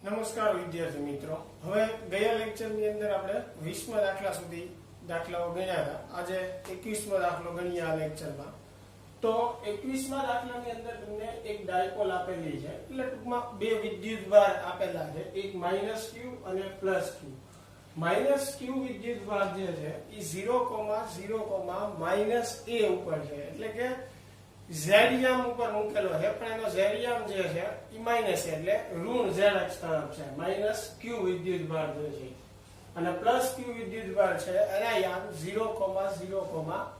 નમસ્કાર વિદ્યાર્થી મિત્રો। હવે ગયા લેક્ચરની અંદર આપણે 20મા દાખલા સુધી દાખલાઓ ગણ્યા હતા। આજે 21મો દાખલો ગણીએ આ લેક્ચરમાં। તો 21મા દાખલાની અંદર તમને એક ડાયપોલ આપેલી છે, એટલે ટૂંકમાં બે વિદ્યુતભાર આપેલા છે, એક -q અને +q। -q વિદ્યુતભાર જે છે એ 0,0, -a ઉપર છે, એટલે કે ઝેડિયમ ઉપર મૂકેલો છે, પણ એનો ઝેડિયમ જે છે એ માઈનસ છે, એટલે ઋણ z અક્ષ તરફ છે। -q વિદ્યુતભાર જે છે અને +q વિદ્યુતભાર છે એના યામ 0,0,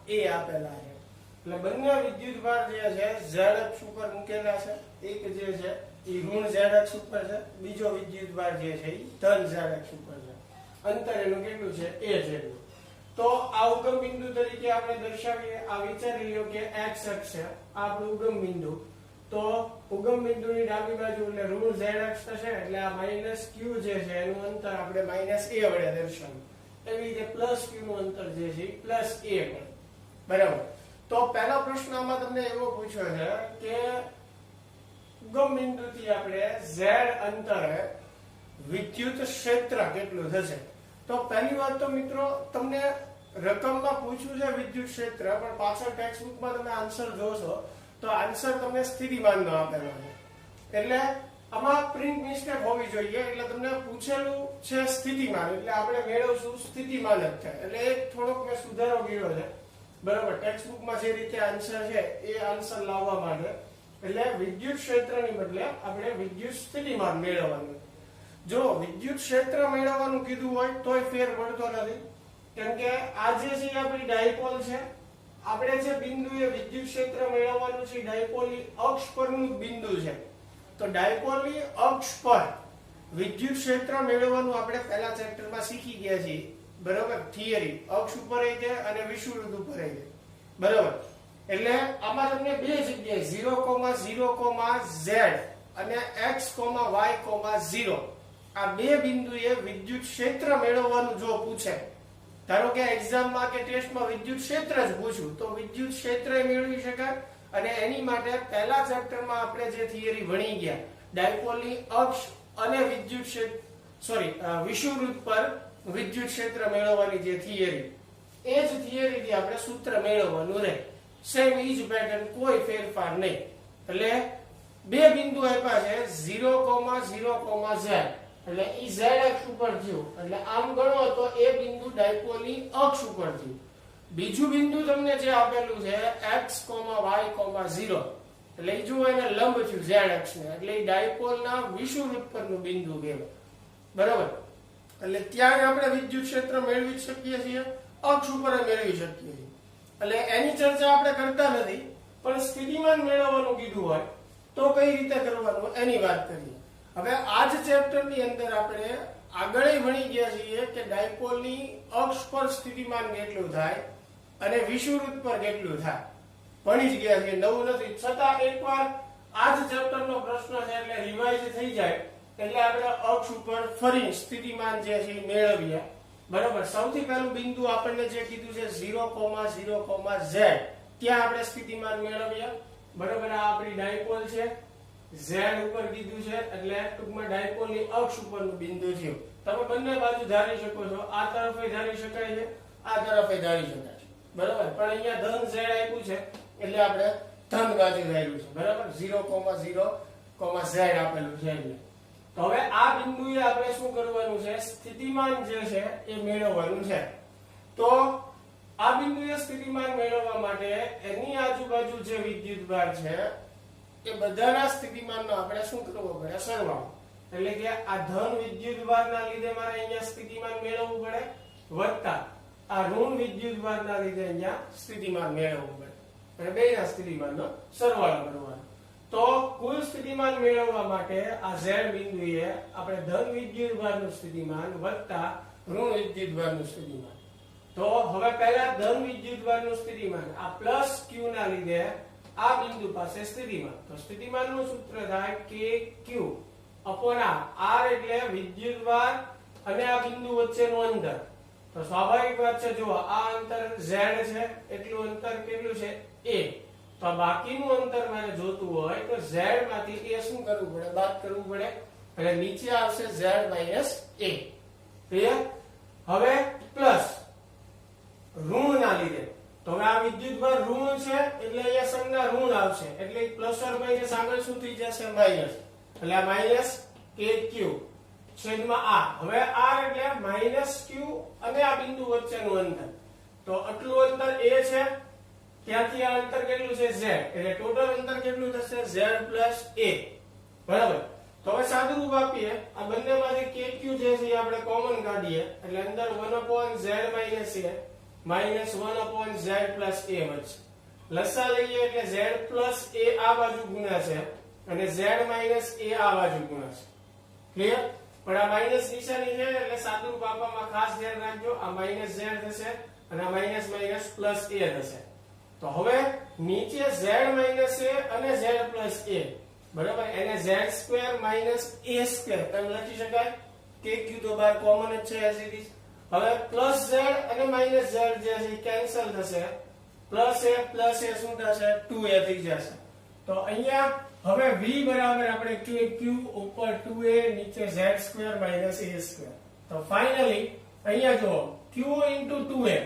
a આપેલા છે। એટલે બંને વિદ્યુતભાર જે છે z અક્ષ ઉપર મૂકેલા છે। એક જે છે એ ઋણ z અક્ષ ઉપર છે, બીજો વિદ્યુતભાર જે છે એ ધન z અક્ષ ઉપર છે। અંતર એનું કેટલું છે? a જેટલું। તો આ ઉગમ બિંદુ તરીકે આપણે દર્શાવીએ। આ વિચારી લ્યો કે x અક્ષ છે, આ આપણું ઉગમ બિંદુ। તો ઉગમ બિંદુની ડાબી બાજુ એટલે ઋણ z અક્ષ થશે, એટલે આ -q જે છે એનું અંતર આપણે -a વડે દર્શાવ્યું। એવી રીતે +q નું અંતર જે છે +a પણ, બરાબર। તો પહેલો પ્રશ્ન આમાં તમને એવો પૂછ્યો છે કે ઉગમ બિંદુથી આપણે z અંતરે વિદ્યુત ક્ષેત્ર કેટલું થશે। તો પહેલી વાત તો મિત્રો તમને રકમમાં પૂછ્યું છે વિદ્યુત ક્ષેત્ર, પણ પાછળ ટેક્સ્ટ બુકમાં તમે આન્સર જોશો તો આન્સર તમને સ્થિતિમાનનો આપેલો છે, એટલે આમાં પ્રિન્ટ મિસ્ટેક હોવી જોઈએ। એટલે તમને પૂછેલું છે સ્થિતિમાન, એટલે આપણે મેળવશું સ્થિતિમાન જ થાય, એટલે એક થોડોક મેં સુધારો કર્યો છે, બરાબર। ટેક્સ્ટ બુકમાં જે રીતે આન્સર છે એ આન્સર લાવવા માટે, એટલે વિદ્યુત ક્ષેત્રની બદલે આપણે વિદ્યુત સ્થિતિમાન મેળવવાનું। જો વિદ્યુત ક્ષેત્ર મેળવવાનું કીધું હોય તોય ફેર પડતો નથી, કેમ કે આ જે છે આપણી ડાયપોલ છે, આપણે જે બિંદુ એ વિદ્યુત ક્ષેત્ર મેળવવાનું છે ડાયપોલની અક્ષ પરનું બિંદુ છે। તો ડાયપોલની અક્ષ પર વિદ્યુત ક્ષેત્ર મેળવવાનું આપણે પહેલા ચેપ્ટરમાં શીખી ગયા છીએ, બરાબર। થિયરી અક્ષ ઉપર છે અને વિષુવવૃત્ત ઉપર છે, બરાબર। એટલે આમાં તમને બે જગ્યાએ 0,0, z અને x, y, 0 આ બે બિંદુએ વિદ્યુત ક્ષેત્ર મેળવવાનું જો પૂછે, ધારો કે એક્ઝામમાં કે ટેસ્ટમાં વિદ્યુત ક્ષેત્ર જ પૂછ્યું, તો વિદ્યુત ક્ષેત્ર મેળવી શકાય। અને એની માટે પહેલા ચેપ્ટરમાં આપણે જે થિયરી ભણી ગયા, ડાયપોલની અક્ષ અને વિદ્યુત ક્ષેત્ર વિષુવવૃત્ત પર વિદ્યુત ક્ષેત્ર મેળવવાની જે થિયરી, એ જ થિયરીથી આપણે સૂત્ર મેળવવાનું રહે, સેમ ઈ જ પેટર્ન, કોઈ ફેરફાર નહીં। એટલે બે બિંદુ આપ્યા છે 0,0, z, એટલે ઈ z અક્ષ ઉપર થયું, એટલે આમ ગણો તો એ બિંદુ ડાયપોલની અક્ષ ઉપર થયું। બીજું બિંદુ તમને જે આપેલું છે x, y, 0, એટલે ઈ જુઓ એને લંબ થયું z અક્ષને, એટલે ઈ ડાયપોલના વિષુવવૃત્ત પરનું બિંદુ કહેવાય, બરાબર। એટલે ત્યાં આપણે વિદ્યુત ક્ષેત્ર મેળવી શકીએ છીએ, અક્ષ ઉપર મેળવી શકીએ છીએ, એટલે એની ચર્ચા આપણે કરતા નથી। પણ સ્થિતિમાન મેળવવાનું કીધું હોય તો કઈ રીતે કરવાનું એની વાત કરીએ। હવે આ જ ચેપ્ટરની અંદર આપણે આગળ ભણી ગયા છીએ કે ડાયપોલની અક્ષ પર સ્થિતિમાન કેટલું થાય અને વિષુવવૃત્ત પર કેટલું થાય, ભણી જ ગયા છીએ, નવું નથી। છતાં એકવાર આ જ ચેપ્ટરનો પ્રશ્ન છે એટલે રિવાઇઝ થઈ જાય, એટલે આપણે અક્ષ ઉપર ફરી સ્થિતિમાન જે છે એ મેળવીએ, બરાબર। સૌથી પહેલું બિંદુ આપણને જે કીધું છે 0,0, z, ત્યાં આપણે સ્થિતિમાન મેળવીએ, બરાબર। આ આપણી ડાયપોલ છે, z ઉપર કીધું છે, એટલે ટૂંકમાં ડાયપોલની અક્ષ ઉપરનું બિંદુ થયું। તમે બંને બાજુ ધારી શકો છો, આ તરફે ધારી શકાય છે, આ તરફે ધારી શકાય છે, બરાબર। પણ અહીંયા ધન z આપ્યું છે એટલે આપણે ધન બાજુ ધાર્યું છે, બરાબર। 0,0, z આપેલું છે એટલે। તો હવે આ બિંદુએ આપણે શું કરવાનું છે? સ્થિતિમાન જે છે એ મેળવવાનું છે। તો આ બિંદુએ સ્થિતિમાન મેળવવા માટે એની આજુબાજુ જે વિદ્યુતભાર છે એ બધાના સ્થિતિમાનનો આપણે શું કરવો પડે? સરવાળો। એટલે કે આ ધન વિદ્યુતભારના લીધે મારે અહીંયા સ્થિતિમાન મેળવવું પડે, વત્તા આ ઋણ વિદ્યુતભારના લીધે અહીંયા સ્થિતિમાન મેળવવું પડે, એટલે બેના સ્થિતિમાનનો સરવાળો કરવાનો। તો કુલ સ્થિતિમાન મેળવવા માટે આ z બિંદુએ આપણે ધન વિદ્યુતભારનું સ્થિતિમાન વત્તા ઋણ વિદ્યુતભારનું સ્થિતિમાન। તો હવે પહેલા ધન વિદ્યુતભારનું સ્થિતિમાન આ +q ના લીધે આ બિંદુ પાસે સ્થિતિમાન, તો સ્થિતિમાનનું સૂત્ર થાય kq / r, એટલે વિદ્યુતભાર અને આ બિંદુ વચ્ચેનું અંતર। તો સ્વાભાવિક વાત છે, જો આ અંતર z છે, એટલું અંતર કેટલું છે? a। તો બાકીનું અંતર મારે જોતું હોય તો z માંથી a શું કરવું પડે? બાદ કરવું પડે, એટલે નીચે આવશે z - a. ક્લિયર? હવે પ્લસ ઋણ ના લીધે તો હવે આ વિદ્યુતભાર ઋણ છે એટલે અહીંયા સંજ્ઞા ઋણ આવશે એટલે પ્લસ ઓર માઈનસ આગળ શું થઈ જશે માઈનસ એટલે આ માઈનસ kq છેદમાં આ. હવે r એટલે માઈનસ q અને આ બિંદુ વચ્ચેનું અંતર તો આટલું અંતર a છે ત્યાંથી આ અંતર કેટલું છે z એટલે ટોટલ અંતર કેટલું થશે z + a. બરાબર? તો હવે સાદુરૂપ આપીએ આ બંનેમાંથી kq જે છે એ આપણે કોમન કાઢીએ એટલે અંદર 1/z - a minus 1/z + a વધશે. લસા લઈએ એટલે z + a આ બાજુ ગુણાશે અને z - a આ બાજુ ગુણાશે. ક્લિયર? પણ આ માઈનસ નિશાની છે એટલે સાદુરૂપ આપવામાં ખાસ ધ્યાન રાખજો. આ માઈનસ z થશે અને આ માઈનસ માઈનસ પ્લસ a થશે. તો હવે નીચે z - a અને z + a બરાબર એને z² - a² એમ લખી શકાય. kq તો બહાર કોમન જ છે એઝ ઇટ ઇઝ. હવે પ્લસ z અને માઈનસ z જે છે કેન્સલ થશે. પ્લસ a શું થશે 2a થઈ જશે. તો અહીંયા હવે v બરાબર આપણે kq ઉપર 2a નીચે z² - a². તો ફાઇનલી અહીંયા જો q * 2a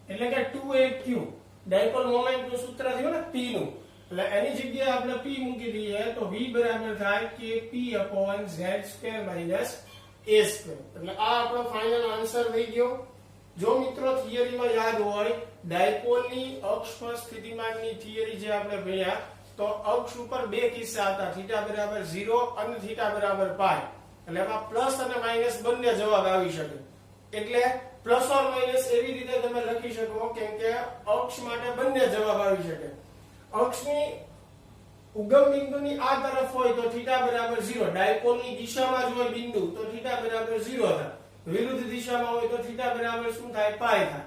એટલે કે 2aq ડાયપોલ મોમેન્ટ નું સૂત્ર થયું ને p નું એટલે એની જગ્યાએ આપણે p મૂકી દઈએ તો v બરાબર થાય kp/z² - a². એટલે આ આપણો ફાઇનલ આન્સર થઈ ગયો. જો મિત્રો થિયરીમાં યાદ હોય ડાયપોલની અક્ષ પર સ્થિતિમાનની થિયરી જે આપણે ભણ્યા તો અક્ષ ઉપર બે કિસ્સા હતા θ = 0 અને θ = π. એટલે એમાં પ્લસ અને માઈનસ બંને જવાબ આવી શકે. એટલે પ્લસ ઓર માઈનસ એવી રીતે તમે લખી શકો કેમ કે અક્ષ માટે બંને જવાબ આવી શકે. અક્ષની ઉગમ બિંદુની આ તરફ હોય તો θ = 0 ડાયપોલની દિશામાં જ હોય બિંદુ તો θ = 0 થાય. વિરુદ્ધ દિશામાં હોય તો θ બરાબર શું થાય π થાય.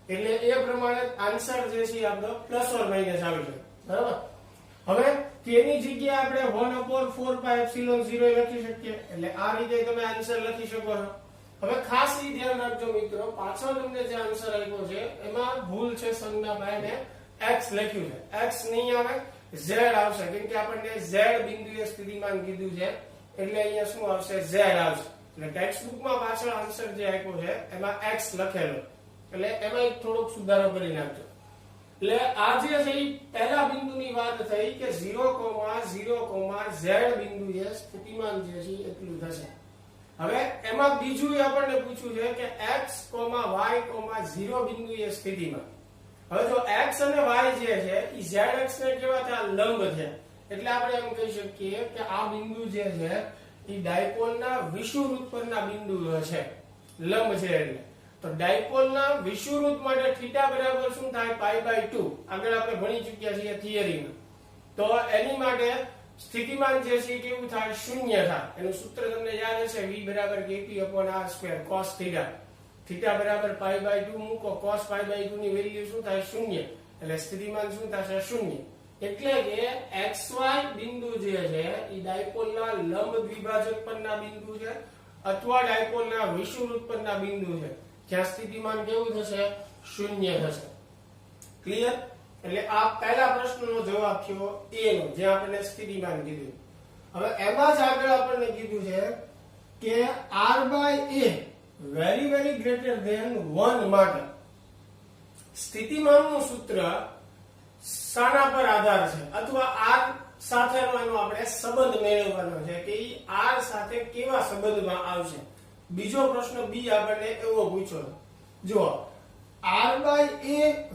એટલે એ પ્રમાણે આન્સર જે છે આપણો પ્લસ ઓર માઈનસ આવી શકે. બરાબર? હવે તેની જગ્યાએ આપણે 1/4πε0 લખી શકીએ એટલે આ રીતે તમે આન્સર લખી શકો છો. હવે ખાસ એ ધ્યાન રાખજો મિત્રો પાછળ તમને જે આન્સર આપ્યો છે એમાં ભૂલ છે સંજ્ઞામાં એને x લખ્યું છે. x નહીં આવે z આવશે કેમ કે આપણને z બિંદુએ સ્થિતિમાન કીધું છે એટલે અહીંયા શું આવશે z આવશે. એટલે ટેક્સ્ટ બુકમાં પાછળ આન્સર જે આપ્યો છે એમાં x લખેલો એટલે એમાં એક થોડોક સુધારો કરી નાખજો. એટલે આ જે છે એ પહેલા બિંદુની વાત થઈ કે 0,0,z બિંદુએ સ્થિતિમાન જે છે એટલું થશે. હવે એમાં બીજું આપણને પૂછ્યું છે કે x, y, 0 બિંદુએ સ્થિતિમાન. હવે જો x અને y જે છે એ z અક્ષ ને કેવા છે લંબ છે એટલે આપણે એમ કહી શકીએ કે આ બિંદુ જે છે એ ડાયપોલના વિષુવવૃત્ત પરના બિંદુઓ છે. લંબ છે એટલે તો ડાયપોલના વિષુવવૃત્ત માટે θ બરાબર શું થાય π/2 આગળ આપણે ભણી ચૂક્યા છીએ થિયરીમાં. તો એની માટે સ્થિતિમાન જે છે કેવું થાય શૂન્ય થાય. એનું સૂત્ર તમને યાદ હશે v = kp/r² cos θ. θ બરાબર π/2 મૂકો cos π/2 ની વેલ્યુ શું થાય શૂન્ય એટલે સ્થિતિમાન શું થશે શૂન્ય. એટલે કે xy બિંદુ જે છે એ ડાયપોલના લંબ દ્વિભાજક પરના બિંદુ છે અથવા ડાયપોલના વિષુવવૃત્ત પરના બિંદુ છે જ્યાં સ્થિતિમાન કેવું થશે શૂન્ય થશે. ક્લિયર? એટલે આ પહેલા પ્રશ્નનો જવાબ થયો a નો જે આપણે સ્થિતિમાન કીધું. હવે એમાં જ આગળ આપણને કીધું છે કે r/a વેરી ગ્રેટર ધેન 1 માટે સ્થિતિમાનનું સૂત્ર શાના પર આધાર છે અથવા r સાથેનો એનો આપણે સંબંધ મેળવવાનો છે કે ઈ r સાથે કેવા સંબંધમાં આવશે. બીજો પ્રશ્ન b આપણને એવો પૂછ્યો જો r/a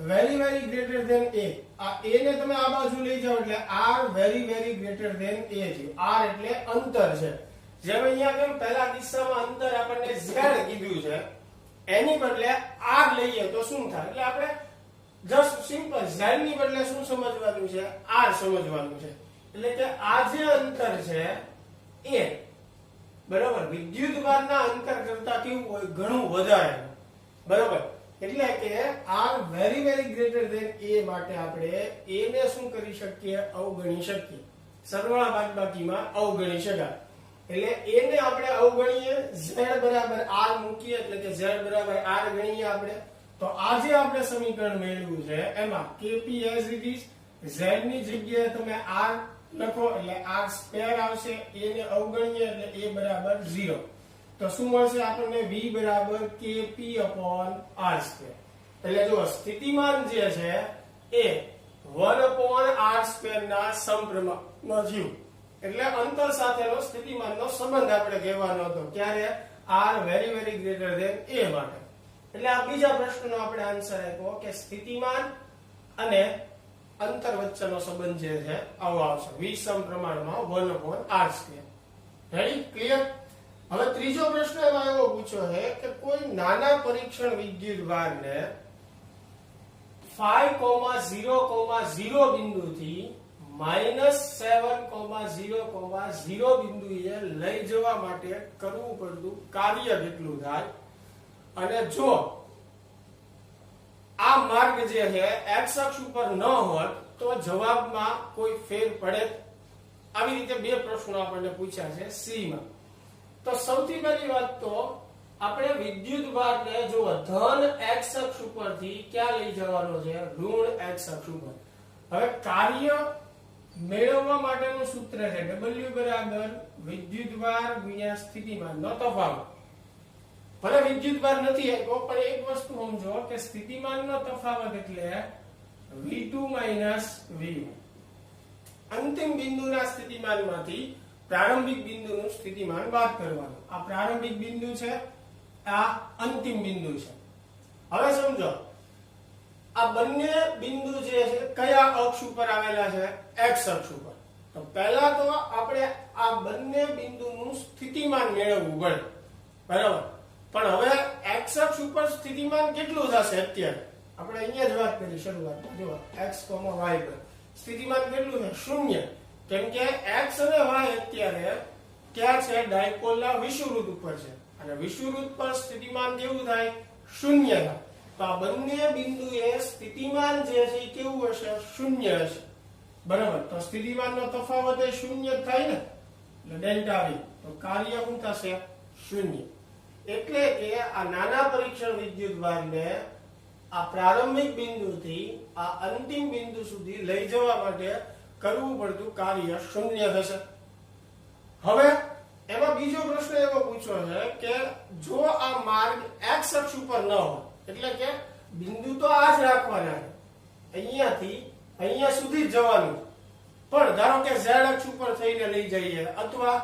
very greater than a. આ a ને તમે આ બાજુ લઈ જાઓ એટલે r very greater than a છે. r એટલે અંતર છે. જેમ અહીંયા કેમ પહેલા કિસ્સામાં અંતર આપણને z કીધું છે એની બદલે r લઈએ તો શું થાય એટલે આપણે જસ્ટ સિમ્પલ z ની બદલે શું સમજવાનું છે r સમજવાનું છે. એટલે કે આ જે અંતર છે એ બરાબર વિદ્યુતભારના અંતર કરતા કેવું હોય ઘણું વધારે. બરાબર? એટલે કે r very greater than a માટે આપણે a ને શું કરી શકીએ અવગણી શકીએ. સરવાળા બાદબાકીમાં અવગણી શકાય. એટલે a ને આપણે અવગણીએ z બરાબર r મૂકીએ એટલે કે z બરાબર r ગણીએ આપણે તો આ જે આપણે સમીકરણ મેળવ્યું છે એમાં kp as it is z ની જગ્યાએ તમે r લખો એટલે r સ્ક્વેર આવશે, a ને અવગણીએ એટલે a બરાબર 0. તો શું મળશે આપણને? v બરાબર kp/r સ્ક્વેર. એટલે જો સ્થિતિમાન જે છે એ 1/r² ના સમપ્રમાણમાં થયું. એટલે અંતર સાથેનો સ્થિતિમાનનો સંબંધ આપણે કહેવાનો હતો. ક્યારે? r very very greater than a માટે. એટલે આ બીજા પ્રશ્નનો આપણે આન્સર આપ્યો કે સ્થિતિમાન અને અંતર વચ્ચેનો સંબંધ જે છે આવો આવશે, v સમપ્રમાણમાં 1/r². રેડી? ક્લિયર? હવે ત્રીજો પ્રશ્ન એમાં એવો પૂછ્યો છે કે કોઈ નાના પરીક્ષણ વિદ્યુતભારને 5,0,0 બિંદુથી -7,0,0 બિંદુએ લઈ જવા માટે કરવું પડતું કાર્ય કેટલું થાય? અને જો આ માર્ગ જે છે x અક્ષ ઉપર ન હોત તો જવાબમાં કોઈ ફેર પડે? આવી રીતે બે પ્રશ્નો આપણને પૂછ્યા છે સી માં. તો સૌથી પહેલી વાત તો આપણે વિદ્યુતભારને જો ધન x અક્ષ ઉપરથી ક્યાં લઈ જવાનો છે? ઋણ x અક્ષ ઉપર. હવે કાર્ય મેળવવા માટેનું સૂત્ર છે W બરાબર વિદ્યુતભાર ગુણ્યા સ્થિતિમાનનો તફાવત. ભલે વિદ્યુતભાર નથી આપ્યો પણ એક વસ્તુ સમજો કે સ્થિતિમાનનો તફાવત એટલે v2 - v1. અંતિમ બિંદુના સ્થિતિમાનમાંથી પ્રારંભિક બિંદુનું સ્થિતિમાન બાદ કરવાનું. આ પ્રારંભિક બિંદુ છે, આ અંતિમ બિંદુ છે. હવે સમજો આ બંને બિંદુ જે છે કયા અક્ષ ઉપર આવેલા છે? x અક્ષ ઉપર. તો પહેલા તો આપણે આ બંને બિંદુનું સ્થિતિમાન મેળવવું પડે, બરાબર? પણ હવે x અક્ષ ઉપર સ્થિતિમાન કેટલું થશે? અત્યારે આપણે અહીંયા જ વાત કરી શરૂઆતમાં. જો x, y પર સ્થિતિમાન કેટલું છે? 0. કેમ કે x અને y અત્યારે ક્યાં છે? ડાયપોલના વિષુવવૃત્ત ઉપર છે અને વિષુવવૃત્ત પર સ્થિતિમાન કેવું થાય? 0 થાય. તો આ બંને બિંદુએ સ્થિતિમાન જે છે એ કેવું હશે? 0 હશે, બરાબર? તો સ્થિતિમાનનો તફાવત એ 0 થાય ને, એટલે ડેલ્ટા v. તો કાર્ય શું થશે? 0. એટલે કે આ નાના પરીક્ષણ વિદ્યુતભારને આ પ્રારંભિક બિંદુથી આ અંતિમ બિંદુ સુધી લઈ જવા માટે કરવું પડતું કાર્ય 0 થશે. હવે એમાં બીજો પ્રશ્ન એવો પૂછ્યો છે કે જો આ માર્ગ x અક્ષ ઉપર ન હોય, એટલે કે બિંદુ તો આ જ રાખવાના છે, અહીંયાથી અહીંયા સુધી જ જવાનું, પણ ધારો કે z અક્ષ ઉપર થઈને લઈ જઈએ અથવા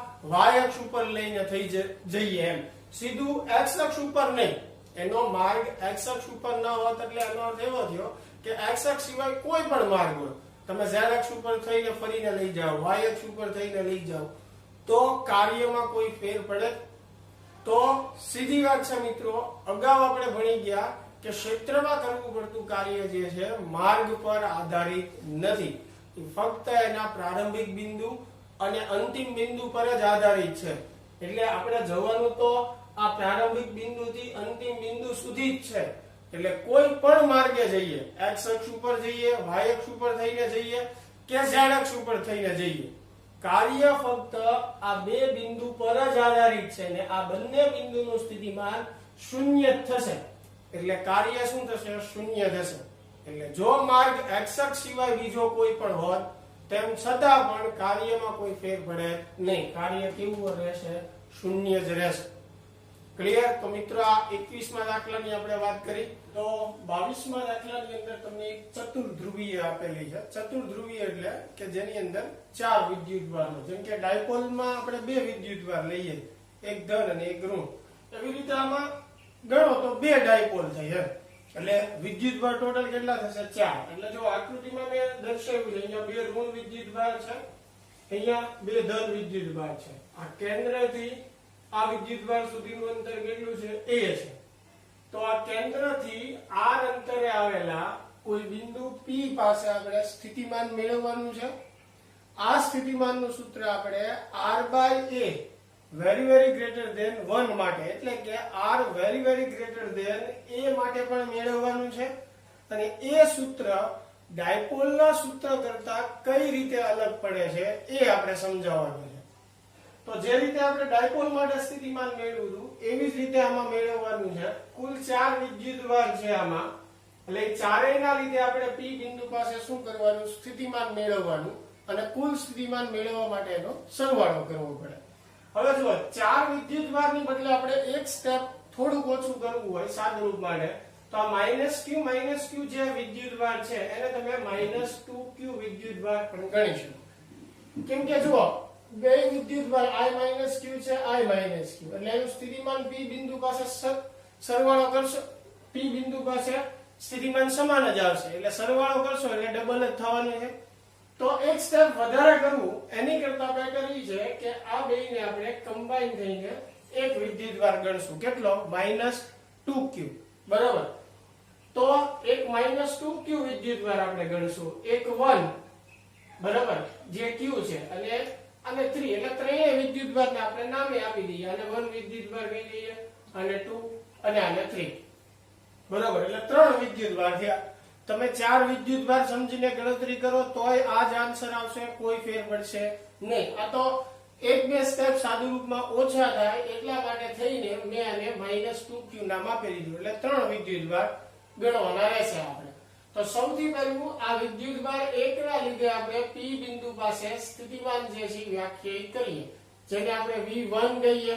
y અક્ષ ઉપર લઈને થઈ જઈએ, એમ સીધું x અક્ષ ઉપર નહીં. એનો માર્ગ x અક્ષ ઉપર ન હોત એટલે એનો અર્થ એવો થયો કે x અક્ષ સિવાય કોઈ પણ માર્ગ હોય, તમે z અક્ષ ઉપર થઈને ફરીને લઈ જાઓ, y અક્ષ ઉપર થઈને લઈ જાઓ, તો કાર્યમાં કોઈ ફેર પડે? તો સીધી વાત છે મિત્રો, અગાઉ આપણે ભણી ગયા કે ક્ષેત્રમાં કરવું પડતું કાર્ય જે છે માર્ગ પર આધારિત નથી, ફક્ત એના પ્રારંભિક બિંદુ અને અંતિમ બિંદુ પર જ આધારિત છે. એટલે આપણે જવાનું તો આ પ્રારંભિક બિંદુથી અંતિમ બિંદુ સુધી જ છે. એટલે કોઈ પણ માર્ગે જઈએ, x અક્ષ ઉપર જઈએ, y અક્ષ ઉપર થઈને જઈએ કે z અક્ષ ઉપર થઈને જઈએ, કાર્ય ફક્ત આ બે બિંદુ પર જ આધારિત છે ને આ બંને બિંદુનું સ્થિતિમાન 0 થશે. એટલે કાર્ય શું થશે? 0 થશે. એટલે જો માર્ગ x અક્ષ સિવાય બીજો કોઈ પણ હોત તેમ છતાં પણ કાર્યમાં કોઈ ફેર પડે નહીં, કાર્ય કેવું રહેશે? 0 જ રહેશે. ક્લિયર? તો મિત્રો આ 21મા દાખલાની આપણે વાત કરી. તો 22મા દાખલાની અંદર તમને એક ચતુર્ધ્રુવીય આપેલી છે. ચતુર્ધ્રુવીય એટલે કે જેની અંદર 4 વિદ્યુતભાર હોય. જેમ કે ડાયપોલમાં આપણે 2 વિદ્યુતભાર લઈએ, એક ધન અને એક ઋણ. એવી રીતે આમાં ગણો તો 2 ડાયપોલ થાય એમ. એટલે વિદ્યુતભાર ટોટલ કેટલા થશે? 4. એટલે જો આકૃતિમાં મેં દર્શાવ્યું છે, અહીંયા 2 ઋણ વિદ્યુતભાર છે, અહીંયા 2 ધન વિદ્યુતભાર છે. આ કેન્દ્રથી આ વિદ્યુતભાર સુધીનું અંતર કેટલું છે? a છે. તો આ કેન્દ્રથી r અંતરે આવેલા કોઈ બિંદુ p પાસે આપણે સ્થિતિમાન મેળવવાનું છે. આ સ્થિતિમાનનું સૂત્ર આપણે r/a very very greater than 1 માટે, એટલે કે r very very greater than a માટે પણ મેળવવાનું છે. અને એ સૂત્ર ડાયપોલના સૂત્ર કરતા કઈ રીતે અલગ પડે છે એ આપણે સમજાવવાનું છે. તો જે રીતે આપણે ડાયપોલ માટે સ્થિતિમાન મેળવ્યું હતું એવી જ રીતે આમાં મેળવવાનું છે. કુલ 4 વિદ્યુતભાર છે આમાં, એટલે ચારેયના લીધે આપણે p બિંદુ પાસે શું કરવાનું? સ્થિતિમાન મેળવવાનું. અને કુલ સ્થિતિમાન મેળવવા માટે એનો સરવાળો કરવો પડે. હવે જુઓ, 4 વિદ્યુતભારની બદલે આપણે એક સ્ટેપ થોડુંક ઓછું કરવું હોય સાદુરૂપ માટે, તો આ -q જે વિદ્યુતભાર છે એને તમે -2q વિદ્યુતભાર પણ ગણી શકો. કેમ કે જુઓ, બે વિદ્યુતભાર I - q છે, I - q, એટલે એનું સ્થિતિમાન p બિંદુ પાસે સરવાળો કરશો, p બિંદુ પાસે સ્થિતિમાન સમાન જ આવશે, એટલે સરવાળો કરશો એટલે ડબલ જ થવાનું છે. તો એક સ્ટેપ વધારે કરવું એની કરતા બેટર એ છે કે આ બેને આપણે કમ્બાઈન થઈને એક વિદ્યુતભાર ગણશું. કેટલો? -2q. બરાબર. તો એક -2q વિદ્યુતભાર આપણે ગણશું, એક 1, બરાબર, જે q છે, અને 3, એટલે ત્રણેય વિદ્યુતભારને આપણે નામે આપી દઈએ. અને 1 વિદ્યુતભાર કહી દઈએ, અને 2, અને 3. બરાબર, એટલે 3 વિદ્યુતભાર થયા. તમે 4 વિદ્યુતભાર સમજીને ગણતરી કરો તોય આ જ આન્સર આવશે, કોઈ ફેર પડશે નહીં. આ તો એક બે સ્ટેપ સાદુ રૂપમાં ઓછા થાય એટલા માટે થઈને મેં આને -2q નામ આપી દીધું, એટલે 3 વિદ્યુતભાર ગણવાના રહેશે આપણે. તો સૌથી પહેલું આ વિદ્યુતભાર 1 ના લીધે આપણે p બિંદુ પાસે સ્થિતિમાન જે છે વ્યાખ્યાયિત કરીએ, જેને આપણે v1 કહીએ.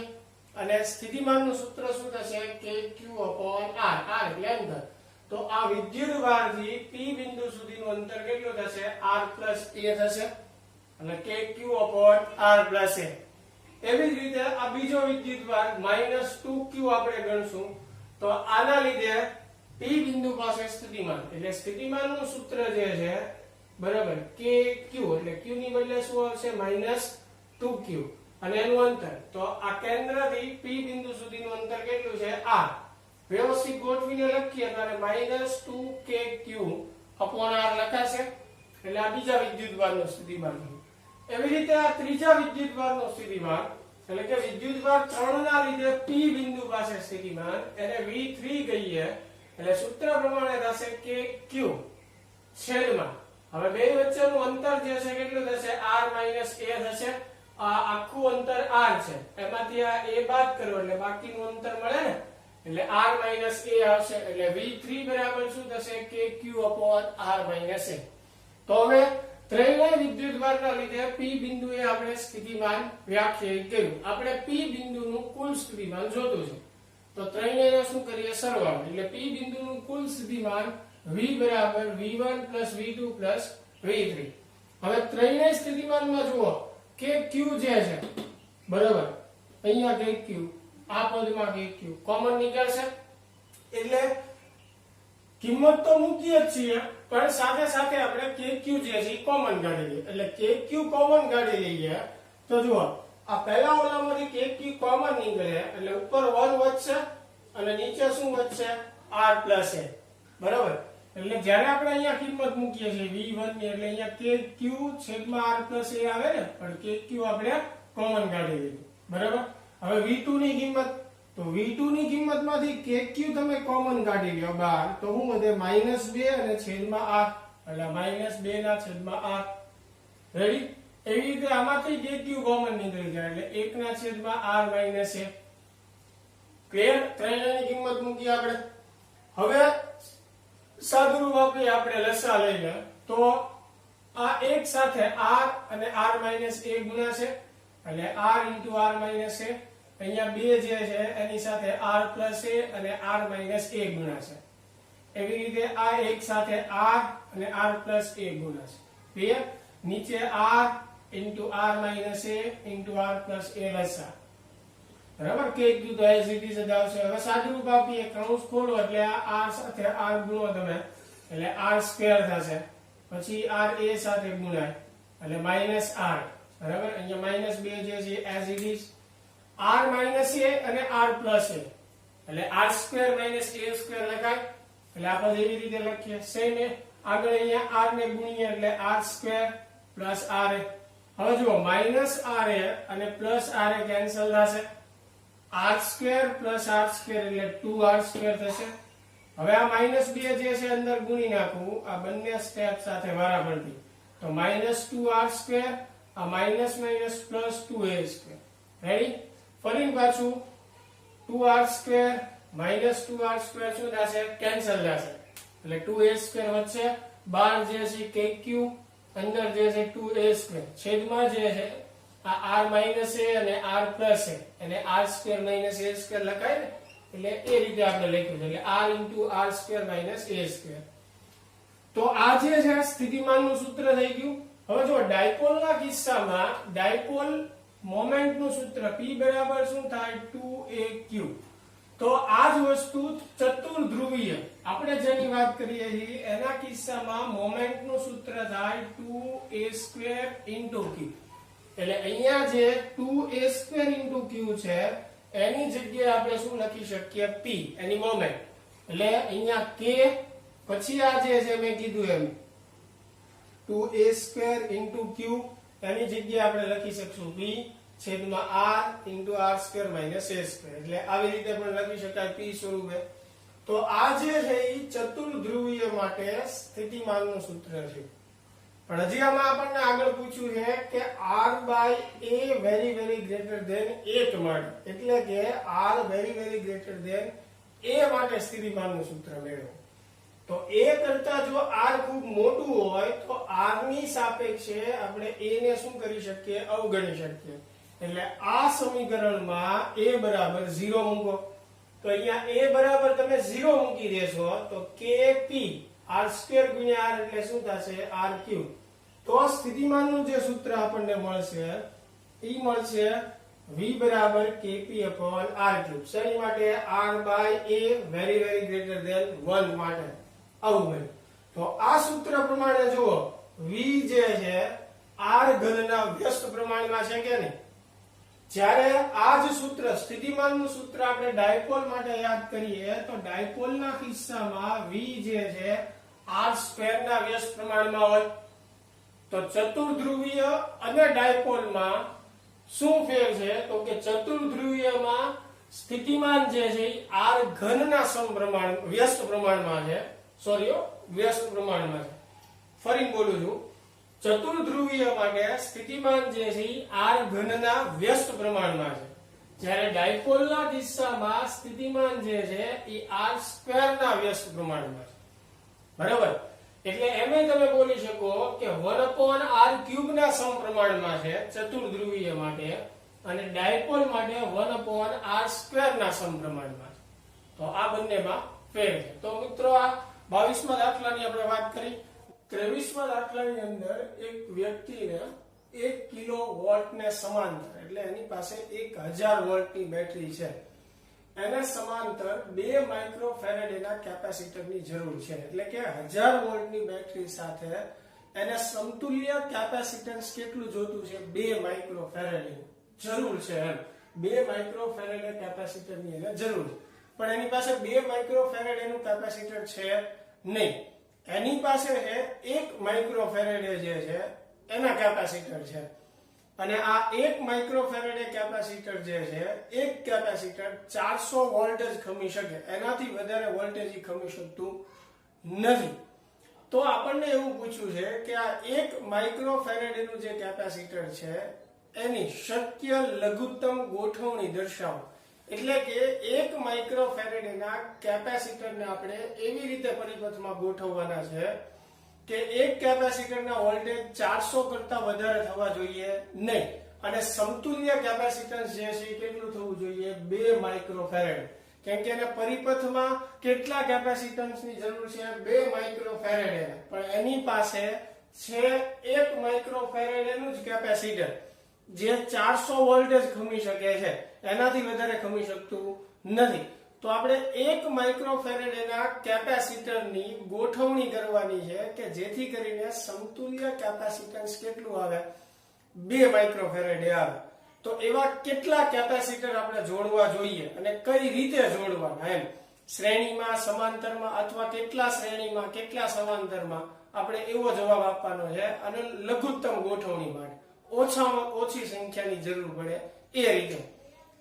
અને સ્થિતિમાનનું સૂત્ર શું થશે? kq/r, r એટલે અંતર. તો આ વિદ્યુતભારથી p બિંદુ સુધીનું અંતર કેટલું થશે? r + a થશે, અને kq/r + a. એવી જ રીતે આ બીજો વિદ્યુતભાર -2q આપણે ગણશું, તો આના લીધે p બિંદુ પાસે સ્થિતિમાન, એટલે સ્થિતિમાનનું સૂત્ર જે છે, બરાબર, kq, એટલે q ની બદલે શું આવશે? -2q, અને એનું અંતર, તો આ કેન્દ્રથી p બિંદુ સુધીનું અંતર કેટલું છે? r. વ્યવસ્થિત ગોઠવીને લખીએ તો -2kq/r લખાશે, એટલે આ બીજા વિદ્યુતભારનું સ્થિતિમાન. એવી રીતે આ ત્રીજા વિદ્યુતભારનું સ્થિતિમાન, એટલે કે વિદ્યુતભાર 3 ના લીધે p બિંદુ પાસે સ્થિતિમાન, એને v3 કહીએ. એટલે સૂત્ર પ્રમાણે થશે kq છેદમાં, હવે બે વચ્ચેનું અંતર જે છે કેટલું થશે? r - a થશે. આ આખું અંતર r છે, એમાંથી આ a બાદ કરો એટલે બાકીનું અંતર મળે ને, એટલે r - a આવશે. એટલે v3 બરાબર શું થશે? kq/r - a. તો હવે ત્રણેય વિદ્યુતભારના લીધે p બિંદુએ આપણે સ્થિતિમાન વ્યાખ્યાયિત કર્યું. આપણે p બિંદુનું કુલ સ્થિતિમાન જોતું છે, તો ત્રણેયનો શું કરીએ? સરવાળો. એટલે p બિંદુનું કુલ સ્થિતિમાન v બરાબર v1 + v2 + v3. હવે ત્રણેય સ્થિતિમાનમાં જુઓ કે q જે છે, બરાબર, અહીંયા કે q, આ પદમાં કે q કોમન નીકળશે, એટલે કિંમત તો મૂકીએ જ છીએ, પણ સાથે સાથે આપણે kq જે છે એ કોમન કાઢી લઈએ. એટલે kq કોમન કાઢી લઈએ તો જુઓ, આ પહેલા ઓલામાંથી kq કોમન નીકળે, એટલે ઉપર 1 વધશે અને નીચે શું વધશે? r + a. બરાબર, એટલે જ્યારે આપણે અહીંયા કિંમત મૂકીએ છીએ v1 ની, એટલે અહીંયા kq/r + a આવે ને, પણ kq આપણે કોમન કાઢી લીધું. બરાબર. હવે v2 ની કિંમત, તો v2 ની કિંમતમાંથી kq તમે કોમન કાઢી લ્યો બહાર, તો શું વધે? -2 અને છેદમાં r, એટલે -2/r. રેડી? એવી રીતે આમાંથી kq કોમન નીકળી જાય, એટલે 1/r - a. ક્લિયર? ત્રણેયની કિંમત મૂકી આપણે. હવે સાદુરૂપ આપી આપણે લસા લઈએ, તો આ એક સાથે r અને r - a ગુણ્યા છે, એટલે r × r - a. અહીંયા બે જે છે એની સાથે r + a અને r - a ગુણ્યા છે. એવી રીતે આ એક સાથે r અને r + a ગુણ્યા છે. ક્લિયર? નીચે r × r - a × r + a લસા. બરાબર, kq તો એઝ ઇટ ઇઝ જ આવશે. હવે સાદુરૂપ આપીએ, કૌંસ ખોલો, એટલે આ r સાથે r ગુણો તમે, એટલે r² થશે. પછી r a સાથે ગુણાય, એટલે -r. બરાબર, અહીંયા -2 જે છે as it is r - a અને r + a, એટલે r² - a² લખાય. એટલે આપણે એવી રીતે લખીએ. સેમ આગળ અહીંયા r ને ગુણીએ એટલે r² + r a. હવે જુઓ, -r a અને +r a કેન્સલ થશે, r² + r² એટલે 2r² થશે. હવે આ -2 જે છે અંદર ગુણી નાખવું, આ બંને સ્ટેપ સાથે વારાફરતી, તો -2r², આ +2a². રેડી? ફરી પાછું 2r² - 2r² શું થશે? કેન્સલ થશે, એટલે 2a² વચ્ચે 12 જે છે kq, અંદર જે છે 2a² છેદમાં જે છે આ r માઇનસ a અને r પ્લસ a અને r² માઇનસ a² લખાય ને એટલે એ રીતે આપણે લખ્યું છે એટલે r into r² minus a². તો આ જે છે સ્થિતિમાનનું સૂત્ર થઈ ગયું. હવે જો ડાયપોલના કિસ્સામાં ડાયપોલ મોમેન્ટનું સૂત્ર p બરાબર શું થાય 2aq. તો આ જ વસ્તુ ચતુર્ધ્રુવીય આપણે જેની વાત કરીએ છીએ એના કિસ્સામાં મોમેન્ટનું સૂત્ર થાય 2a² q. એટલે અહીંયા જે 2a² q છે એની જગ્યાએ આપણે શું લખી શકીએ p એની મોમેન્ટ. એટલે અહીંયા k પછી આ જે છે મેં કીધું એમ 2a² q એની જગ્યાએ આપણે લખી શકશું p છેદમાં r into r² minus a². એટલે આવી રીતે પણ લખી શકાય p સ્વરૂપે. તો આ જે છે એ ચતુર્ધ્રુવીય માટે સ્થિતિમાનનું સૂત્ર છે. પણ હજી આમાં આપણને આગળ પૂછ્યું છે કે r by a very very greater than 1 માટે એટલે કે r very very greater than a માટે સ્થિતિમાનનું સૂત્ર મેળવો. તો a કરતા જો r ખૂબ મોટું હોય તો r ની સાપેક્ષે આપણે a ને શું કરી શકીએ અવગણી શકીએ. એટલે આ સમીકરણમાં a બરાબર 0 મૂકો. તો અહીંયા a બરાબર તમે 0 મૂકી દેશો તો kp r² ગુણ્યા r એટલે શું થશે rq. તો સ્થિતિમાનનું જે સૂત્ર આપણને મળશે ઈ મળશે v બરાબર kp upon r cube. શેની માટે r by a very very greater than 1 માટે આવું બને. તો આ સૂત્ર પ્રમાણે જુઓ v જે છે r ઘનના વ્યસ્ત પ્રમાણમાં છે કે નહીં. જ્યારે આ જ સૂત્ર સ્થિતિમાનનું સૂત્ર આપણે ડાયપોલ માટે યાદ કરીએ તો ડાયપોલના કિસ્સામાં v જે છે r² ના વ્યસ્ત પ્રમાણમાં હોય. તો ચતુર્ધ્રુવીય અને ડાયપોલમાં શું ફેર છે તો કે ચતુર્ધ્રુવીયમાં સ્થિતિમાન જે છે r ઘનના સમપ્રમાણ વ્યસ્ત પ્રમાણમાં છે. વ્યસ્ત પ્રમાણમાં છે. ફરી બોલું છું ચતુર્ધ્રુવીય માટે સ્થિતિમાન જે છે r ઘનના વ્યસ્ત પ્રમાણમાં છે. જ્યારે ડાયપોલના કિસ્સામાં સ્થિતિમાન જે છે એ r² ના વ્યસ્ત પ્રમાણમાં છે. બરાબર. એટલે એમે તમે બોલી શકો કે 1/r³ ના સમપ્રમાણમાં છે ચતુર્ધ્રુવીય માટે અને ડાયપોલ માટે 1/r² ના સમપ્રમાણમાં છે. તો આ બંનેમાં ફેર છે. તો મિત્રો આ 22મા દાખલાની આપણે વાત કરી. 23મા દાખલાની અંદર એક વ્યક્તિને 1 કિલોવોટ ને સમાંતર એટલે એની પાસે 1000 વોલ્ટની બેટરી છે. એને સમાંતર 2 માઇક્રોફેરેડેના કેપેસિટરની જરૂર છે. એટલે કે 1000 વોલ્ટની બેટરી સાથે એને સમતુલ્ય કેપેસિટન્સ કેટલું જોતું છે 2 માઇક્રોફેરેડેનું જરૂર છે. એમ 2 માઇક્રોફેરેડે કેપેસિટરની એને જરૂર છે. પણ એની પાસે 2 માઇક્રોફેરેડેનું કેપેસિટર છે નહીં. એની પાસે છે 1 માઇક્રોફેરેડે જે છે એના કેપેસિટર છે. અને આ 1 માઇક્રોફેરેડે કેપેસિટર જે છે એક કેપેસિટર 400 વોલ્ટ જ ખમી શકે. એનાથી વધારે વોલ્ટેજ ખમી શકતું નથી. તો આપણને એવું પૂછ્યું છે કે આ 1 માઇક્રોફેરેડેનું જે કેપેસિટર છે એની શક્ય લઘુત્તમ ગોઠવણી દર્શાવો. એટલે કે 1 માઇક્રોફેરેડેના કેપેસિટરને આપણે એવી રીતે પરિપથમાં ગોઠવવાના છે કે એક કેપેસિટરના વોલ્ટેજ 400 કરતા વધારે થવા જોઈએ નહીં અને સમતુલ્ય કેપેસિટન્સ જે છે કેટલું થવું જોઈએ 2 માઇક્રોફેરેડ. કેમ કે એને પરિપથમાં કેટલા કેપેસિટન્સની જરૂર છે 2 માઇક્રોફેરેડ. પણ એની પાસે છે 1 માઇક્રોફેરેડનું જ કેપેસિટર જે 400 વોલ્ટેજ ખમી શકે છે. એનાથી વધારે ખમી શકતું નથી. તો આપણે 1 માઇક્રોફેરેડેના કેપેસિટરની ગોઠવણી કરવાની છે કે જેથી કરીને સમતુલ્ય કેપેસિટન્સ કેટલું આવે 2 માઇક્રોફેરેડે આવે. તો એવા કેટલા કેપેસિટર આપણે જોડવા જોઈએ અને કઈ રીતે જોડવાના એમ શ્રેણીમાં સમાંતરમાં અથવા કેટલા શ્રેણીમાં કેટલા સમાંતરમાં આપણે એવો જવાબ આપવાનો છે. અને લઘુત્તમ ગોઠવણી માટે ઓછામાં ઓછી સંખ્યાની જરૂર પડે એ રીતે.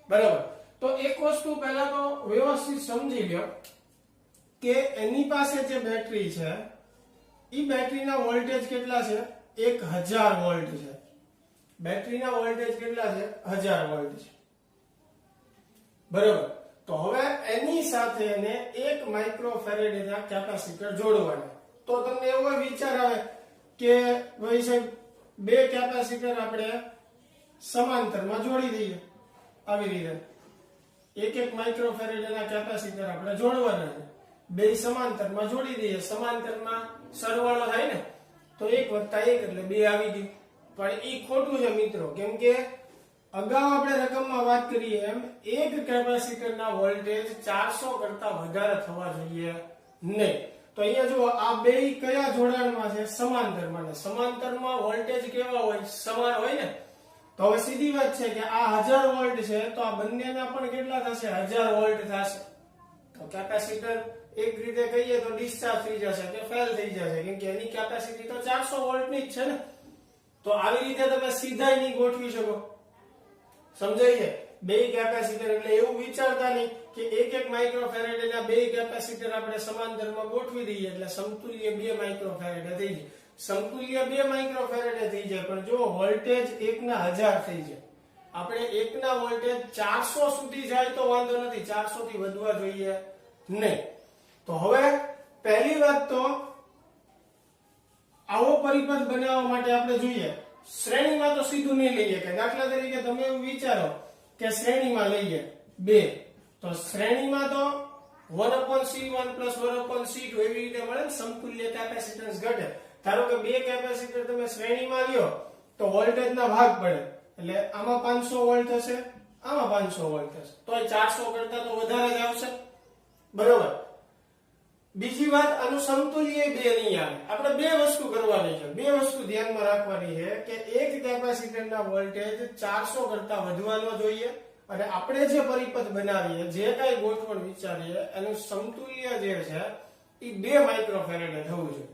બરાબર. તો એક વસ્તુ પહેલા તો વ્યવસ્થિત સમજી લો કે એની પાસે જે બેટરી છે એ બેટરીના વોલ્ટેજ કેટલા છે 1000 વોલ્ટ છે. બેટરીના વોલ્ટેજ કેટલા છે 1000 વોલ્ટ છે. બરાબર. તો હવે એની સાથે એને 1 માઇક્રોફેરેડેના કેપેસિટર જોડવાના. તો તમને એવો વિચાર આવે કે ભાઈ સાહેબ બે કેપેસિટર આપણે સમાંતરમાં જોડી દઈએ આવી રીતે 1 માઇક્રોફેરેડના કેપેસિટર આપણે જોડવાના છે બે સમાંતરમાં જોડી દઈએ સમાંતરમાં સરવાળો થાય ને તો 1 + 1 એટલે 2 આવી ગયું પણ એ ખોટું છે મિત્રો કેમ કે અગાઉ આપણે રકમમાં વાત કરી એમ એક કેપેસિટરના વોલ્ટેજ 400 કરતા વધારે થવા જોઈએ નહીં તો અહીંયા જુઓ આ બે કયા જોડાણમાં છે સમાંતરમાં ને સમાંતરમાં વોલ્ટેજ કેવા હોય સમાન હોય ને તો હવે સીધી વાત છે કે આ 1000 વોલ્ટ છે તો આ બંનેના પણ કેટલા થશે 1000 વોલ્ટ થશે તો કેપેસિટર એક રીતે કહીએ તો ડિસ્ચાર્જ થઈ જશે કે ફેલ થઈ જશે કેમ કે એની કેપેસિટી તો 400 વોલ્ટની જ છે ને તો આવી રીતે તમે સીધા નહીં ગોઠવી શકો સમજાય છે બે કેપેસિટર એટલે એવું વિચારતા નહીં કે 1 માઇક્રોફેરેડના બે કેપેસિટર આપણે સમાંતરમાં ગોઠવી દઈએ એટલે સમતુલ્ય 2 માઇક્રોફેરેડ થઈ જાય સમતુલ્ય 2 માઇક્રોફેરેડ થઈ જાય પણ જો વોલ્ટેજ 1 ના 1000 થઈ જાય આપણે 1 ના વોલ્ટેજ 400 સુધી જાય તો વાંધો નથી 400 થી વધવા જોઈએ નહીં તો હવે પહેલી વાત તો આવો પરિપથ બનાવવા માટે આપણે જોઈએ શ્રેણીમાં તો સીધું નહીં લઈએ કે દાખલા તરીકે તમે એવું વિચારો કે શ્રેણીમાં લઈએ 2 તો શ્રેણીમાં તો 1/C1 + 1/C2 એવી રીતે મળે ને સમતુલ્ય કેપેસિટન્સ ઘટે ધારો કે બે કેપેસિટર તમે શ્રેણીમાં લ્યો તો વોલ્ટેજના ભાગ પડે એટલે આમાં 500 વોલ્ટ થશે આમાં 500 વોલ્ટ થશે તો 400 કરતા તો વધારે જ આવશે બરોબર બીજી વાત આનું સમતુલ્ય 2 નહીં આવે આપણે બે વસ્તુ કરવાની છે બે વસ્તુ ધ્યાનમાં રાખવાની છે કે એક કેપેસિટરના વોલ્ટેજ 400 કરતા વધવાનો જોઈએ અને આપણે જે પરિપથ બનાવીએ જે કાંઈ ગોઠવણ વિચારીએ એનું સમતુલ્ય જે છે એ 2 માઇક્રોફેરેડ થવું જોઈએ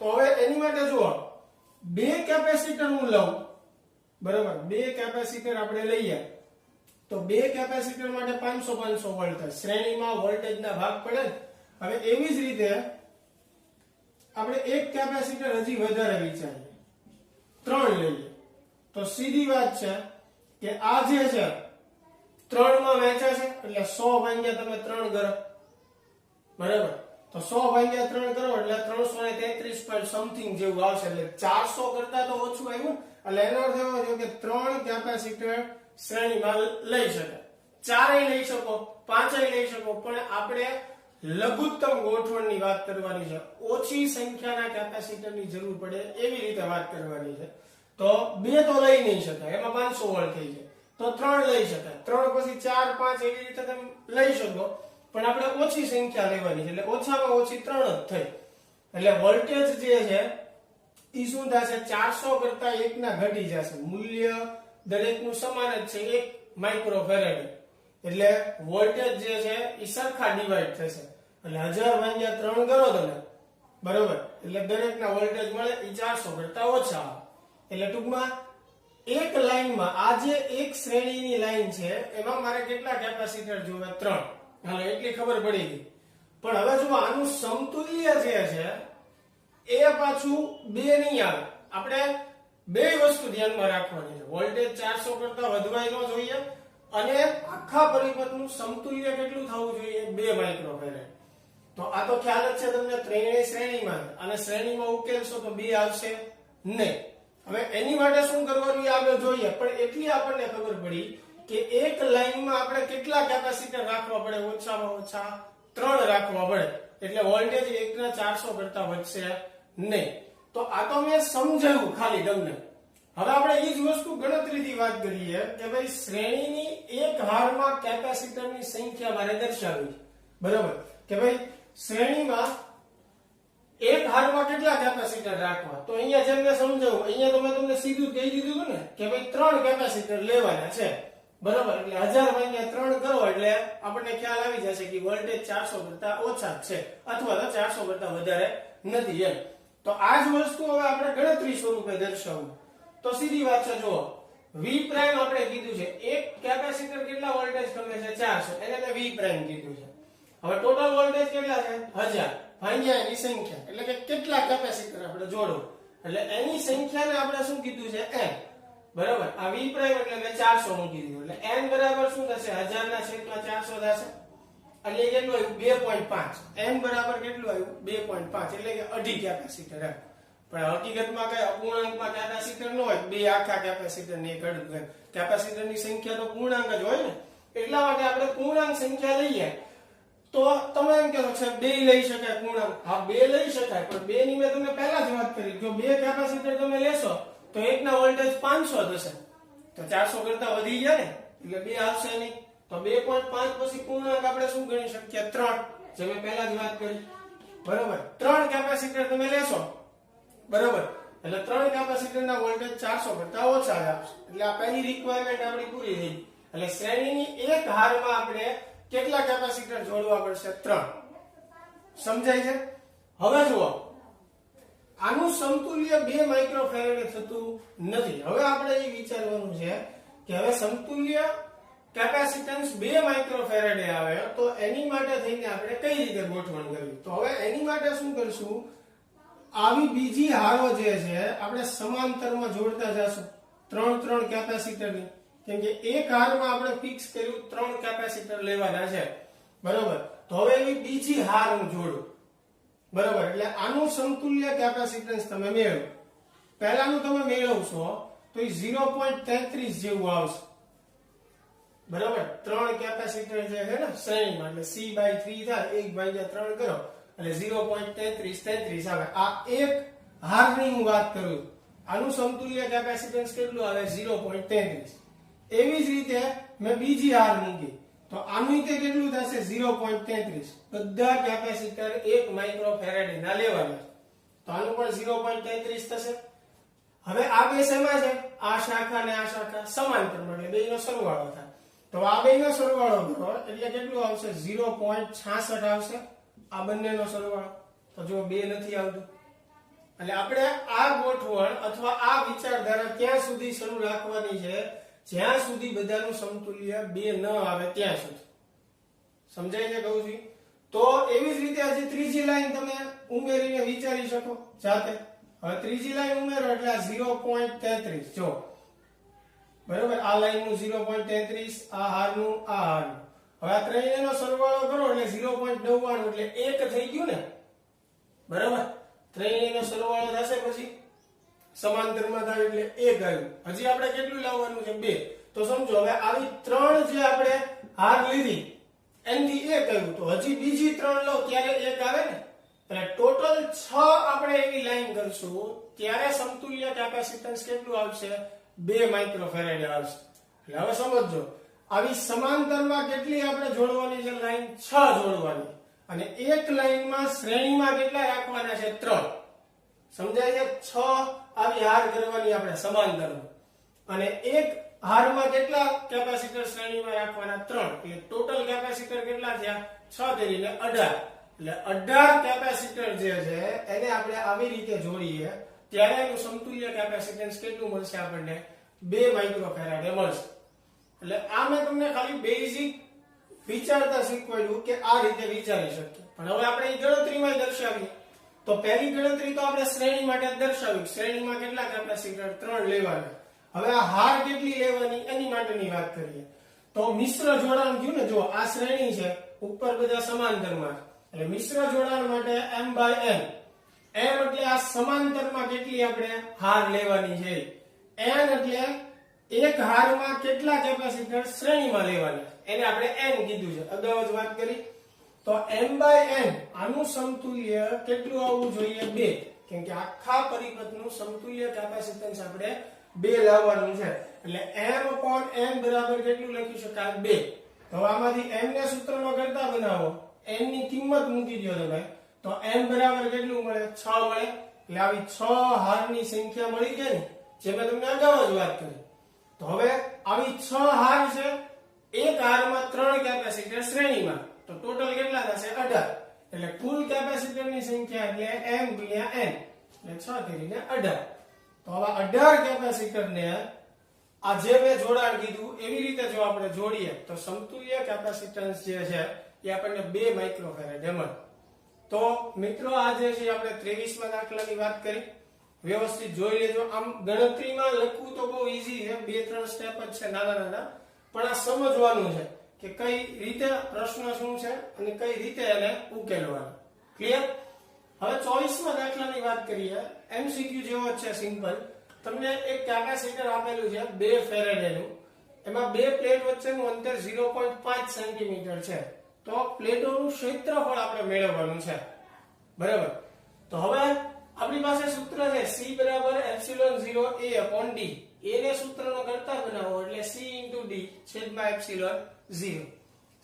તો હવે એની માટે જુઓ બે કેપેસિટર હું લઉં બરાબર બે કેપેસિટર આપણે લઈએ તો બે કેપેસિટર માટે 500 વોલ્ટ થાય શ્રેણીમાં વોલ્ટેજના ભાગ પડે હવે એવી જ રીતે આપણે એક કેપેસિટર હજી વધારે વિચારીએ 3 લઈએ તો સીધી વાત છે કે આ જે છે 3 માં વહેંચાશે એટલે 100 ભાગ્યા તમે 3 કરો બરાબર તો 100 ભાગ્યા 3 કરો એટલે 333 પોઈન્ટ સમથિંગ જેવું આવશે એટલે 400 કરતા તો ઓછું આવ્યું એટલે એનો અર્થ એવો થયો કે 3 કેપેસિટર શ્રેણીમાં લઈ શકાય 4 લઈ શકો 5 લઈ શકો પણ આપણે લઘુત્તમ ગોઠવણની વાત કરવાની છે ઓછી સંખ્યાના કેપેસિટરની જરૂર પડે એવી રીતે વાત કરવાની છે તો બે તો લઈ નહીં શકાય એમાં 500 વોલ્ટ થઈ જાય તો 3 લઈ શકાય 3 પછી 4 5 એવી રીતે તમે લઈ શકો પણ આપણે ઓછી સંખ્યા લેવાની છે એટલે ઓછામાં ઓછી 3 જ થઈ એટલે વોલ્ટેજ જે છે ઈ શું થશે 400 કરતા 1 ના ઘટી જશે મૂલ્ય દરેકનું સમાન જ છે 1 માઇક્રોફેરેડ એટલે વોલ્ટેજ જે છે ઈ સરખા ડિવાઈડ થશે એટલે 1000 ભાગ્યા 3 કરો તમે બરોબર એટલે દરેકના વોલ્ટેજ મળે ઈ 400 કરતા ઓછા એટલે ટૂંકમાં એક લાઈનમાં આ જે એક શ્રેણીની લાઈન છે એમાં મારે કેટલા કેપેસિટર જોવે 3 હાલો એટલી ખબર પડી ગઈ પણ હવે જો આનું સમતુલ્ય જે છે એ પાછું 2 નહીં આવે આપણે બે વસ્તુ ધ્યાનમાં રાખવાની છે વોલ્ટેજ 400 કરતા વધવાય ન જોઈએ અને આખા પરિપથનું સમતુલ્ય કેટલું થવું જોઈએ 2 માઇક્રોફેરેડ તો આ તો ખ્યાલ જ છે તમને ત્રણેય શ્રેણીમાં અને શ્રેણીમાં ઉકેલશો તો 2 આવશે નહીં હવે એની માટે શું કરવાનું આગળ જોઈએ પણ એટલી આપણને ખબર પડી કે એક લાઈનમાં આપણે કેટલા કેપેસિટર રાખવા પડે ઓછામાં ઓછા 3 રાખવા પડે એટલે વોલ્ટેજ 1 ના 400 કરતા વધશે નહીં તો આ તો મેં સમજાવ્યું ખાલી તમને હવે આપણે એ જ વસ્તુ ગણતરીથી વાત કરીએ કે ભાઈ શ્રેણીની એક હારમાં કેપેસિટરની સંખ્યા મારે દર્શાવવી બરાબર કે ભાઈ શ્રેણીમાં એક હારમાં કેટલા કેપેસિટર રાખવા તો અહીંયા જેમ મેં સમજાવ્યું અહીંયા તો મેં તમને સીધું કહી દીધું હતું ને કે ભાઈ 3 કેપેસિટર લેવાના છે બરાબર એટલે 1000 ભાગ્યા 3 કરો એટલે આપણને ખ્યાલ આવી જશે કે વોલ્ટેજ 400 કરતા ઓછા છે અથવા તો 400 કરતા વધારે નથી એમ તો આ જ વસ્તુ હવે આપણે ગણતરી સ્વરૂપે દર્શાવવું તો સીધી વાત છે જુઓ V પ્રાઇમ આપણે કીધું છે એક કેપેસિટર કેટલા વોલ્ટેજ ખમે છે 400 એને મેં V પ્રાઇમ કીધું છે હવે ટોટલ વોલ્ટેજ કેટલા છે 1000 ભાગ્યા એની સંખ્યા એટલે કે કેટલા કેપેસિટર આપણે જોડો એટલે એની સંખ્યાને આપણે શું કીધું છે n બરાબર આ V પ્રાઇમ એટલે મેં 400 મૂકી દીધું એટલે n બરાબર શું થશે 1000 ના છેદમાં 400 થશે એટલે કેટલું આવ્યું 2.5 n બરાબર કેટલું આવ્યું 2.5 એટલે કે અઢી કેપેસિટર પણ હકીકતમાં કઈ અપૂર્ણાંકમાં કેપેસિટર ન હોય, બે આખા કેપેસિટર ને એક અડધું. કેપેસિટરની સંખ્યા તો પૂર્ણાંક જ હોય ને, એટલા માટે આપણે પૂર્ણાંક સંખ્યા લઈએ. તો તમે એમ કહો છો બે લઈ શકાય પૂર્ણાંક, હા બે લઈ શકાય, પણ બે ની મેં તમને પહેલા જ વાત કરી, જો બે કેપેસિટર તમે લેશો તો એકના વોલ્ટેજ 500 થશે, તો 400 કરતા વધી ગયા ને, એટલે બે આવશે નહીં. તો 2.5 પછી પૂર્ણાંક આપણે શું ગણી શકીએ? 3, જે મેં પહેલા જ વાત કરી. બરોબર, 3 કેપેસિટર તમે લેશો, બરોબર, એટલે 3 કેપેસિટરના વોલ્ટેજ 400 કરતા ઓછા આવશે. એટલે આ પહેલી રિક્વાયરમેન્ટ આપણી પૂરી થઈ. એટલે શ્રેણીની એક હારમાં આપણે કેટલા કેપેસિટર જોડવા પડશે? 3. સમજાય છે? હવે જુઓ, આનું સમતુલ્ય 2 માઇક્રોફેરેડે થતું નથી. હવે આપણે એ વિચારવાનું છે કે હવે સમતુલ્ય કેપેસિટન્સ 2 માઇક્રોફેરેડે આવે તો એની માટે થઈને આપણે કઈ રીતે ગોઠવણ કરવી? તો હવે એની માટે શું કરશું? આવી બીજી હારો જે છે આપણે સમાંતરમાં જોડતા જશું, 3 કેપેસિટરની. કેમ કે એક હારમાં આપણે ફિક્સ કર્યું 3 કેપેસિટર લેવાના છે, બરોબર. તો હવે એવી બીજી હાર હું જોડું, બરોબર. એટલે આનું સમતુલ્ય કેપેસિટન્સ તમે મેળવો. પહેલાનું તમે મેળવશો તો એ 0.33 જેવું આવશે, બરોબર. 3 કેપેસિટર જે છે ને શ્રેણીમાં, એટલે C/3 થાય, 1/3 કરો એટલે 0.33 આવે. આ એક હારની હું વાત કરું. આનું સમતુલ્ય કેપેસિટન્સ કેટલું આવે? 0.33. એવી જ રીતે મેં બીજી હાર મૂકી તો આનું તે કેટલું થશે? 0.33. બધા કેપેસિટર 1 માઇક્રોફેરેડે ના લેવાના, તો આનું પણ 0.33 થશે. હવે આ બે શેમાં છે? આ શાખા અને આ શાખા સમાંતર, એટલે બેનો સરવાળો થાય. તો આ બેનો સરવાળો કરો એટલે કેટલું આવશે? 0.66 આવશે. આ બંનેનો સરવાળો તો જો 2 નથી આવતું. એટલે આપણે આ ગોઠવણ અથવા આ વિચારધારા ત્યાં સુધી શરૂ રાખવાની છે જ્યાં સુધી બધાનું સમતુલ્ય 2 ન આવે ત્યાં સુધી. સમજાય છે કહું છું? તો એવી જ રીતે હજી ત્રીજી લાઈન તમે ઉમેરીને વિચારી શકો જાતે. હવે ત્રીજી લાઈન ઉમેરો એટલે 0.33 જો, બરોબર. આ લાઈનનું 0.33, આ હારનું, આ હારનું. હવે આ ત્રણેયનો સરવાળો કરો એટલે 0.99 એટલે 1 થઈ ગયું ને, બરોબર. ત્રણેયનો સરવાળો થશે પછી સમાંતરમાં થાય એટલે 1 આવ્યું. હજી આપણે કેટલું લાવવાનું છે? 2. તો સમજો હવે આવી 3 જે આપણે હાર લીધી એનથી 1 આવ્યું, તો હજી બીજી 3 લો ત્યારે 1 આવે ને. એટલે ટોટલ 6 આપણે એવી લાઈન કરશું ત્યારે સમતુલ્ય કેપેસિટન્સ કેટલું આવશે? 2 માઇક્રોફેરેડે આવશે. એટલે હવે સમજો, આવી સમાંતરમાં કેટલી આપણે જોડવાની છે લાઈન? 6 જોડવાની. અને એક લાઈનમાં શ્રેણીમાં કેટલા રાખવાના છે? 3. સમજાય છે? 6 આવી હાર કરવાની આપણે સમાંતરમાં, અને એક હારમાં કેટલા કેપેસિટર શ્રેણીમાં રાખવાના? 3. એટલે ટોટલ કેપેસિટર કેટલા થયા? 6 કરીને 18. એટલે 18 કેપેસિટર જે છે એને આપણે આવી રીતે જોડીએ ત્યારે એનું સમતુલ્ય કેપેસિટન્સ કેટલું મળશે આપણને? 2 માઇક્રોફેરાડે મળશે. એટલે આ મેં તમને ખાલી બેઝિક વિચારતા શીખવાડ્યું કે આ રીતે વિચારી શકીએ. પણ હવે આપણે એ ગણતરીમાં દર્શાવીએ તો પહેલી ગણતરી તો આપણે શ્રેણી માટે દર્શાવી, શ્રેણીમાં કેટલા કેપેસિટર? 3 લેવાના. હવે આ હાર કેટલી લેવાની એની માટેની વાત કરીએ તો મિશ્ર જોડાણ થયું ને. જો આ શ્રેણી છે, ઉપર બધા સમાંતરમાં, એટલે મિશ્ર જોડાણ માટે m/n. m એટલે આ સમાંતરમાં કેટલી આપણે હાર લેવાની છે. n એટલે એક હારમાં કેટલા કેપેસિટર શ્રેણીમાં લેવાના, એને આપણે n કીધું છે, અગાઉ જ વાત કરી. તો m/n આનું સમતુલ્ય કેટલું આવવું જોઈએ? 2. કેમ કે આખા પરિપથનું સમતુલ્ય કેપેસિટન્સ આપણે 2 લાવવાનું છે. એટલે m/n બરાબર કેટલું લખી શકાય? 2. તો આમાંથી m ને સૂત્રમાં કરતા બનાવો, n ની કિંમત મૂકી દો તમે, તો m બરાબર કેટલું મળે? 6 મળે. એટલે આવી 6 હારની સંખ્યા મળી જાય ને, જે મેં તમને અગાઉ જ વાત કરી. તો હવે આવી 6 હાર છે, એક હારમાં 3 કેપેસિટર શ્રેણીમાં, તો ટોટલ કેટલા થશે? 18. એટલે કુલ કેપેસિટરની સંખ્યા એટલે m ગુણ્યા n, એટલે 6 કરીને 18. તો હવે 18 કેપેસિટરને આ જે મેં જોડાણ કીધું એવી રીતે જો આપણે જોડીએ તો સમતુલ્ય કેપેસિટન્સ જે છે એ આપણને 2 માઇક્રોફેરેડે મળે. તો મિત્રો આ જે છે આપણે 23મા દાખલાની વાત કરી. વ્યવસ્થિત જોઈ લેજો. આમ ગણતરીમાં લખવું તો બહુ ઈઝી છે, 2-3 સ્ટેપ જ છે નાના નાના, પણ આ સમજવાનું છે કે કઈ રીતે પ્રશ્ન શું છે અને કઈ રીતે એને ઉકેલવાનો. ક્લિયર? હવે 24મા દાખલાની વાત વાત કરીએ એમસીક્યુ જેવો જ છે સિમ્પલ. તમને એક કેપેસિટર આપેલું છે 2 ફેરેડે નું, એમાં બે પ્લેટ વચ્ચેનું અંતર 0.5 સેન્ટીમીટર છે. તો પ્લેટોનું ક્ષેત્રફળ આપણે મેળવવાનું છે, બરાબર. તો હવે આપણી પાસે સૂત્ર છે C બરાબર epsilon 0 A upon D. A ને સૂત્રનો કરતા બનાવો એટલે C * D છેદમાં એપ્સિલોન 0.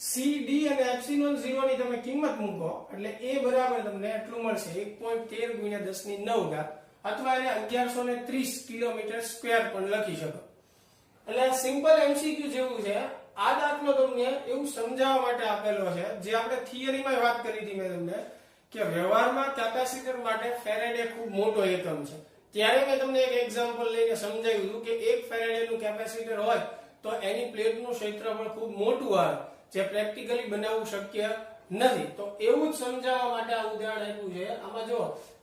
C, D અને એપ્સિલોન 0 ની તમે કિંમત મૂકો એટલે A બરાબર તમને એટલું મળશે 1.13 × 10⁹ અથવા એને 1130 કિલોમીટર સ્ક્વેર પણ લખી શકો. એટલે સિમ્પલ એમસીક્યુ જેવું છે. આ દાખલો તમને એવું સમજાવવા માટે આપેલો છે, જે આપણે થિયરીમાં વાત કરી હતી મેં તમને, કે વ્યવહારમાં કેપેસિટર માટે ફેરેડે ખૂબ મોટો એકમ છે. ત્યારે મેં તમને એક એક્ઝામ્પલ લઈને સમજાવ્યું હતું કે 1 ફેરેડેનું કેપેસિટર હોય તો એની પ્લેટનું ક્ષેત્રફળ ખૂબ મોટું આવે, જે પ્રેક્ટિકલી બનાવવું શક્ય નથી. તો એવું જ સમજાવવા માટે આ ઉદાહરણ આપ્યું છે. આમાં જો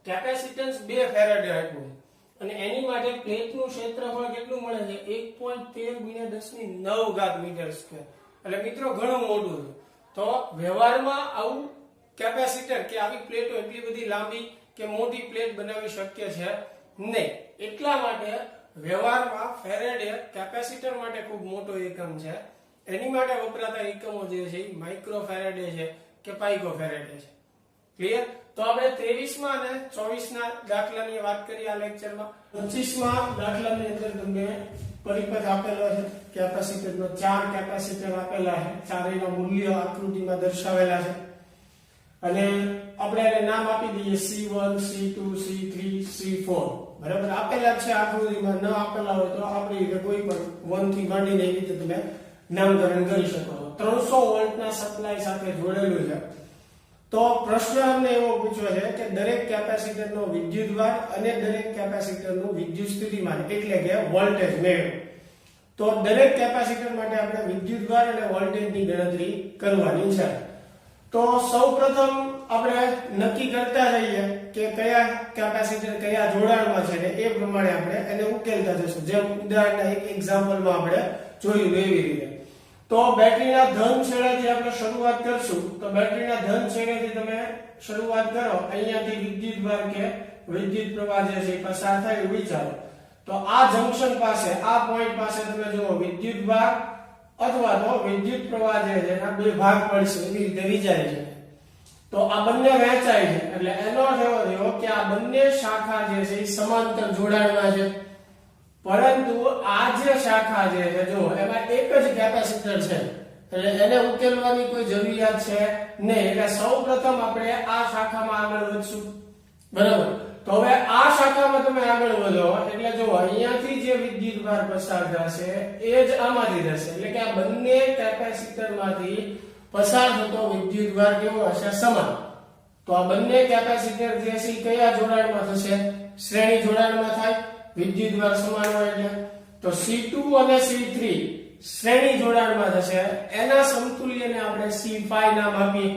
કેપેસિટન્સ 2 ફેરેડે આપ્યું છે અને એની માટે પ્લેટનું ક્ષેત્રફળ કેટલું મળે છે 1.13 × 10⁹ મીટર સ્ક્વેર. એટલે મિત્રો ઘણું મોટું છે. તો વ્યવહારમાં આવું કેપેસિટર કે આવી પ્લેટો એટલી બધી લાંબી કે મોટી પ્લેટ બનાવવી શક્ય છે નહીં. એટલા માટે વ્યવહારમાં ફેરેડે કેપેસિટર માટે ખૂબ મોટો એકમ છે. એની માટે વપરાતા એકમો જે છે એ માઇક્રો ફેરેડે છે કે પાઇકો ફેરેડે છે. ક્લિયર? તો આપણે 23માં અને 24ના દાખલાની વાત કરીએ આ લેક્ચરમાં. 25માં દાખલાની અંદર તમને પરિપથ આપેલો છે કેપેસિટરનો. 4 કેપેસિટર આપેલા છે, ચારેયના મૂલ્યો આકૃતિમાં દર્શાવેલા છે અને આપણે એને નામ આપી દઈએ C1, C2, C3, C4. બરાબર આપેલા છે આકૃતિમાં. ન આપેલા હોય તો આપણી રીતે કોઈ પણ 1 થી માંડીને એવી રીતે તમે નામકરણ કરી શકો. 300 વોલ્ટના સપ્લાય સાથે જોડેલું છે. તો પ્રશ્ન અમને એવો પૂછ્યો છે કે દરેક કેપેસિટરનો વિદ્યુતભાર અને દરેક કેપેસિટરનું વિદ્યુત સ્થિતિમાન એટલે કે વોલ્ટેજ મેળવો. તો દરેક કેપેસિટર માટે આપણે વિદ્યુતભાર અને વોલ્ટેજની ગણતરી કરવાની છે. તો સૌપ્રથમ આપણે નક્કી કરતા રહીએ કે કયા કેપેસિટર કયા જોડાણમાં છે ને એ પ્રમાણે આપણે એને ઉકેલતા જશું. જેમ ઉદાહરણના એક એક્ઝામ્પલમાં આપણે જોયું એવી રીતે. તો બેટરીના ધન છેડેથી આપણે શરૂઆત કરશું. તો બેટરીના ધન છેડેથી તમે શરૂઆત કરો, અહીંયાથી વિદ્યુતભાર કે વિદ્યુત પ્રવાહ જે છે પસાર થાય એવું વિચારો. તો આ જંકશન પાસે, આ પોઈન્ટ પાસે તમે જુઓ વિદ્યુતભાર અથવા તો વિદ્યુત પ્રવાહ જે છે એના બે ભાગ પડશે એવી રીતે વિચારી છે. તો આ બંને વહેંચાય છે એટલે એનો અર્થ એવો થયો કે આ બંને શાખા જે છે એ સમાંતર જોડાણમાં છે. પરંતુ આ જે શાખા જે છે જો એમાં એક જ કેપેસિટર છે એટલે એને ઉકેલવાની કોઈ જરૂરિયાત છે નહીં. એટલે સૌપ્રથમ આપણે આ શાખામાં આગળ વધશું, બરાબર. તો હવે આ શાખામાં તમે આગળ વધો એટલે જો અહીંયાથી જે વિદ્યુતભાર પસાર થશે એ જ આમાંથી થશે. એટલે કે આ બંને કેપેસિટરમાંથી પસાર થતો વિદ્યુતભાર કેવો હશે? સમાન. તો આ બંને કેપેસિટર જે છે કયા જોડાણમાં થશે? શ્રેણી જોડાણમાં થાય. વિદ્યુતભાર સમાન હોય એટલે તો C2 અને C3 શ્રેણી જોડાણમાં થશે. એના સમતુલ્યને આપણે C5 નામ આપીએ.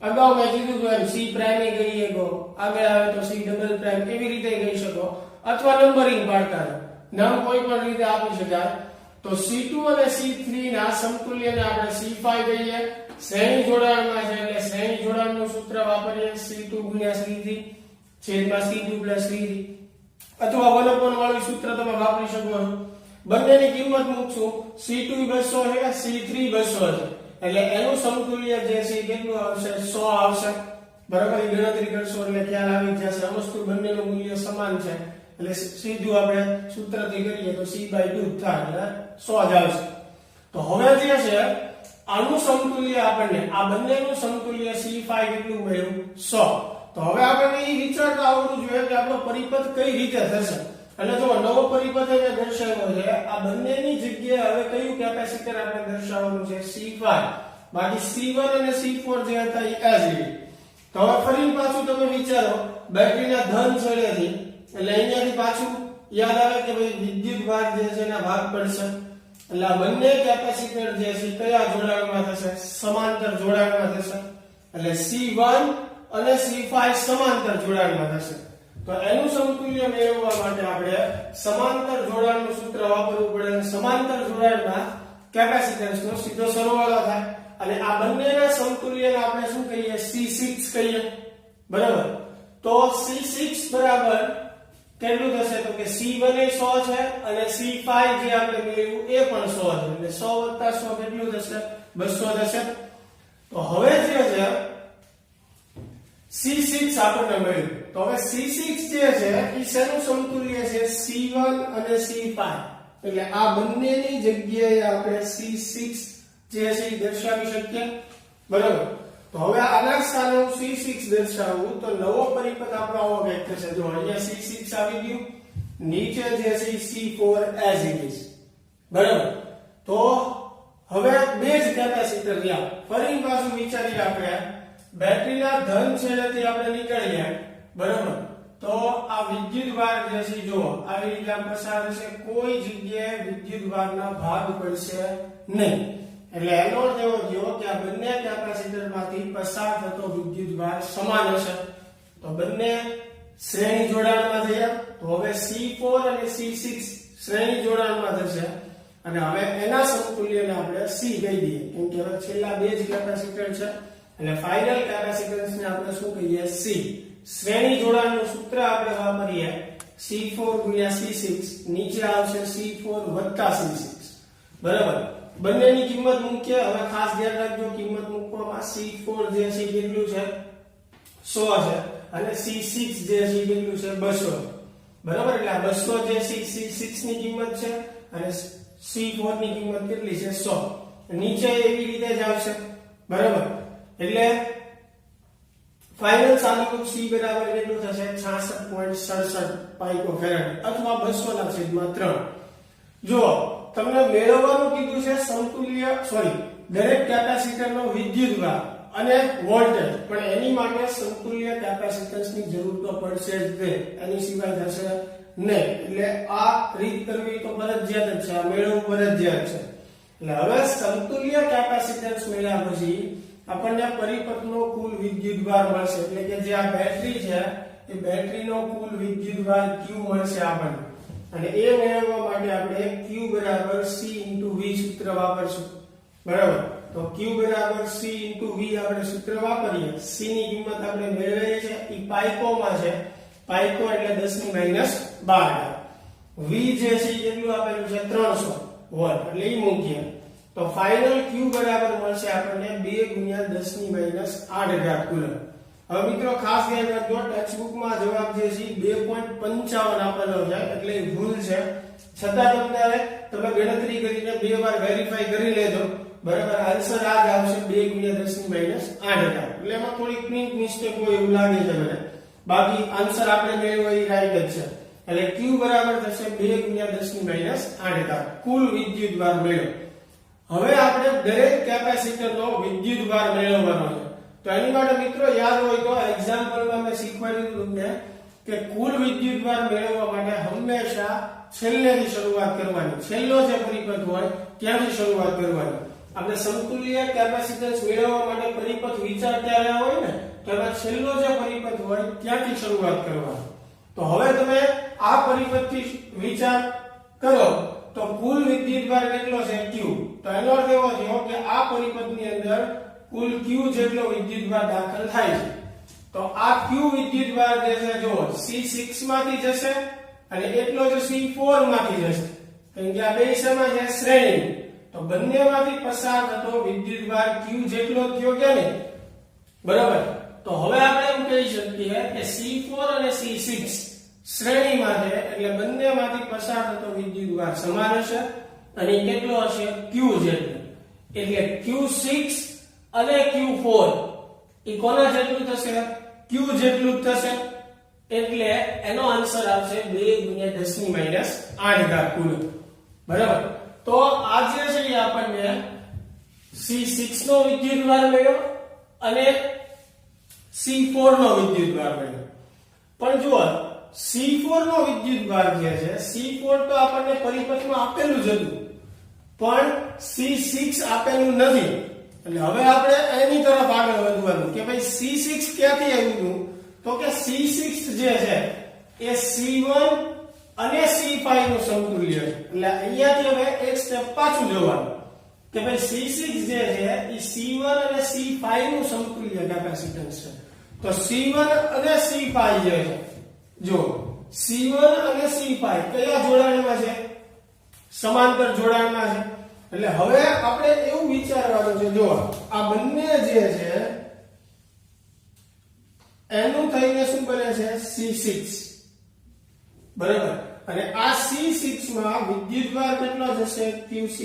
અગાઉ મેં કીધું કે C પ્રાઇમ કહીએ તો આગળ આવે તો C ડબલ પ્રાઇમ એવી રીતે કહી શકો અથવા નંબરિંગ પાડતા નામ કોઈ પણ રીતે આપી શકાય. તો C2 અને C3 ના સમતુલ્યને આપણે C5 કહીએ. શ્રેણી જોડાણમાં છે એટલે શ્રેણી જોડાણનું સૂત્ર વાપરીએ C2 × C3 છેદમાં C2 + C3 અથવા 1/1 વાળું સૂત્ર તમે વાપરી શકો છો. બંનેની કિંમત મૂકશું. C2 200 છે, C3 200 છે એટલે એનું સમતુલ્ય જે છે કેટલું આવશે? 100 આવશે. બરાબર. એ ગણતરી કરશો એટલે ખ્યાલ આવી જશે. આ વસ્તુ બંનેનું મૂલ્ય સમાન છે એટલે સીધું આપણે સૂત્રથી કરીએ તો C/2 થાય એટલે 100 જ આવશે. તો હવે જે છે આનું સમતુલ્ય આપણને આ બંનેનું સમતુલ્ય C5 કેટલું મળ્યું? 100. તો હવે આપણને એ વિચારતા આવડવું જોઈએ કે આપણો પરિપથ કઈ રીતે થશે. એટલે જો નવો પરિપથ એને દર્શાવ્યો છે. આ બંનેની જગ્યાએ હવે કયું કેપેસિટર આપણે દર્શાવવાનું છે? C5. બાકી C1 અને C4 જે હતા એ as it is. તો હવે ફરી પાછું તમે વિચારો બેટરીના ધન છેડેથી એટલે અહીંયાથી પાછું યાદ આવે કે ભાઈ વિદ્યુતભાર જે છે એના ભાગ પડશે. એટલે આ બંને કેપેસિટર જે છે કયા જોડાણમાં થશે? સમાંતર જોડાણમાં થશે. એટલે C1 અને C5 સમાંતર જોડાણમાં થશે. તો એનું સમતુલ્ય મેળવવા માટે આપણે સમાંતર જોડાણનું સૂત્ર વાપરવું પડે. સમાંતર જોડાણમાં કેપેસિટન્સનો સીધો સરવાળો થાય અને આ બંનેના સમતુલ્યને આપણે શું કહીએ? C6 કહીએ, બરાબર. તો તો C6 બરાબર કેટલું થશે તો કે C1 એ 100 છે અને C5 જે આપણે મેળવ્યું એ પણ 100 છે એટલે 100 + 100 કેટલું થશે 200 થશે તો હવે જે છે C6 આપણને મળ્યું તો હવે C6 જે છે એ શેનું સમતુલ્ય છે C1 અને C5 એટલે આ બંનેની જગ્યાએ આપણે C6 જે છે એ દર્શાવી શકીએ બરાબર તો હવે આના સ્થાને હું C6 દર્શાવું તો નવો પરિપથ આપણો આવો કંઈક થશે જો અહીંયા C6 આવી ગયું નીચે જે છે C4 as it is બરાબર તો હવે બે જ કેપેસિટર રહ્યા ફરી પાછું વિચારીએ આપણે બેટરીના ધન છેડેથી આપણે નીકળીએ બરાબર તો આ વિદ્યુતભાર જે છે જો આવી રીતે પસાર થશે કોઈ જગ્યાએ વિદ્યુતભારના ભાગ પડશે નહીં એટલે એનો અર્થ એવો થયો કે આ બંને કેપેસિટરમાંથી પસાર થતો વિદ્યુતભાર સમાન હશે તો બંને શ્રેણી જોડાણમાં થયા તો હવે C4 અને C6 શ્રેણી જોડાણમાં થશે અને હવે એના સમતુલ્યને આપણે C કહી દઈએ કેમ કે હવે છેલ્લા બે જ કેપેસિટર છે એટલે ફાઇનલ કેપેસિટન્સને આપણે શું કહીએ C શ્રેણી જોડાણનું સૂત્ર આપણે વાપરીએ C4 * C6 નીચે આવશે C4 + C6 બરાબર બંનેની કિંમત મૂકીએ હવે ખાસ ધ્યાન રાખજો કિંમત મૂકવામાં C4 જે છે કેટલું છે 100 છે અને C6 જે છે કેટલું છે 200 બરાબર એટલે આ 200 જે છે C6 ની કિંમત છે અને C4 ની કિંમત કેટલી છે 100 નીચે એવી રીતે જ આવશે બરાબર એટલે ફાઇનલ સામગ્રી C બરાબર કેટલું થશે 66.67 પાઇકોફેરાડ અથવા 200/3 જો તમને મેળવવાનું કીધું છે સમતુલ્ય દરેક કેપેસિટરનો વિદ્યુતભાર અને વોલ્ટેજ પણ એની માટે સમતુલ્ય કેપેસિટન્સની જરૂર તો પડશે જ તે એની સિવાય થશે નહીં એટલે આ રીત કરવી તો ફરજિયાત છે આ મેળવવું ફરજિયાત છે એટલે હવે સમતુલ્ય કેપેસિટન્સ મેળવ્યા પછી આપણને પરિપથનો કુલ વિદ્યુતભાર મળશે એટલે કે જે આ બેટરી છે એ બેટરીનો કુલ વિદ્યુતભાર Q મળશે આપણને અને એ મેળવવા માટે આપણે Q = C * V સૂત્ર વાપરશું બરાબર તો Q = C * V આપણે સૂત્ર વાપરીએ C ની કિંમત આપણે મેળવેલી છે એ પાઇકોમાં છે પાઇકો એટલે 10⁻12 V જે છે કેટલું આપેલું છે 300 વોલ્ટ એટલે એ મૂકીએ તો ફાઇનલ Q બરાબર મળશે આપણને 2 × 10⁻8 કુલમ હવે મિત્રો ખાસ ધ્યાન રાખજો ટેક્સ્ટબુકમાં જવાબ જે છે 2.55 આપેલો છે એટલે ભૂલ છે છતાં તમે ગણતરી કરીને બે વાર વેરીફાઈ કરી લેજો બરાબર આન્સર આ જ આવશે 2 × 10⁻8 એટલે એમાં થોડી પ્રિન્ટ મિસ્ટેક હોય એવું લાગે છે મને બાકી આન્સર આપણે મેળવ્યો એ રાઈટ જ છે એટલે Q બરાબર થશે 2 × 10⁻8 કુલ વિદ્યુતભાર મેળવ્યો હવે આપણે દરેક કેપેસિટરનો વિદ્યુતભાર મેળવવાનો છે તો એની માટે મિત્રો યાદ હોય તો એક્ઝામ્પલમાં મેં શીખવાડ્યું તમને કે કુલ વિદ્યુતભાર મેળવવા માટે હંમેશા છેલ્લેથી શરૂઆત કરવાની છેલ્લો જે પરિપથ હોય ત્યાંથી શરૂઆત કરવાની આપણે સમતુલ્ય કેપેસિટન્સ મેળવવા માટે પરિપથ વિચારતા રહ્યા હોય ને તો એમાં છેલ્લો જે પરિપથ હોય ત્યાંથી શરૂઆત કરવાની તો હવે તમે આ પરિપથથી વિચાર કરો તો કુલ વિદ્યુતભાર કેટલો છે Q તો એનો અર્થ એવો થયો કે આ પરિપથની અંદર કુલ Q જેટલો વિદ્યુતભાર દાખલ થાય છે તો આ Q વિદ્યુતભાર જે છે જો C6 માંથી જશે અને એટલો જ C4 માંથી જશે કારણ કે આ બે સમાન છે શ્રેણી તો બંનેમાંથી પસાર થતો વિદ્યુતભાર Q જેટલો થયો કે નહીં બરાબર તો હવે આપણે એમ કહી શકીએ કે C4 અને C6 શ્રેણીમાં છે એટલે બંનેમાંથી પસાર થતો વિદ્યુતભાર સમાન હશે અને કેટલો હશે Q જેટલો એટલે Q6 અને Q4 એ કોના જેટલું થશે Q જેટલું થશે એટલે એનો આન્સર આવશે 2 × 10⁻8 કુલમ બરાબર તો આ જે છે એ આપણને C6 નો વિદ્યુતભાર મળ્યો અને C4 નો વિદ્યુતભાર મળ્યો પણ જુઓ C4 નો વિદ્યુતભાર જે છે C4 તો આપણને પરિપથમાં આપેલું જ હતું પણ C6 આપેલું નથી એટલે હવે આપણે એની તરફ આગળ વધવાનું કે ભાઈ C6 ક્યાંથી આવ્યું તો કે C6 જે છે એ C1 અને C5 નું સમતુલ્ય છે એટલે અહીંયાથી હવે એક સ્ટેપ પાછું જવાનું કે ભાઈ C6 જે છે એ C1 અને C5 નું સમતુલ્ય કેપેસિટન્સ છે તો C1 અને C5 જે છે, જો C1 અને C5 કયા જોડાણમાં છે? સમાંતર જોડાણમાં છે. એટલે હવે આપણે એવું વિચારવાનું છે, જો આ બંને જે છે એનું થઈને શું બને છે? C6, બરાબર. અને આ C6 માં વિદ્યુતભાર કેટલો જશે? Q6.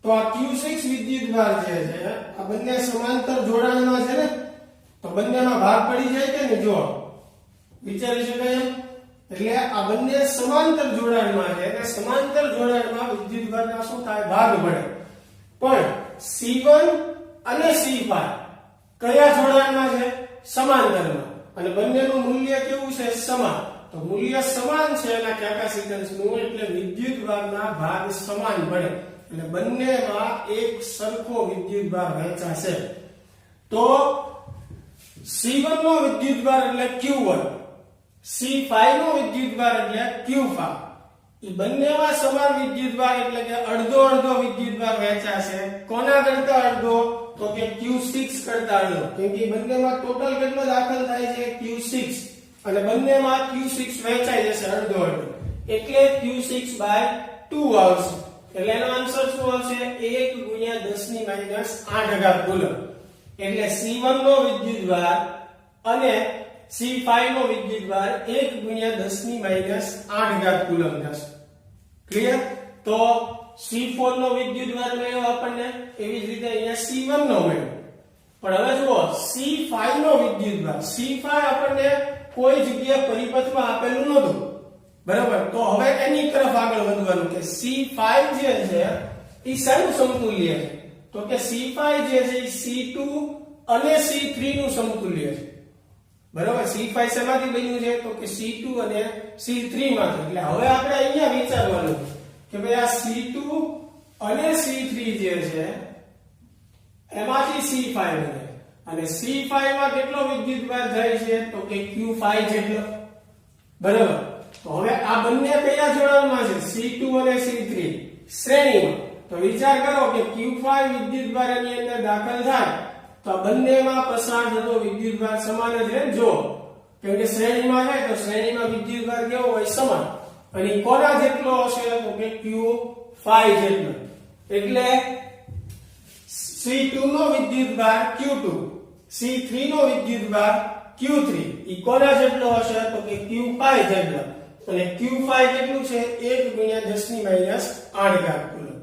તો આ Q6 વિદ્યુતભાર જે છે આ બંને સમાંતર જોડાણમાં છે ને, તો બંનેમાં ભાગ પડી જાય કે નહીં? જો વિચારી શકાય એમ. એટલે આ બંને સમાંતર જોડાણમાં છે અને સમાંતર જોડાણમાં વિદ્યુતભારના શું થાય? ભાગ પડે. પણ C1 અને C5 કયા જોડાણમાં છે? સમાંતરમાં. અને બંનેનું મૂલ્ય કેવું છે? સમાન. તો મૂલ્ય સમાન છે એના કેપેસિટન્સનું, એટલે વિદ્યુતભારના ભાગ સમાન પડે. એટલે બંનેમાં એક સરખો વિદ્યુતભાર વહેંચાશે. તો C1 નો વિદ્યુતભાર એટલે Q1, C5 નો વિદ્યુતભાર એટલે Q5. એ બંનેમાં સમાન વિદ્યુતભાર એટલે કે અડધો અડધો વિદ્યુતભાર વહેંચાશે. કોના કરતા અડધો? તો કે Q6 કરતા અડધો. કેમ કે બંનેમાં ટોટલ કેટલો દાખલ થાય છે? Q6. અને બંનેમાં Q6 વહેંચાઈ જશે અડધો અડધો, એટલે Q6/2 આવશે. એટલે એનો આન્સર શું આવશે? 1 × 10⁻8 કુલમ. એટલે C1 નો વિદ્યુતભાર અને C5 નો વિદ્યુતભાર 1 × 10⁻8 કુલમ થશે. ક્લિયર? તો C4 નો વિદ્યુતભાર મળ્યો આપણને, એવી જ રીતે અહીંયા C1 નો મળ્યો. પણ હવે જુઓ C5 નો વિદ્યુતભાર, C5 આપણને કોઈ જગ્યાએ પરિપથમાં આપેલું નહોતું, બરાબર. તો હવે એની તરફ આગળ વધવાનું કે C5 જે છે એ શાનું સમતુલ્ય છે? તો કે C5 જે છે એ C2 અને C3 નું સમતુલ્ય છે, બરાબર. C5 શેમાંથી બન્યું છે? તો કે C2 અને C3 માંથી. એટલે હવે આપણે અહીંયા વિચારવાનું કે ભાઈ આ C2 અને C3 જે છે એમાંથી C5 બને. અને C5 માં કેટલો વિદ્યુતભાર જાય છે? તો કે Q5 જેટલો, બરાબર. તો હવે આ બંને કયા જોડાણમાં છે? C2 અને C3 શ્રેણીમાં. તો વિચાર કરો કે Q5 વિદ્યુતભાર એની અંદર દાખલ થાય તો આ બંનેમાં પસાર થતો વિદ્યુતભાર સમાન જ રહે. જો કેમ કે શ્રેણીમાં છે તો શ્રેણીમાં વિદ્યુતભાર કેવો હોય? સમાન. અને કોના જેટલો હશે? તો કે Q5 જેટલો. એટલે C2 નો વિદ્યુતભાર Q2, C3 નો વિદ્યુતભાર Q3 ઈ કોના જેટલો હશે? તો કે Q5 જેટલો. અને Q5 કેટલું છે? 1 × 10⁻8 કુલમ.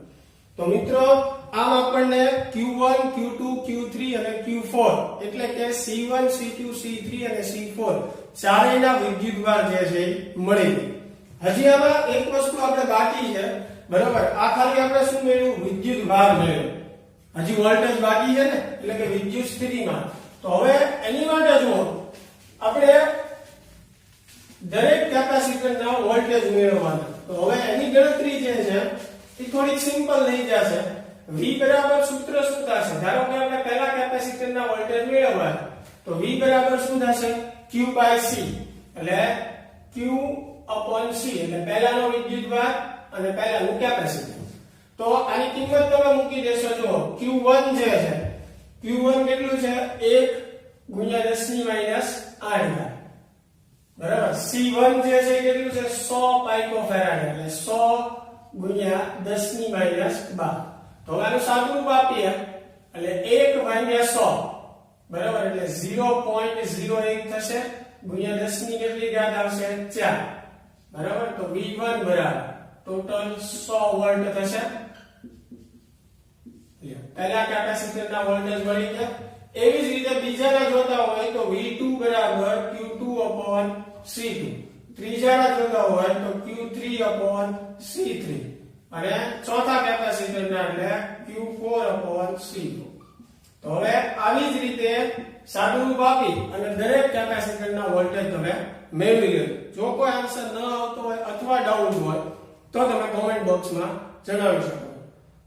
તો મિત્રો આમ આપણને Q1, Q2, Q3 અને Q4 એટલે કે C1, C2, C3 અને C4 ચારેયના વિદ્યુતભાર જે છે મળી ગયું. હજી આમાં એક વસ્તુ આપણે બાકી છે, બરાબર. આ ખાલી આપણે શું મેળવ્યું? વિદ્યુતભાર મેળવ્યો. હજી વોલ્ટેજ બાકી છે ને, એટલે કે વિદ્યુત સ્થિતિમાં. તો હવે એની માટે જો આપણે દરેક કેપેસિટરના વોલ્ટેજ મેળવવાના, તો હવે એની ગણતરી જે છે એ થોડી સિમ્પલ થઈ જશે. V બરાબર સૂત્ર શું થશે? ધારો કે આપણે પહેલા કેપેસિટરના વોલ્ટેજ મેળવવા, તો V બરાબર શું થશે? Q/C. એટલે Q/C એટલે પહેલાનો વિદ્યુતભાર અને પહેલાનું કેપેસિટર. તો આની કિંમત તમે મૂકી દેશો. જો Q1 જે છે, Q1 કેટલું છે? 1 × 10⁻8, બરાબર. C1 જે છે કેટલું છે? 100 પાઇકોફેરાડ એટલે 100 × 10⁻12. તો આનું સાદુરૂપ આપીએ એટલે 1/100, બરાબર. એટલે 0.01 થશે. ગુણ્યા 10 ની કેટલી ઘાત આવશે? 4, બરાબર. તો V1 બરાબર ટોટલ 100 વોલ્ટ થશે. પહેલા કેપેસિટરના વોલ્ટેજ મળી ગયા. એવી જ રીતે બીજાના જોતા હોય તો V2 બરાબર Q2/C2, ત્રીજાના જોતા હોય તો Q3/C3 અને ચોથા કેપેસિટરના એટલે Q4/C4. તો હવે આવી જ રીતે સાદુરૂપ આપી અને દરેક કેપેસિટરના વોલ્ટેજ તમે મેળવી લો. જો કોઈ આન્સર ન આવતો હોય અથવા ડાઉટ હોય તો તમે કોમેન્ટ બોક્સમાં જણાવી શકો.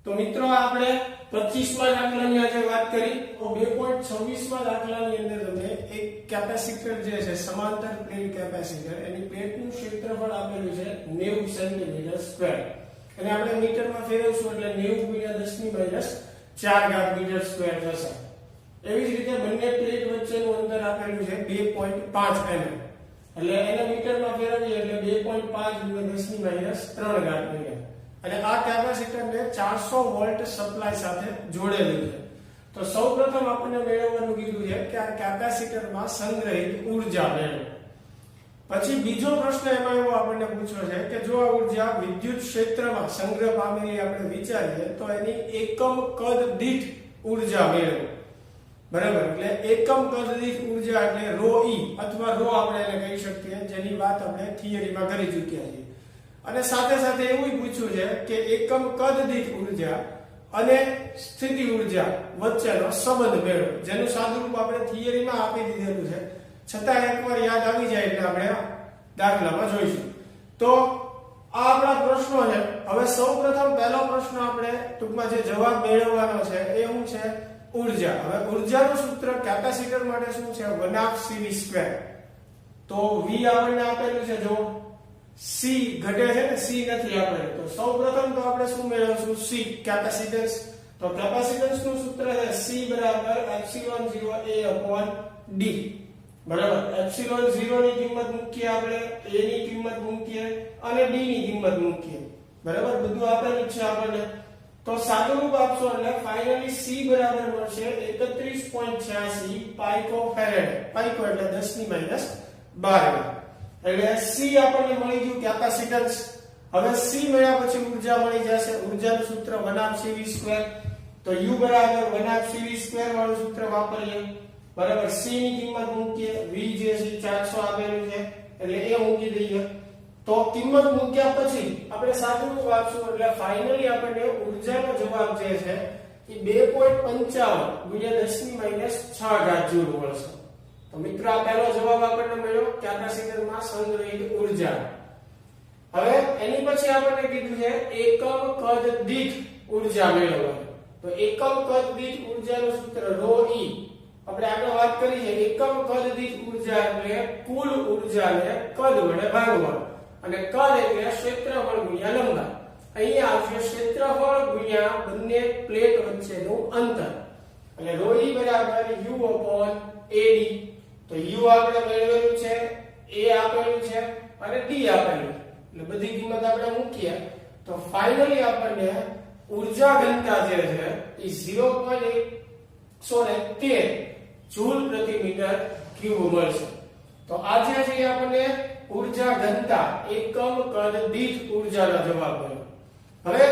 તો મિત્રો આપણે 25મા દાખલાની આજે વાત કરી. તો 2.26મા દાખલાની અંદર તમને એક કેપેસિટર જે છે સમાંતર પ્લેટ કેપેસિટર, એની પ્લેટનું ક્ષેત્રફળ આપેલું છે 90 સેન્ટીમીટર સ્ક્વેર. અને આપણે મીટરમાં ફેરવશું એટલે 90 × 10⁻4 મીટર સ્ક્વેર થશે. એવી જ રીતે બંને પ્લેટ વચ્ચેનું અંતર આપેલું છે 2.5 mm. એટલે એને મીટરમાં ફેરવીએ એટલે 2.5 × 10⁻³ મીટર. અને આ કેપેસિટરને 400 વોલ્ટ સપ્લાય સાથે જોડેલું છે. તો સૌપ્રથમ આપણને મેળવવાનું કીધું છે કે આ કેપેસિટરમાં સંગ્રહિત ઊર્જા મેળવો. પછી બીજો પ્રશ્ન એમાં એવો આપણને પૂછ્યો છે કે જો આ ઊર્જા વિદ્યુત ક્ષેત્રમાં સંગ્રહ પામેલી આપણે વિચારીએ તો એની એકમ કદ દીઠ ઊર્જા મેળવો. બરાબર, એટલે એકમ કદ દીઠ ઊર્જા એટલે ρ E અથવા ρ આપણે એને કહી શકીએ, જેની વાત આપણે થિયરીમાં કરી ચૂક્યા છીએ. અને સાથે સાથે એવું પૂછ્યું છે કે એકમ કદ દીઠ ઊર્જા અને સ્થિતિ ઊર્જા વચ્ચેનો સંબંધ મેળવો, જેનું સાદુરૂપ આપણે થિયરીમાં આપી દીધેલું છે, છતાં એકવાર યાદ આવી જાય એટલે આપણે દાખલામાં જોઈશું. તો આ આપણા પ્રશ્નો છે. હવે સૌપ્રથમ પહેલો પ્રશ્ન આપણે ટૂંકમાં જે જવાબ મેળવવાનો છે એ શું છે? ઊર્જા. હવે ઊર્જાનું સૂત્ર કેપેસિટર માટે શું છે? 1/2CV². તો V આપણને આપેલું છે, જો C ઘટે છે ને, C નથી આપેલું. તો સૌપ્રથમ તો આપણે શું મેળવશું? C capacitance. તો કેપેસિટન્સનું સૂત્ર છે C =ε0A/d. બરાબર, ε0 ની કિંમત મૂકીએ આપણે, A ની કિંમત મૂકીએ અને D ની કિંમત મૂકીએ. બરાબર, બધું આપેલું છે આપણને. તો સાદુરૂપ આપશો એટલે ફાઇનલી C બરાબર મળશે 31.86 પાઇકોફેરેડ. પાઇકો એટલે 10⁻12. એટલે C આપણને મળી ગયું કેપેસિટન્સ. હવે C મળ્યા પછી ઊર્જા મળી જશે. ઊર્જાનું સૂત્ર 1/2CV². તો U બરાબર 1/2CV² વાળું સૂત્ર વાપરીએ. બરાબર, C ની કિંમત મૂકીએ, V જે છે 400 આપેલું છે એટલે એ મૂકી દઈએ. તો કિંમત મૂક્યા પછી આપણે સાદુરૂપ આપશું એટલે ફાઇનલી આપણને ઊર્જાનો જવાબ જે છે એ 2.55 × 10⁻6 જૂલ મળશે. તો મિત્રો આ પહેલો જવાબ આપણને મળ્યો કેપેસિટરમાં સંગ્રહિત ઊર્જા. હવે એની પછી આપણને કીધું છે એકમ કદ દીઠ ઊર્જા મેળવવાની. તો એકમ કદ દીઠ ઊર્જાનું સૂત્ર ρ E આપણે આગળ વાત કરી છે. એકમ કદ દીઠ ઊર્જા એટલે કુલ ઊર્જાને કદ વડે ભાગવાનું, અને કદ એટલે ક્ષેત્રફળ ગુણ્યા લંબાઈ. અહીંયા આવશે ક્ષેત્રફળ ગુણ્યા બંને પ્લેટ વચ્ચેનું અંતર, એટલે ρ E બરાબર U/AD. તો U આપણે મેળવેલું છે, A આપેલું છે અને D આપેલું છે, એટલે બધી કિંમત આપણે મૂકીએ તો ફાઇનલી આપણને ઊર્જા ઘનતા જે છે એ 0.113 જૂલ પ્રતિ મીટર ક્યુબ મળશે. તો આ જે છે આપણને ઊર્જા ઘનતા એકમ કદ દીઠ ઊર્જાનો જવાબ મળ્યો. હવે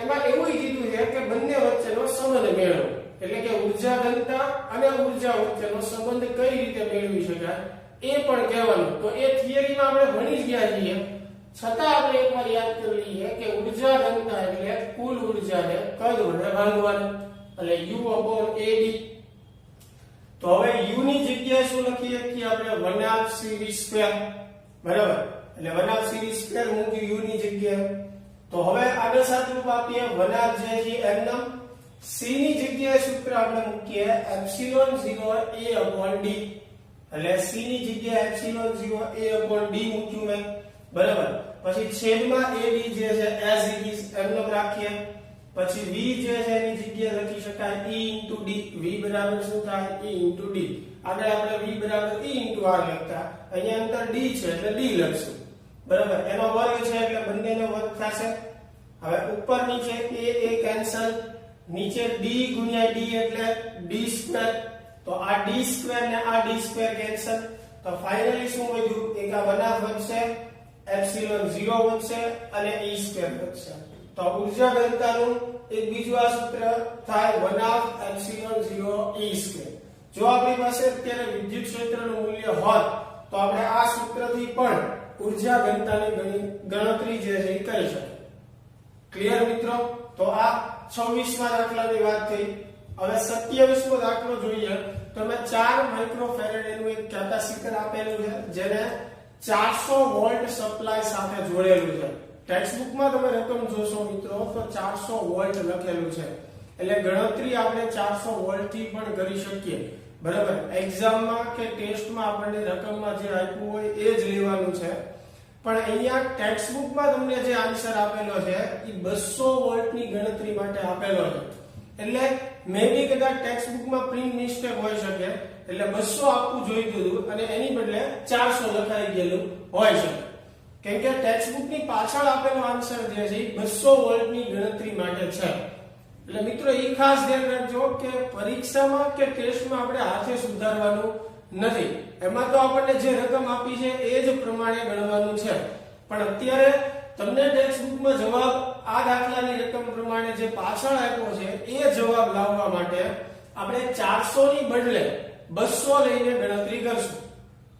એમાં એવું કીધું છે કે બંને વચ્ચેનો સંબંધ મેળવો, એટલે કે ઊર્જા ઘનતા અને ઊર્જા વચ્ચેનો સંબંધ કઈ રીતે મેળવી શકાય એ પણ કહેવાનું. તો એ થિયરીમાં આપણે ભણી ગયા છીએ, છતાં આપણે એકવાર યાદ કરી લઈએ કે ઊર્જા ઘનતા એટલે કુલ ઊર્જાને કદ વડે ભાગવાનું, એટલે U/AD. તો હવે U ની જગ્યાએ શું લખી શકીએ આપણે? 1/2CV². બરાબર, એટલે 1/2CV² મૂકી U ની જગ્યાએ. તો હવે આગળ સાદુરૂપ આપીએ 1/2 જે છે એમનામ. C ની જગ્યાએ સૂત્ર આપણે મૂકીએ ε0A/d. એટલે C ની જગ્યાએ ε0A/d મૂક્યું મેં. બરાબર, પછી છેદમાં AD જે છે as it is એમનો રાખીએ. પછી V જે છે એની જગ્યાએ લખી શકાય E/d. V બરાબર શું થાય? E/d. આગળ આપણે V બરાબર E/r લખતા, અહીંયા અંતર D છે એટલે D લખશું. બરાબર, એનો વર્ગ છે એટલે બંનેનો વર્ગ થશે. હવે ઉપર નીચે A કેન્સલ, નીચે D × D એટલે d². તો આ d² ને આ d² કેન્સલ. તો ફાઇનલી શું વધ્યું? એક આ 1/2 વધશે, ε0 વધશે અને e² વધશે. તો ઊર્જા ઘનતાનું એક બીજું આ સૂત્ર થાય 1/2ε0E². જો આપણી પાસે અત્યારે વિદ્યુત ક્ષેત્રનું મૂલ્ય હોત તો આપણે આ સૂત્રથી પણ ઊર્જા ઘનતાની ગણતરી જે છે એ કરી શકીએ. ક્લિયર મિત્રો? તો આ 26મા દાખલાની વાત થઈ. હવે 27મો દાખલો જોઈએ. તો મેં 4 માઇક્રોફેરેડ એનું એક કેપેસિટર આપેલું છે, જેને 400 વોલ્ટ સપ્લાય સાથે જોડેલું છે. ટેક્સ્ટબુકમાં તમે રકમ જોશો મિત્રો તો 400 વોલ્ટ લખેલું છે, એટલે ગણતરી આપણે 400 વોલ્ટ થી પણ કરી શકીએ. બરાબર, એક્ઝામમાં કે ટેસ્ટમાં આપણને રકમમાં જે આપ્યું હોય એ જ લેવાનું છે. પણ અહીંયા ટેક્સ્ટબુકમાં તમને જે આન્સર આપેલો છે એ 200 વોલ્ટની ગણતરી માટે આપેલો છે. એટલે મે બી કદાચ ટેક્સ્ટ બુકમાં પ્રિન્ટ મિસ્ટેક હોઈ શકે, એટલે 200 આપવું જોઈતું હતું અને એની બદલે 400 લખાઈ ગયેલું હોઈ શકે. કેમ કે ટેક્સ્ટ બુકની પાછળ આપેલો આન્સર જે છે 200 વોલ્ટની ગણતરી માટે છે. એટલે મિત્રો એ ખાસ ધ્યાન રાખજો કે પરીક્ષામાં કે ટેસ્ટમાં આપણે હાથે સુધારવાનું નથી. એમાં તો આપણને જે રકમ આપી છે એ જ પ્રમાણે ગણવાનું છે. પણ અત્યારે તમને ટેક્સ્ટ બુકમાં જવાબ આ દાખલાની રકમ પ્રમાણે જે પાછળ આપ્યો છે એ જવાબ લાવવા માટે આપણે 400 ની બદલે 200 લઈને ગણતરી કરશું.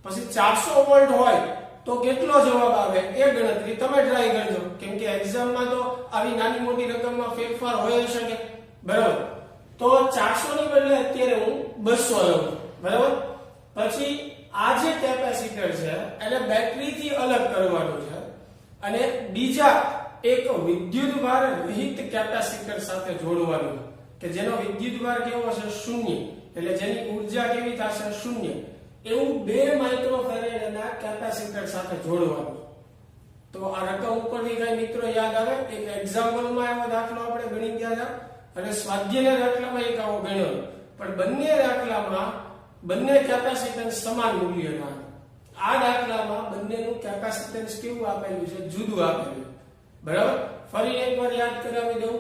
પછી 400 વોલ્ટ હોય તો કેટલો જવાબ આવે એ ગણતરી તમે ટ્રાય કરજો. કેમ કે એક્ઝામમાં તો આવી નાની મોટી રકમમાં ફેરફાર હોય શકે, બરાબર? તો 400 ની બદલે અત્યારે હું 200 લઉં, બરાબર? પછી આ જે કેપેસિટર છે એને બેટરીથી અલગ કરવાનું છે અને બીજા એક વિદ્યુતભાર રહિત કેપેસિટર સાથે જોડવાનું કે જેનો વિદ્યુતભાર કેવો છે? શૂન્ય. એટલે જેની ઊર્જા કેવી થશે? શૂન્ય. એવું 2 માઇક્રોફેરેડના કેપેસિટર સાથે જોડવાનું. તો આ રકમ ઉપરથી કઈ મિત્રો યાદ આવે? એક એક્ઝામ્પલમાં એવો દાખલો આપણે ગણી ગયા હતા અને સ્વાધ્યાયના દાખલામાં એક આવો ગણ્યો. પણ બંને દાખલામાં બંને કેપેસિટન્સ સમાન મૂલ્યના. આ દાખલામાં બંનેનું કેપેસિટન્સ કેવું આપેલું છે? જુદું આપેલું, બરાબર? ફરી એકવાર યાદ કરાવી દઉં.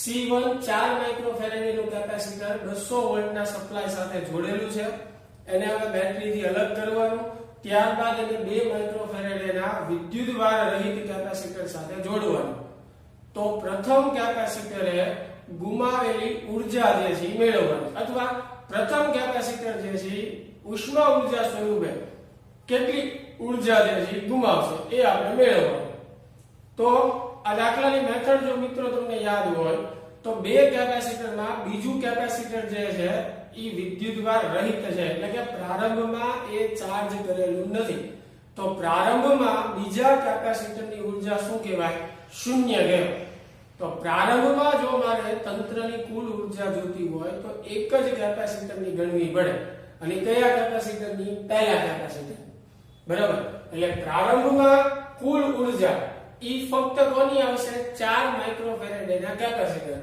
C1 4 માઇક્રોફેરેડનું કેપેસિટર 200 વોલ્ટના સપ્લાય સાથે જોડેલું છે. એને હવે બેટરીથી અલગ કરવાનું. ત્યારબાદ એને 2 માઇક્રોફેરેડના વિદ્યુતભાર રહિત કેપેસિટર સાથે જોડવાનું. તો પ્રથમ કેપેસિટરે ગુમાવેલી ઉર્જા જે છે મેળવવાની, અથવા પ્રથમ કેપેસિટર જે છે ઉષ્મા ઉર્જા સ્વરૂપે કેટલી ઉર્જા જે છે ગુમાવશે એ આપણે મેળવવાનું. તો આ દાખલાની મેથડ જો મિત્રો તમને યાદ હોય તો 2 કેપેસિટરમાં બીજું કેપેસિટર જે છે એ વિદ્યુતભાર રહિત છે, એટલે કે પ્રારંભમાં એ ચાર્જ કરેલું નથી. તો પ્રારંભમાં બીજા કેપેસિટરની ઉર્જા શું કહેવાય? શૂન્ય કહેવાય. તો પ્રારંભમાં જો મારે તંત્રની કુલ ઉર્જા જોતી હોય તો એક જ કેપેસિટરની ગણવી પડે. અને કયા કેપેસિટરની? પહેલા કેપેસિટર, બરાબર? એટલે પ્રારંભમાં કુલ ઉર્જા ઈ ફક્ત કોની આવશે? 4 માઇક્રોફેરેડના કેપેસિટર.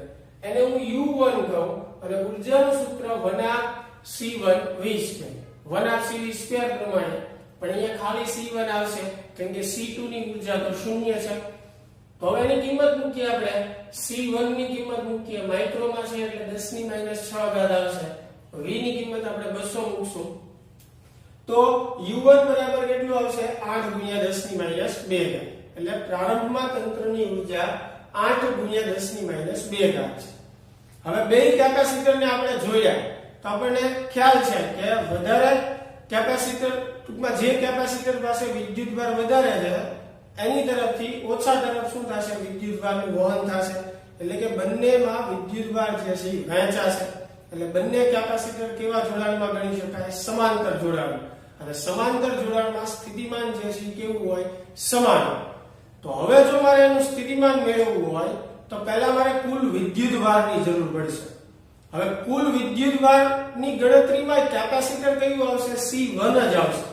એને હું U1 કહું અને ઉર્જાનું સૂત્ર 1/C1V². 1/CV² પ્રમાણે. પણ અહીંયા ખાલી C1 આવશે કેમ કે C2 ની ઉર્જા તો શૂન્ય છે. તો હવે એની કિંમત મૂકીએ આપણે. C1 ની કિંમત મૂકીએ, માઇક્રોમાં છે એટલે 10⁻⁶ આવશે. V ની કિંમત આપણે 200 મૂકશું તો U1 બરાબર કેટલું આવશે? 8×10⁻². એટલે પ્રારંભમાં તંત્રની ઉર્જા 8×10⁻² છે. હવે બે કેપેસિટરને આપણે જોયા તો આપણને ખ્યાલ છે કે વધારે કેપેસિટર, ટૂંકમાં જે કેપેસિટર પાસે વિદ્યુતભાર વધારે છે એની તરફથી ઓછા તરફ શું થશે? વિદ્યુતભારનું વહન થશે. એટલે કે બંનેમાં વિદ્યુતભાર જે છે વહેંચાશે. એટલે બંને કેપેસિટર કેવા જોડાણમાં ગણી શકાય? સમાંતર જોડાણ. અને સમાંતર જોડાણમાં સ્થિતિમાન જે છે કેવું હોય? સમાન. તો હવે જો મારે એનું સ્થિતિમાન મેળવવું હોય તો પહેલા મારે કુલ વિદ્યુતભારની જરૂર પડશે. હવે કુલ વિદ્યુતભારની ગણતરીમાં કેપેસિટર કયું આવશે? C1 જ આવશે.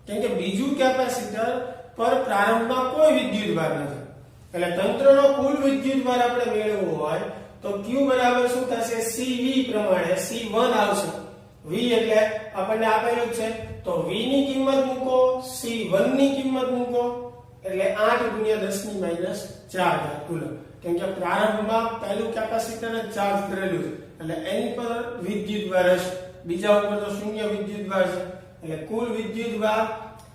કેમ કે બીજું કેપેસિટર પર પ્રારંભમાં કોઈ વિદ્યુતભાર નથી. એટલે તંત્રનો કુલ વિદ્યુતભાર આપણે મેળવવો હોય તો Q બરાબર શું થશે? CV પ્રમાણે C1 આવશે. V એટલે આપણને આપેલું છે તો V ની કિંમત મૂકો, C1 ની કિંમત મૂકો એટલે 8×10⁻⁴ કુલમ. કેમ કે પ્રારંભમાં પહેલું કેપેસિટર જ ચાર્જ કરેલું છે એટલે એની પર વિદ્યુતભાર હશે. બીજા ઉપર તો શૂન્ય વિદ્યુતભાર છે. એટલે કુલ વિદ્યુતભાર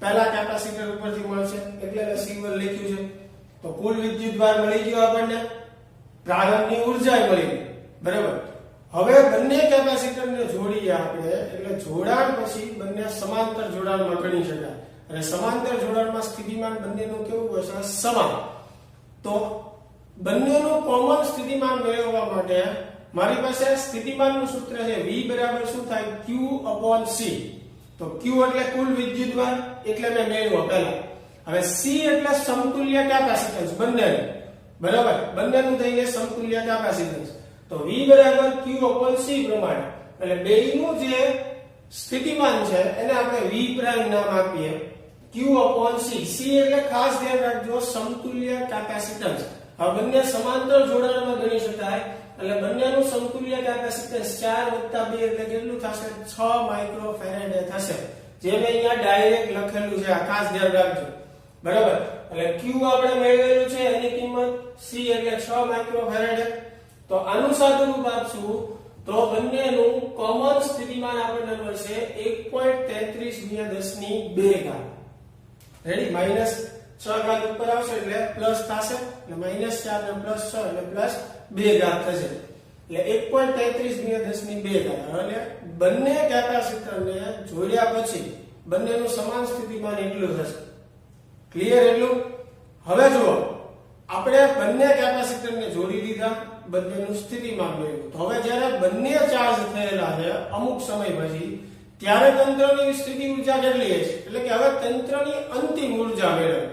પહેલા કેપેસિટર ઉપરથી મળશે એટલે C1 લખ્યું છે. તો કુલ વિદ્યુતભાર મળી ગયો આપણને, પ્રારંભની ઉર્જા મળી ગઈ, બરાબર? હવે બંને કેપેસિટરને જોડીએ આપણે એટલે જોડાણ પછી બંને સમાંતર જોડાણમાં ગણી શકાય. અને સમાંતર જોડાણમાં સ્થિતિમાન બંનેનું કેવું હશે? સમાન. તો બંનેનું કોમન સ્થિતિમાન મેળવવા માટે મારી પાસે સ્થિતિમાનનું સૂત્ર છે V બરાબર શું થાય? Q/C. તો Q એટલે કુલ વિદ્યુતભાર એટલે મેં મેળવ્યો પહેલા. હવે C એટલે સમતુલ્ય કેપેસિટન્સ બંનેનું, બરાબર? બંનેનું થઈને સમતુલ્ય કેપેસિટન્સ. તો V બરાબર Q/C પ્રમાણે એટલે બેયનું જે સ્થિતિમાન છે એને આપણે V પ્રાઇમ નામ આપીએ. Q/C. C એટલે ખાસ ધ્યાન રાખજો સમતુલ્ય કેપેસિટન્સ. હવે બંને સમાંતર જોડાણમાં ગણી શકાય એટલે બંનેનું સમતુલ્ય કેપેસિટન્સ 4 + 2 એટલે કેટલું થશે 6 માઇક્રોફેરેડ થશે, જે મેં અહીંયા ડાયરેક્ટ લખેલું છે, આ ખાસ ધ્યાન રાખજો બરાબર। એટલે Q આપણે મેળવેલું છે એની કિંમત C એટલે 6 માઇક્રોફેરેડ। તો આનું સાદુરૂપ આપશું તો બંનેનું કોમન સ્થિતિમાન આપણને મળશે 1.33 × 10⁻²। રેડી, -6 ઉપર આવશે એટલે પ્લસ થશે, એટલે -4 ને +6 એટલે +2 થશે, એટલે 1.33 × 10⁻²। એટલે બંને કેપેસિટરને જોડ્યા પછી બંનેનું સમાન સ્થિતિમાન એટલું થશે। ક્લિયર એટલું? હવે જુઓ, આપણે બંને કેપેસિટરને જોડી દીધા, બંનેનું સ્થિતિમાન મેળવ્યું। તો હવે જ્યારે બંને ચાર્જ થયેલા છે અમુક સમય પછી, ત્યારે તંત્રની સ્થિતિ ઊર્જા કેટલી છે, એટલે કે હવે તંત્રની અંતિમ ઊર્જા મેળવે।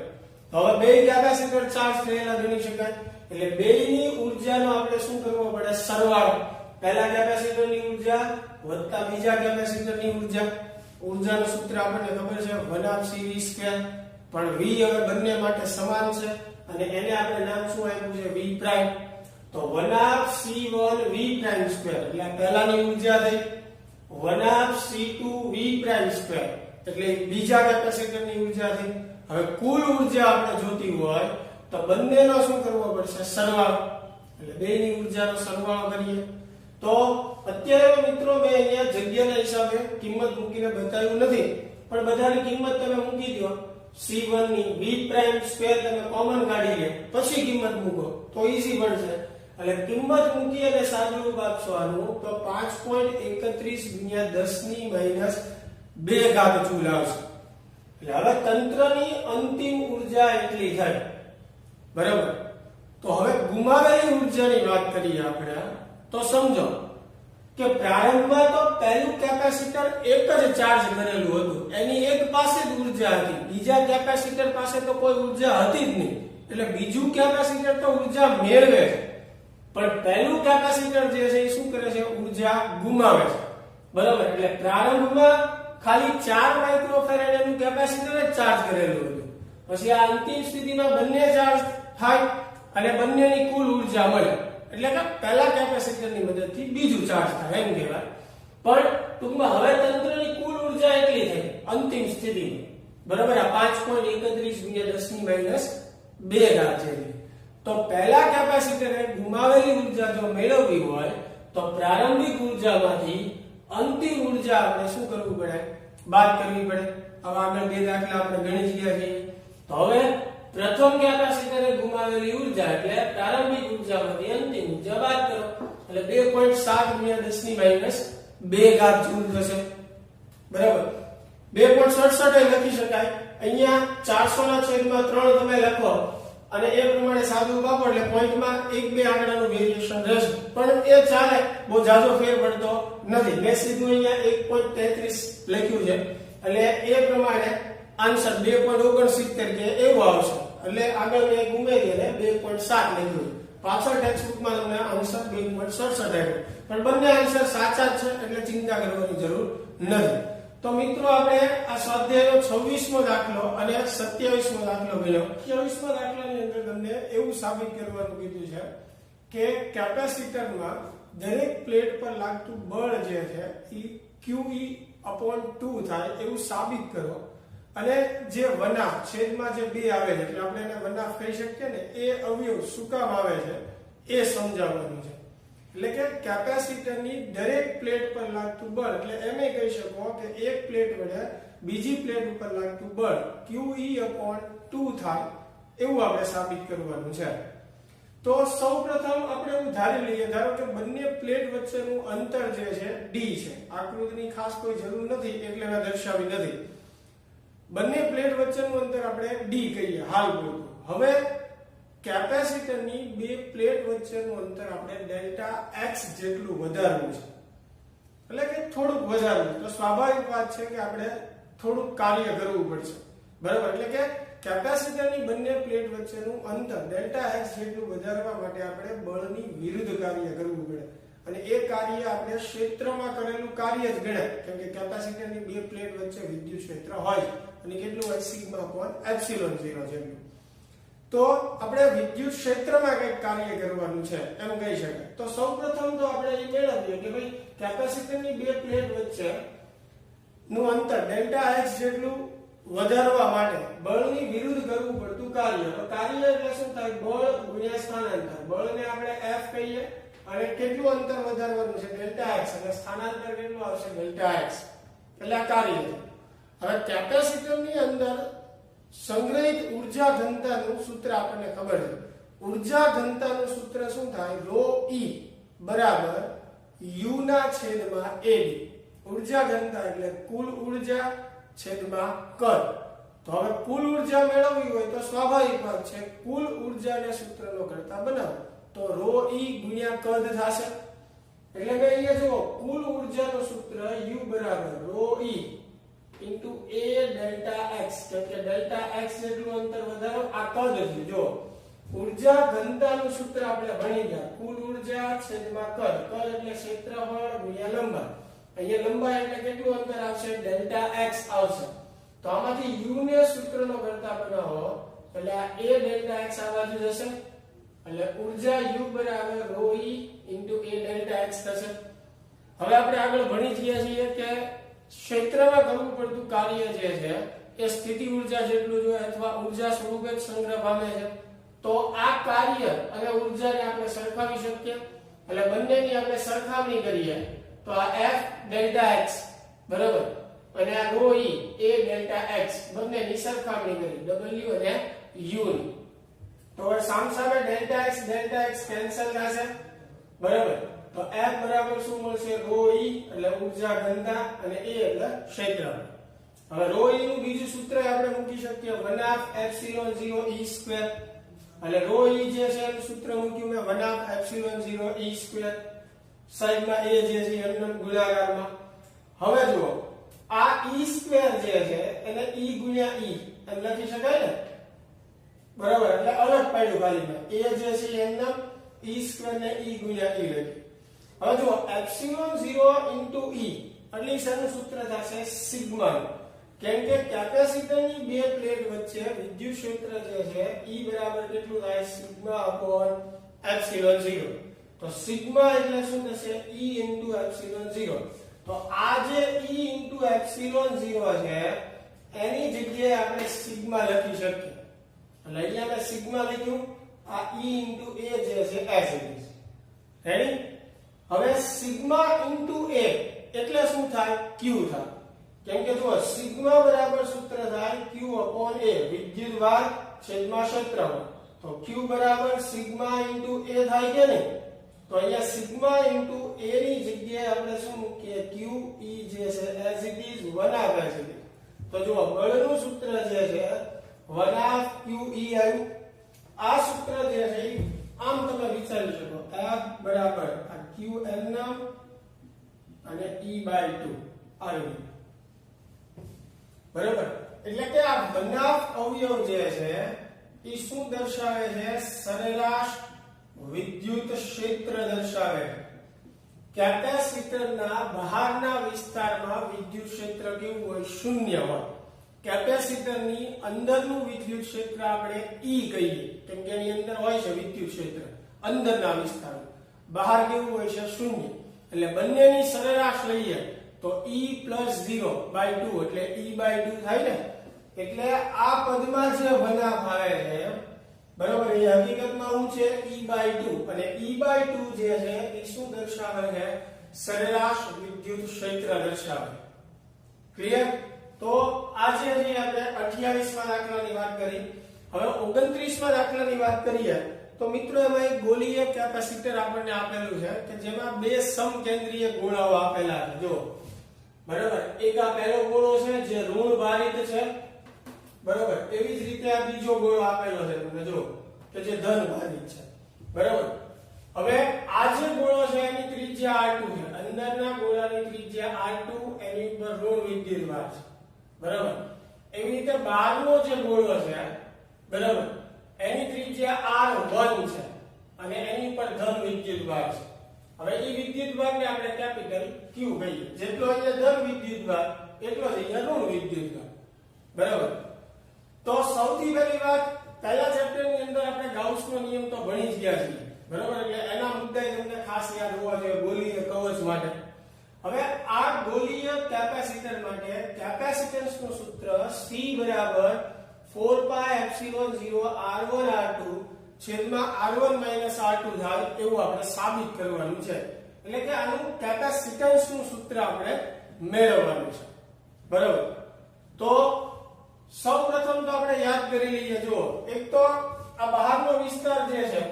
તો હવે બે કેપેસિટર ચાર્જ થયેલા ગણી શકાય, એટલે બેની ઊર્જાનો આપણે શું કરવો પડે, સરવાળો। પહેલા કેપેસિટરની ઊર્જા વત્તા બીજા કેપેસિટરની ઊર્જા, ઊર્જાનું સૂત્ર આપણને ખબર છે 1/2CV², પણ V હવે બંને માટે સમાન છે અને એને આપણે નામ શું આપ્યું છે, V પ્રાઇમ। તો 1/2C1V², એટલે પહેલાની ઊર્જા થઈ 1/2C2V², એટલે બીજા કેપેસિટરની ઊર્જા થઈ। હવે કુલ ઊર્જા આપણે જોતી હોય તો બંનેનો શું કરવો પડશે, સરવાળો, એટલે બેની ઊર્જાનો સરવાળો કરીએ। તો અત્યારે મિત્રો મેં અહીંયા જગ્યાના હિસાબે કિંમત મૂકીને બતાવ્યું નથી, પણ બધાની કિંમત તમે મૂકી દો, C1 ની V², તમે કોમન કાઢી લે પછી કિંમત મૂકો તો ઈઝી બનશે। એટલે કિંમત મૂકી અને સાદુરૂપ આપશો આનું તો 5.31 × 10⁻² જૂલ આવશે। એટલે હવે તંત્રની અંતિમ ઊર્જા એટલી થાય બરાબર। તો હવે ગુમાવેલી ઊર્જાની વાત કરીએ આપણે, તો સમજો કે પ્રારંભમાં તો પહેલું કેપેસિટર એક જ ચાર્જ કરેલું હતું, એની એક પાસે જ ઊર્જા હતી, બીજા કેપેસિટર પાસે તો કોઈ ઊર્જા હતી જ નહીં, એટલે બીજું કેપેસિટર તો ઊર્જા મેળવે છે, પણ પહેલું કેપેસિટર જે છે એ શું કરે છે, ઊર્જા ગુમાવે છે બરાબર। એટલે પ્રારંભમાં ખાલી 4 માઇક્રોફેરેડ એનું કેપેસિટર જ ચાર્જ કરેલું હતું, પછી આ અંતિમ સ્થિતિમાં બંને ચાર્જ થાય અને બંનેની કુલ ઊર્જા મળે, એટલે કે પહેલા કેપેસિટરની મદદથી બીજું ચાર્જ થાય એમ કહેવાય। પણ ટૂંકમાં હવે તંત્રની કુલ ઊર્જા એટલી થઈ અંતિમ સ્થિતિમાં બરાબર, આ 5.31 × 10⁻² જેવી। તો પહેલા કેપેસિટરે ગુમાવેલી ઊર્જા જો મેળવવી હોય તો પ્રારંભિક ઊર્જામાંથી અંતિમ ઊર્જા આપણે શું કરવું પડે, બાદ કરવી પડે। હવે આગળ બે દાખલા આપણે ગણી ગયા છીએ। તો હવે પ્રથમ કેપેસિટરે ગુમાવેલી ઊર્જા એટલે પ્રારંભિક ઊર્જામાંથી અંતિમ ઊર્જા બાદ કરો, એટલે 2.7 × 10⁻² જૂલ થશે બરાબર। 2.67 લખી શકાય, અહીંયા 400/3 તમે લખો અને એ પ્રમાણે સાદું વાપરો એટલે પોઈન્ટમાં 1-2 આંકડાનું વેરીએશન રહેશે, પણ એ ચાલે, બહુ જાજો ફેર પડતો નથી। મેં સીધું અહીંયા 1.33 લખ્યું છે, એટલે એ પ્રમાણે આન્સર 2.69 કે એવું આવશે, એટલે આગળ મેં ઉમેરી અને 2.7 લખ્યું, પાછળ ટેક્સ્ટબુકમાં તમને આન્સર 2.67 આવ્યો, પણ બંને આન્સર સાચા જ છે એટલે ચિંતા કરવાની જરૂર નથી। તો મિત્રો આપણે આ સ્વાધ્યાયનો 26મો દાખલો અને 27મો દાખલો ગણ્યો। 27મા દાખલાની અંદર તમને એવું સાબિત કરવાનું કીધું છે કે કેપેસિટરમાં દરેક પ્લેટ પર લાગતું બળ જે છે એ QE/2 થાય એવું સાબિત કરો, અને જે વનાફ છેદમાં જે 2 આવે છે એટલે આપણે એને વનાફ કહી શકીએ ને, એ અવયવ શું કામ આવે છે એ સમજાવવાનું છે। એટલે કે કેપેસિટરની દરેક પ્લેટ પર લાગતું બળ, એટલે એમ કહી શકો કે એક પ્લેટ વડે બીજી પ્લેટ ઉપર લાગતું બળ QE/2 થાય એવું આપણે સાબિત કરવાનું છે। તો સૌપ્રથમ આપણે એવું ધારી લઈએ, ધારો કે બંને પ્લેટ વચ્ચેનું અંતર જે છે d છે, આકૃતિની ખાસ કોઈ જરૂર નથી એટલે મેં દર્શાવી નથી, બંને પ્લેટ વચ્ચેનું અંતર આપણે d કહીએ હાલ પૂરતું। હવે કેપેસિટરની બે પ્લેટ વચ્ચેનું અંતર આપણે Δx જેટલું વધારવું છે, એટલે કે થોડુંક વધારવું, તો સ્વાભાવિક વાત છે કે આપણે થોડુંક કાર્ય કરવું પડશે બરાબર। એટલે કે કેપેસિટરની બંને પ્લેટ વચ્ચેનું અંતર Δx જેટલું વધારવા માટે આપણે બળની વિરુદ્ધ કાર્ય કરવું પડે, અને એ કાર્ય આપણે ક્ષેત્રમાં કરેલું કાર્ય જ ગણાય, કેમ કે કેપેસિટરની બે પ્લેટ વચ્ચે વિદ્યુત ક્ષેત્ર હોય અને કેટલું હોય, σ/ε0 જેટલું। તો આપણે વિદ્યુત ક્ષેત્રમાં કંઈક કાર્ય કરવાનું છે એમ કહી શકાય. તો સૌપ્રથમ તો આપણે એ મેળવીએ કે ભાઈ કેપેસિટરની બે પ્લેટ વચ્ચે નું અંતર ડેલ્ટા x જેટલું વધારવા માટે બળની વિરુદ્ધ કરવું પડતું કાર્ય. તો કાર્ય એટલે શું થાય? બળ ગુણ્યા સ્થાનાંતર. બળને આપણે F કહીએ અને કેટલું અંતર વધારવાનું છે? ડેલ્ટા x, અને સ્થાનાંતર કેટલું આવશે? Delta x. એટલે આ કાર્ય છે. હવે કેપેસિટરની અંદર સંગ્રહિત ઊર્જા ઘનતાનું સૂત્ર આપણને ખબર છે. ઊર્જા ઘનતાનું સૂત્ર શું થાય? ρe બરાબર u ના છેદમાં ad. ઊર્જા ઘનતા એટલે કુલ ઊર્જા છેદમાં કદ. તો હવે કુલ ઊર્જા મેળવવી હોય તો સ્વાભાવિક વાત છે કુલ ઊર્જાને સૂત્રનો કરતા બનાવો તો ρe ગુણ્યા કદ થશે. એટલે કે અહીંયા જુઓ કુલ ઊર્જાનું સૂત્ર u બરાબર ρe into a delta x. કેમ કે delta x જેટલું અંતર વધારો આ કદ છે. જો ઊર્જા ઘનતાનું સૂત્ર આપણે ભણી ગયા કુલ ઊર્જા છેદમાં કદ. કદ એટલે ક્ષેત્રફળ ગુણ્યા લંબાઈ. અહીંયા લંબાઈ એટલે કેટલું અંતર આવશે? ડેલ્ટા x આવશે. તો આમાંથી u ને સૂત્રનો કરતા બનાવો એટલે આ a ડેલ્ટા x આ બાજુ જશે એટલે ઊર્જા u બરાબર ρe into a delta x થશે. હવે આપણે આગળ ભણી ગયા છીએ કે ક્ષેત્રમાં કરવું પડતું કાર્ય જે છે એ સ્થિતિ ઊર્જા જેટલું જોઈએ અથવા ઊર્જા સ્વરૂપે જ સંગ્રહ પામે છે. તો આ કાર્ય અને ઊર્જાને આપણે સરખાવી શકીએ. એટલે બંનેની આપણે સરખામણી કરીએ તો આ F ડેલ્ટા x બરાબર અને આ ρe a ડેલ્ટા x બંનેની સરખામણી કરી w અને u ની. તો હવે સામસામે ડેલ્ટા x કેન્સલ થશે બરાબર. તો F બરાબર શું મળશે? ρe એટલે ઊર્જા ઘનતા અને a એટલે ક્ષેત્રફળ. હવે ρe નું બીજું સૂત્ર આપણે મૂકી શકીએ 1/ε0e². એટલે ρe જે છે એનું સૂત્ર મૂક્યું મેં 1/ε0e². સાઈડમાં a જે છે એમનો ગુણાકારમાં. હવે જુઓ આ e² જે છે એને e ગુણ્યા e એમ લખી શકાય ને બરાબર. એટલે અલગ પાડ્યું ખાલી મેં a જે છે એમનો e² ને e ગુણ્યા e લખી. હવે જુઓ ε0 into e એટલે શેનું સૂત્ર થશે? સિગ્મા. કેમ કે કેપેસિટરની બે પ્લેટ વચ્ચે વિદ્યુત ક્ષેત્ર જે છે e બરાબર કેટલું થાય? Sigma upon ε0. તો સિગ્મા એટલે શું થશે? e into ε0. તો આ જે e into ε0 છે એની જગ્યાએ આપણે સિગ્મા લખી શકીએ. એટલે અહીંયા મેં સિગ્મા લખ્યું. આ e into a જે છે as it is. રેડી? હવે સિગ્મા into a એટલે શું થાય? q થાય. કેમ કે જો સિગ્મા બરાબર સૂત્ર થાય q upon a વિદ્યુતભાર છેદમાં ક્ષેત્રફળ. તો q બરાબર સિગ્મા into a થાય કે નહીં? તો અહીંયા સિગ્મા into a ની જગ્યાએ આપણે શું મૂકીએ? q e જે છે as it is 1/. તો જો બળનું સૂત્ર જે છે 1/qe આવ્યું. આ સૂત્ર જે છે આમ તમે વિચારી શકો F બરાબર આ qm નામ અને e/2 આવી બરાબર. એટલે કે આ બનાવ અવયવ જે છે એ શું દર્શાવે છે? સરેરાશ વિદ્યુત ક્ષેત્ર દર્શાવે. કેપેસિટરના બહારના વિસ્તારમાં વિદ્યુત ક્ષેત્ર કેવું હોય? શૂન્ય હોય. કેપેસિટરની અંદરનું વિદ્યુત ક્ષેત્ર આપણે E કહીએ કેમ કે એની અંદર હોય છે વિદ્યુત ક્ષેત્ર અંદરના વિસ્તારમાં. બહાર કેવું હોય છે? શૂન્ય. એટલે બંનેની સરેરાશ લઈએ તો E+0/2 એટલે E/2 થાય ને. એટલે આ પદમાં જે બનાવ આવે છે બરાબર એ હકીકતમાં શું છે? E/2. અને E/2 જે છે એ શું દર્શાવે છે? સરેરાશ વિદ્યુત ક્ષેત્ર દર્શાવે. ક્લિયર? તો આજે આપણે 28મા દાખલાની વાત કરી. હવે 29મા દાખલાની વાત કરીએ તો મિત્રો એમાં એક ગોળીય કેપેસિટર આપણને આપેલું છે કે જેમાં બે સમકેન્દ્રીય ગોળાઓ આપેલા છે. જો બરાબર એક આ પહેલો ગોળો છે જે ઋણ ભારિત છે બરાબર. એવી જ રીતે આ બીજો ગોળો આપેલો છે તમને જો કે જે ધન ભારિત છે બરાબર. હવે આ જે ગોળો છે એની ત્રિજ્યા r2 છે. અંદરના ગોળાની ત્રિજ્યા r2 એની ઉપર ઋણ વિદ્યુતભાર છે બરાબર. એવી રીતે બહારનો જે ગોળો છે બરાબર એની ત્રિજ્યા r1 છે અને એની પર ધન વિદ્યુતભાર છે. હવે એ વિદ્યુતભારને આપણે કેપિટલ Q કહીએ. જેટલો અહીંયા ધન વિદ્યુતભાર એટલો જ અહીંયા ઋણ વિદ્યુતભાર બરાબર. તો સૌથી પહેલી વાત પહેલા ચેપ્ટરની અંદર આપણે ગાઉસનો નિયમ તો ભણી જ ગયા છીએ, બરાબર? એટલે એના મુદ્દા તમને ખાસ યાદ હોવા જોઈએ ગોળીય કવચ માટે. હવે આ ગોળીય કેપેસિટર માટે કેપેસિટન્સનું સૂત્ર C બરાબર 4πε0 R1R2 છેદમાં R1 R2 થાય એવું આપણે સાબિત કરવાનું છે. એટલે કે આનું કેપેસિટન્સનું સૂત્ર આપણે મેળવવાનું છે, બરાબર? તો સૌપ્રથમ તો આપણે યાદ કરી લઈએ. જો એક તો આ બહારનો વિસ્તાર જે છે,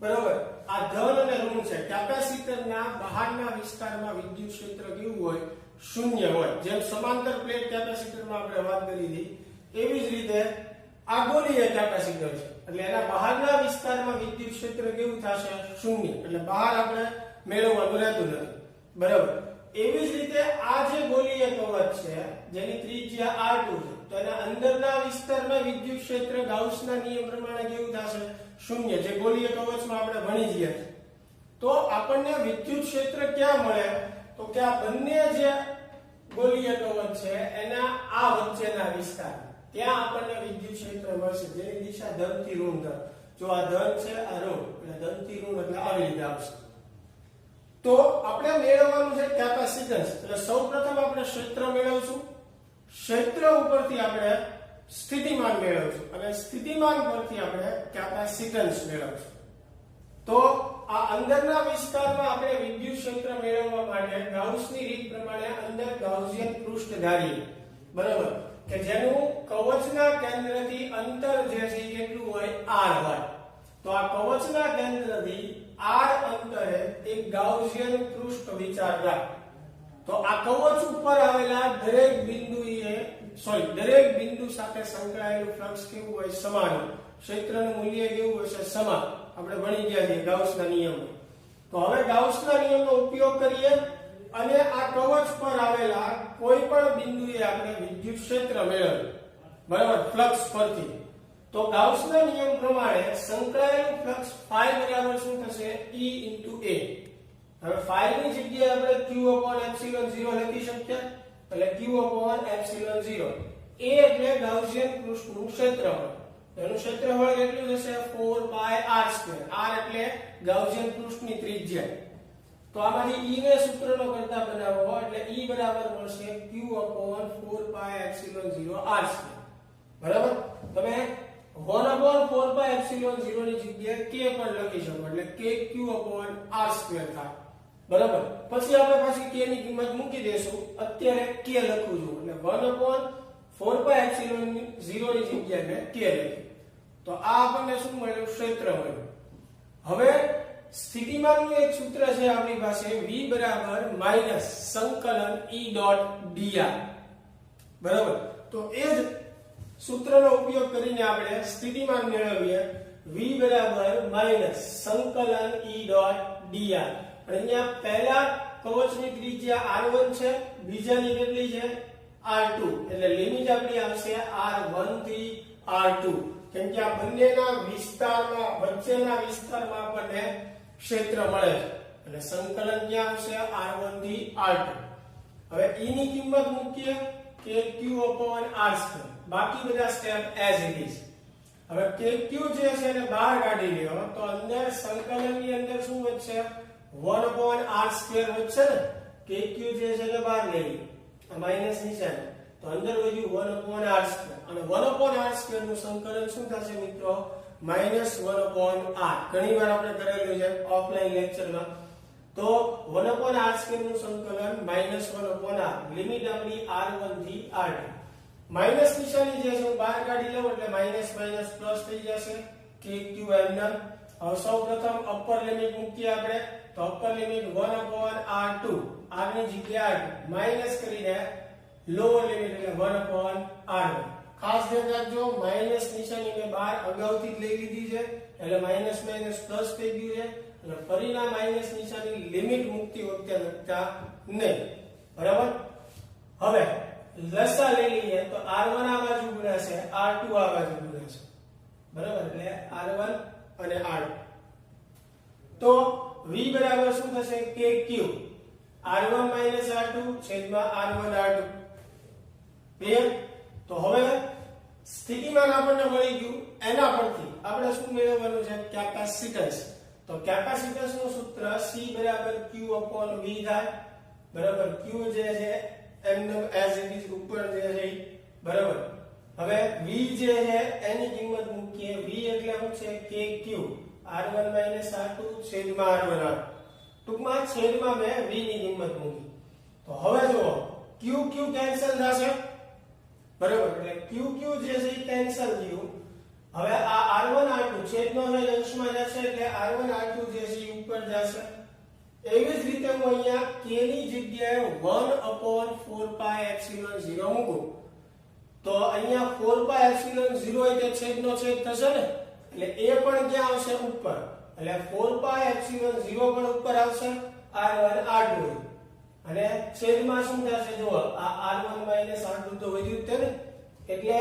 બરાબર, આ ધન અને ઋણ છે. કેપેસિટરના બહારના વિસ્તારમાં વિદ્યુત ક્ષેત્ર કેવું હોય? શૂન્ય હોય. જેમ સમાંતર પ્લેટ કેપેસિટરમાં આપણે વાત કરી હતી એવી જ રીતે આ ગોળીય કેપેસિટર છે, એટલે એના બહારના વિસ્તારમાં વિદ્યુત ક્ષેત્ર કેવું થશે? શૂન્ય. એટલે બહાર આપણે મેળવવાનું રહેતું નથી, બરાબર? એવી જ રીતે આ જે ગોળીય કવચ છે જેની ત્રિજ્યા R2 છે, તો એના અંદરના વિસ્તારમાં વિદ્યુત ક્ષેત્ર ગાઉસના નિયમ પ્રમાણે કેવું થશે? શૂન્ય. જે ગોળીય કવચમાં આપણે ભણી ગયા છે. તો આપણને વિદ્યુત ક્ષેત્ર ક્યાં મળે? તો કે આ બંને જે ગોળીય કવચ છે એના આ વચ્ચેના વિસ્તાર, ત્યાં આપણને વિદ્યુત ક્ષેત્ર મળશે જેની દિશા ધનથી ઋણ તરફ. જો આ ધન છે, આ ઋણ, એટલે ધનથી ઋણ એટલે આવી રીતે આવશે. તો આપણે મેળવવાનું છે કેપેસિટન્સ. એટલે સૌપ્રથમ આપણે ક્ષેત્ર મેળવશું. ક્ષેત્ર ઉપરથી આપણે સ્થિતિમાન મેળવશું અને સ્થિતિમાન પરથી આપણે કેપેસિટન્સ મેળવશું. તો આ અંદરના વિસ્તારમાં આપણે વિદ્યુત ક્ષેત્ર મેળવવા માટે ગાઉસની રીત પ્રમાણે અંદર ગાઉસિયન પૃષ્ઠ ધારીએ, બરાબર? કે જેનું કવચના કેન્દ્રથી અંતર જે છે કેટલું હોય? r હોય. તો આ કવચના કેન્દ્રથી r અંતરે એક ગાઉસિયન પૃષ્ઠ વિચાર રાખ. તો આ કવચ ઉપર આવેલા દરેક બિંદુ સાથે સંકળાયેલું ફ્લક્સ કેવું હોય? સમાન. ક્ષેત્રનું મૂલ્ય કેવું હોય છે? સમાન. આપણે ભણી ગયા છીએ ગાઉસના નિયમો. તો હવે ગાઉસના નિયમનો ઉપયોગ કરીએ અને આ કવચ પર આવેલા કોઈ પણ બિંદુએ આપણે વિદ્યુત ક્ષેત્ર મેળવીએ, બરાબર? ફ્લક્સ પરથી. તો ગાઉસના નિયમ પ્રમાણે સંકળાયેલું ફ્લક્સ phi બરાબર શું થશે? E * A. હવે phi ની જગ્યાએ આપણે q/ε0 લખી શકીએ. એટલે q/ε0. A એટલે ગાઉસિયન પૃષ્ઠનું ક્ષેત્રફળ. એનું ક્ષેત્રફળ કેટલું થશે? 4πr². r એટલે ગાઉસિયન પૃષ્ઠની ત્રિજ્યા. તો આમાંથી E ને સૂત્રનો કરતા બનાવો એટલે E બરાબર મળશે q/4πε0r². બરાબર? તમે 1/4πε0 ની જગ્યાએ k પણ લખી શકો એટલે kq/r² થાય, બરાબર? પછી આપણે પાછી k ની કિંમત મૂકી દેશું. અત્યારે k લખું છું એટલે 1/4πε0 ની જગ્યાએ મેં k લખ્યું. તો આ આપણને શું મળ્યું? ક્ષેત્ર મળ્યું. હવે સ્થિતિમાનનું એક સૂત્ર છે આપણી પાસે v બરાબર માઈનસ સંકલન E.dr, બરાબર? તો એ જ સૂત્રનો ઉપયોગ કરીને આપણે સ્થિતિમાન મેળવીએ. v બરાબર માઈનસ સંકલન E.dr. અહીંયા પહેલા કવચની ત્રિજ્યા r1 છે, બીજાની કેટલી છે? r2. એટલે લિમિટ આપણી આવશે r1 થી r2. કેમ કે આ બંનેના વિસ્તારમાં વચ્ચેના વિસ્તારમાં આપણને ક્ષેત્ર મળે છે. એટલે સંકલન ક્યાં આવશે? r1 થી r2. હવે e ની કિંમત મૂકીએ કે q/r². બાકી બધા સ્ટેપ એઝ ઇટ ઇઝ. હવે kq જે છે એને બહાર કાઢી લ્યો તો અંદર સંકલનની અંદર શું વધશે? 1/r² વધશે ને. kq જે છે એને બહાર લઈ લો, માઈનસ નિશાન, તો અંદર વધ્યું 1/r² અને 1/r² નું સંકલન શું થશે મિત્રો? -1/r. ઘણી વાર આપણે કરેલું છે ઓફલાઈન લેક્ચરમાં. તો 1/r² નું સંકલન -1/r. લિમિટ આપણી r1 થી r2. માઈનસ નિશાની જે છે હું બહાર કાઢી લઉં એટલે માઈનસ માઈનસ પ્લસ થઈ જશે. kq એમના. હવે સૌપ્રથમ અપર લિમિટ મૂકીએ આપણે. તો અપર લિમિટ 1/r2, r ની જગ્યાએ માઈનસ કરીને લોઅર લિમિટ એટલે 1/r1. ખાસ ધ્યાન રાખજો માઈનસ નિશાની મેં બહાર અગાઉથી જ લઈ લીધી છે એટલે માઈનસ માઈનસ પ્લસ થઈ ગયું છે. એટલે ફરીના માઈનસ નિશાની લિમિટ મૂકતી વખતે લખતા નહીં, બરાબર? હવે લસા લઈ લઈએ તો r1 આ બાજુ ગુણાશે, r2 આ બાજુ ગુણાશે, બરાબર? એટલે r1 અને r2. તો v બરાબર શું થશે? kq r1 r2 છેદમાં r1 r2. ક્લિયર? તો હવે સ્થિતિમાન આપણને મળી ગયું, એના પરથી આપણે શું મેળવવાનું છે? કેપેસિટન્સ. તો કેપેસિટન્સ નું સૂત્ર C બરાબર Q/V થાય. બરાબર, Q જે છે એમનો એઝ ઇટ ઇઝ ઉપર જે છે બરાબર. હવે V જે છે એની કિંમત મૂકીએ. V એટલે શું છે? KQ R1 - R2 છેદમાં R1 R. ટૂંકમાં છેદમાં મેં V ની કિંમત મૂકી. તો હવે જુઓ Q કેન્સલ થશે બરાબર, એટલે Q જે છે એ કેન્સલ થયું. હવે આ R1 R2 છેદનો છે અંશમાં જશે એટલે R1 R2 જે છે એ ઉપર જશે. એવી જ રીતે હું અહીંયા k ની જગ્યાએ 1/4πε0 મૂકું તો અહીંયા 4πε0 એટલે છેદનો છેદ થશે ને, એટલે એ પણ ક્યાં આવશે? ઉપર. એટલે 4πε0 પણ ઉપર આવશે R1 R2 અને છેદમાં શું થશે? જુઓ આ R1 - R2 તો વધ્યું જ ને, એટલે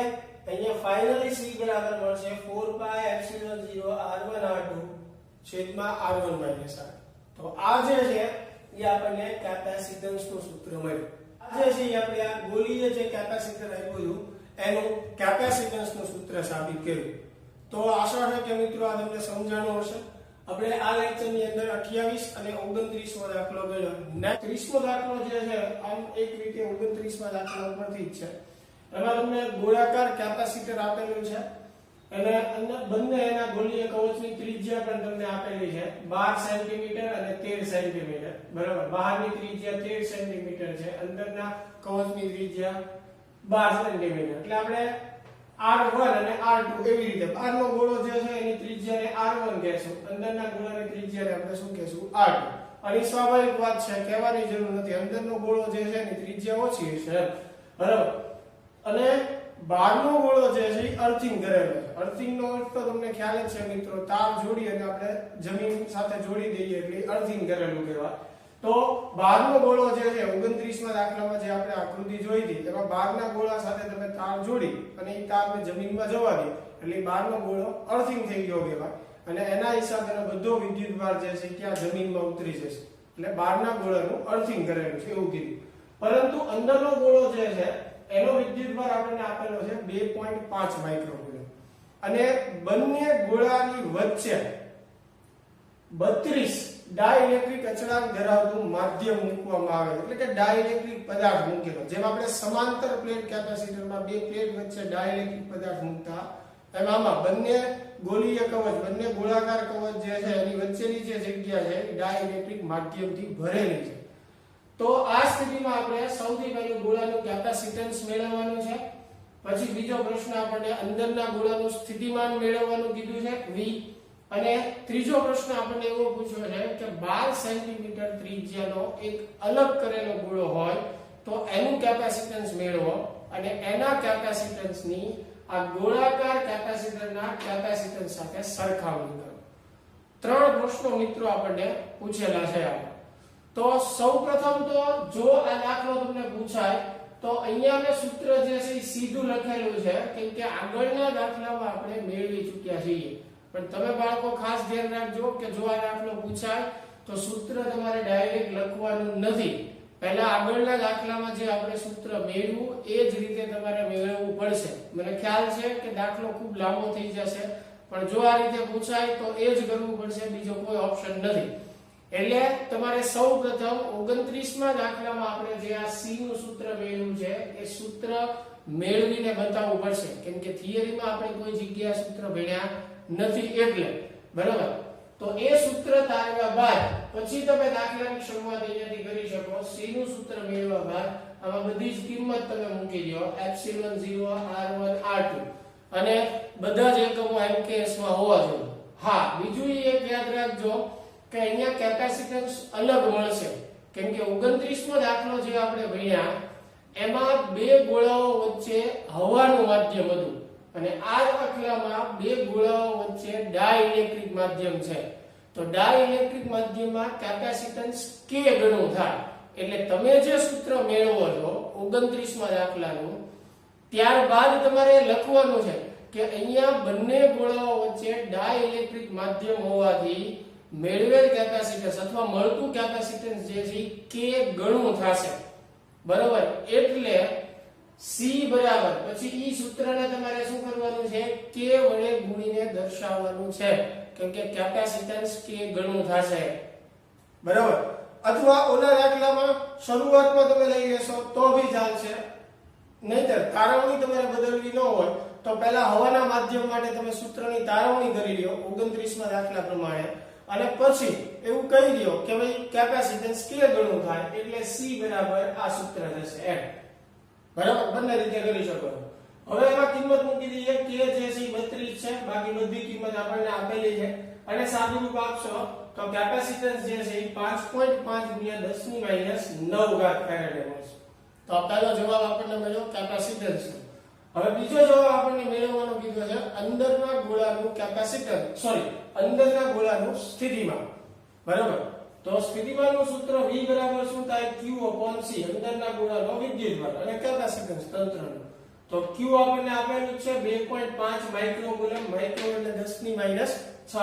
અહીંયા ફાઇનલી C બરાબર મળશે 4πε0 R1 R2 છેદમાં R1 - R2. તો આ જે છે એ આપણને કેપેસિટન્સ નું સૂત્ર મળ્યું. આ જે છે એ આપણે આ ગોળીય જે કેપેસિટર આપ્યું એનું કેપેસિટન્સ નું સૂત્ર સાબિત કર્યું. તો આશા છે કે મિત્રો આ તમને સમજાણું હશે. આપણે આ લેક્ચર ની અંદર 28 અને 29મો દાખલો ગયો. ને 30મો દાખલો જે છે આમ એક રીતે 29મા દાખલા ઉપરથી જ છે. એમાં તમને ગોળાકાર કેપેસિટર આપેલું છે અને બંને એના ગોળીય કવચની ત્રિજ્યા પણ તમને આપેલી છે 12 સેન્ટીમીટર અને 13 સેન્ટીમીટર. બરાબર, બહારની ત્રિજ્યા 13 સેન્ટીમીટર છે, અંદરના કવચની ત્રિજ્યા 12 સેન્ટીમીટર. એટલે આપણે R1 અને R2 એવી રીતે બહારનો ગોળો જે છે એની ત્રિજ્યાને R1 કહેશું, અંદરના ગોળાની ત્રિજ્યાને આપણે શું કહેશું? R2. અને સ્વાભાવિક વાત છે, કહેવાની જરૂર નથી, અંદરનો ગોળો જે છે એની ત્રિજ્યા ઓછી છે બરાબર. અને બહારનો ગોળો જે છે એ અર્થિંગ કરેલો છે. અર્થિંગ નો અર્થ તો તમને ખ્યાલ જ છે મિત્રો, તાર જોડી અને આપણે જમીન સાથે જોડી દઈએ એટલે અર્થિંગ કરેલું કહેવાય. તો બહારનો ગોળો જે છે 29મા દાખલામાં જે આપણે આકૃતિ જોઈ હતી એમાં બહારના ગોળા સાથે તમે તાર જોડી અને એ તારને જમીનમાં જવા દે એટલે બહારનો ગોળો અર્થિંગ થઈ ગયો કહેવાય અને એના હિસાબે બધો વિદ્યુતભાર જે છે ત્યાં જમીનમાં ઉતરી જશે. એટલે બહારના ગોળાનું અર્થિંગ કરેલું છે એવું કીધું. પરંતુ અંદરનો ગોળો જે છે એનો વિદ્યુતભાર આપણને આપેલો છે 2.5 માઇક્રોકુલમ અને બંને ગોળાની વચ્ચે 32 ડાઇલેક્ટ્રિક અચળાંક ધરાવતું માધ્યમ મૂકવામાં આવે એટલે કે ડાઇલેક્ટ્રિક પદાર્થ મૂકેલો. જેમ આપણે સમાંતર પ્લેટ કેપેસિટરમાં બે પ્લેટ વચ્ચે ડાઇલેક્ટ્રિક પદાર્થ મૂકતા એમાં બંને ગોળીય કવચ, બંને ગોળાકાર કવચ જે છે એની વચ્ચેની જે જગ્યા છે એ ડાઇલેક્ટ્રિક માધ્યમથી ભરેલી છે. તો આ સ્થિતિમાં આપણે સૌથી પહેલું ગોળાનું કેપેસિટન્સ મેળવવાનું છે. પછી બીજો પ્રશ્ન આપણને અંદરના ગોળાનું સ્થિતિમાન મેળવવાનું કીધું છે V. અને ત્રીજો પ્રશ્ન આપણને એવો પૂછ્યો છે કે 12 સેન્ટીમીટર ત્રિજ્યાનો એક અલગ કરેલો ગોળો હોય તો એનું કેપેસિટન્સ મેળવો અને એના કેપેસિટન્સની આ ગોળાકાર કેપેસિટરના કેપેસિટન્સ સાથે સરખામણી કરો. 3 પ્રશ્નો મિત્રો આપણને પૂછેલા છે. તો સૌપ્રથમ તો જો આ દાખલો તમને પૂછાય તો અહીંયા મેં સૂત્ર જે છે એ સીધું લખેલું છે કેમ કે આગળના દાખલામાં આપણે મેળવી ચૂક્યા છીએ. પણ તમે બાળકો ખાસ ધ્યાન રાખજો કે જો આ દાખલો પૂછાય તો સૂત્ર તમારે ડાયરેક્ટ લખવાનું નથી. પહેલા આગળના દાખલામાં જે આપણે સૂત્ર મેળવ્યું એ જ રીતે તમારે મેળવવું પડશે. મને ખ્યાલ છે કે દાખલો ખૂબ લાંબો થઈ જશે પણ જો આ રીતે પૂછાય તો એ જ કરવું પડશે, બીજો કોઈ ઓપ્શન નથી. એટલે તમારે સૌપ્રથમ 29મા દાખલામાં આપણે જે આ C નું સૂત્ર મેળવ્યું છે એ સૂત્ર મેળવીને બતાવવું પડશે કેમ કે થિયરીમાં આપણે કોઈ જગ્યાએ સૂત્ર ભણ્યા નથી એટલે બરાબર. તો એ સૂત્ર તારવ્યા બાદ પછી તમે દાખલાની શરૂઆત અહીંયાથી કરી શકો. C નું સૂત્ર મેળવ્યા બાદ આમાં બધી જ કિંમત તમે મૂકી દો ε0 R1 R2 અને બધા જ એકમો MKS માં હોવા જોઈએ. હા, બીજું એક યાદ રાખજો કે અહીંયા કેપેસિટન્સ અલગ મળશે કેમ કે 29મો દાખલો જે આપણે ભણ્યા એમાં બે ગોળાઓ વચ્ચે હવાનું માધ્યમ હતું અને આ દાખલામાં બે ગોળાઓ વચ્ચે ડાઇલેક્ટ્રિક માધ્યમ છે. તો ડાઇલેક્ટ્રિક માધ્યમમાં કેપેસિટન્સ k ગણું થાય. એટલે તમે જે સૂત્ર મેળવો છો 29મા દાખલાનું ત્યારબાદ તમારે લખવાનું છે કે અહીંયા બંને ગોળાઓ વચ્ચે ડાઇલેક્ટ્રિક માધ્યમ હોવાથી મેળવેલ કેપેસિટન્સ અથવા મળતું કેપેસિટન્સ જે છે k ગણું થશે બરાબર. એટલે C બરાબર પછી ઈ સૂત્રને તમારે શું કરવાનું છે k વડે ગુણીને દર્શાવવાનું છે કેમ કે કેપેસિટન્સ k ગણું થશે બરાબર અથવા ઓલા દાખલામાં શરૂઆતમાં તમે લઈ લેશો તો ભી ચાલશે નહીતર તારવણી તમારે બદલવી ન હોય તો પહેલા હવાના માધ્યમ માટે તમે સૂત્રની તારવણી કરી લ્યો 29માં દાખલા પ્રમાણે અને પછી એવું કહી દો કે ભાઈ કેપેસિટન્સ k ગણું થાય એટલે C બરાબર આ સૂત્ર થશે એમ બરાબર બંને રીતે કરી શકો હવે એમાં કિંમત મૂકી દઈએ k જે છે 32 છે બાકી બધી કિંમત આપણને આપેલી છે અને સાદુરૂપ આપશો તો કેપેસિટન્સ જે છે 5.5 × 10⁻9 ફેરાડે મળશે તો પહેલો જવાબ આપણને મળ્યો કેપેસિટન્સ હવે બીજો જવાબ આપણને મેળવવાનો કીધો છે અંદરના ગોળાનું કેપેસિટન્સ અંદરના ગોળાનું સ્થિતિમાન બરાબર તો સ્થિતિમાનનું સૂત્ર V બરાબર શું થાય Q/C અંદરના ગોળાનો વિદ્યુતભાર અને કેપેસિટન્સ તંત્રનું તો Q આપણને આપેલું છે 2.5 માઇક્રોકુલમ માઇક્રો એટલે 10⁻6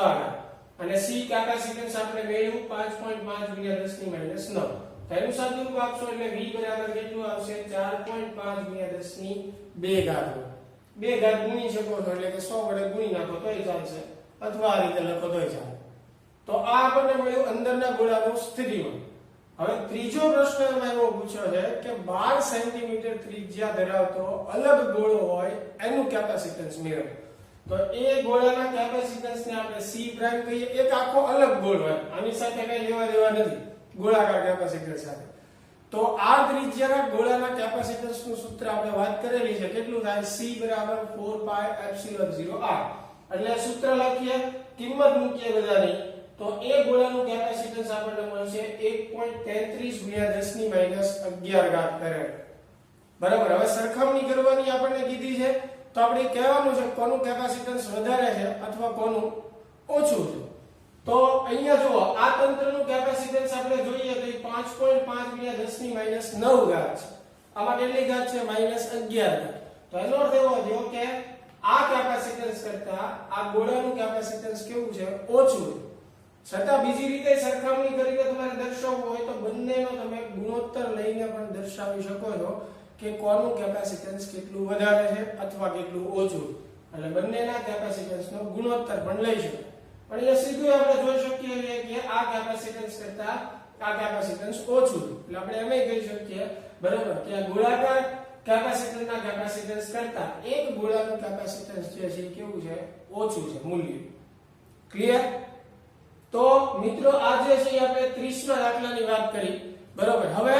અને C કેપેસિટન્સ આપણે મેળવ્યું 5.5 × 10⁻9 તેનું સાદુરૂપ આપશો એટલે V બરાબર કેટલું આવશે 4.5 × 10⁵ 2 ઘાત ગુણી શકો છો એટલે કે 100 વડે ગુણી નાખો તોય ચાલશે અથવા આ રીતે લખો તોય ચાલે તો આ આપણને મળ્યું અંદરના ગોળાનું સ્થિતિમાન હવે ત્રીજો પ્રશ્ન એમાં એવો પૂછ્યો છે કે 12 સેન્ટીમીટર ત્રિજ્યા ધરાવતો અલગ ગોળો હોય એનું કેપેસિટન્સ મેળવો તો એ ગોળાના કેપેસિટન્સને આપણે C પ્રાઇમ કહીએ એક આખો અલગ ગોળો હોય આની સાથે કઈ લેવા દેવા નથી ગોળાકાર કેપેસિટર સાથે તો આ ત્રિજ્યાના ગોળાના કેપેસિટન્સનું સૂત્ર આપણે વાત કરેલી છે કેટલું થાય C બરાબર 4πε0r એટલે સૂત્ર લખીએ કિંમત મૂકીએ બધાની તો એ ગોળાનું કેપેસિટન્સ આપણને મળશે 1.33 × 10⁻11 ફેરાડ બરાબર હવે સરખામણી કરવાની આપણને કીધી છે તો આપણે કહેવાનું છે કોનું કેપેસિટન્સ વધારે છે અથવા કોનું ઓછું છે તો અહીંયા જુઓ આ તંત્રનું કેપેસિટન્સ આપણે જોઈએ તો 5.5 × 10⁻9 ઘાત છે આમાં કેટલી ઘાત છે -11 તો એનો અર્થ એવો થયો કે આ કેપેસિટન્સ કરતા આ ગોળાનું કેપેસિટન્સ કેવું છે ઓછું છે છતાં બીજી રીતે સરખામણી કરીને તમારે દર્શાવવું હોય તો બંનેનો તમે ગુણોત્તર લઈને પણ દર્શાવી શકો છો કે કોનું કેપેસિટન્સ કેટલું વધારે છે અથવા કેટલું ઓછું એટલે બંનેના કેપેસિટન્સનો ગુણોત્તર પણ લઈ શકો પણ એ સીધું આપણે જોઈ શકીએ કે આ કેપેસિટન્સ કરતા આ કેપેસિટન્સ ઓછું એટલે આપણે એમ કહી શકીએ બરાબર કે આ ગોળાકાર કેપેસિટરના કેપેસિટન્સ કરતા એક ગોળાનું કેપેસિટન્સ જે છે કેવું છે ઓછું છે મૂલ્ય ક્લિયર તો મિત્રો આજે છે આપણે 30મા દાખલાની વાત કરી બરાબર હવે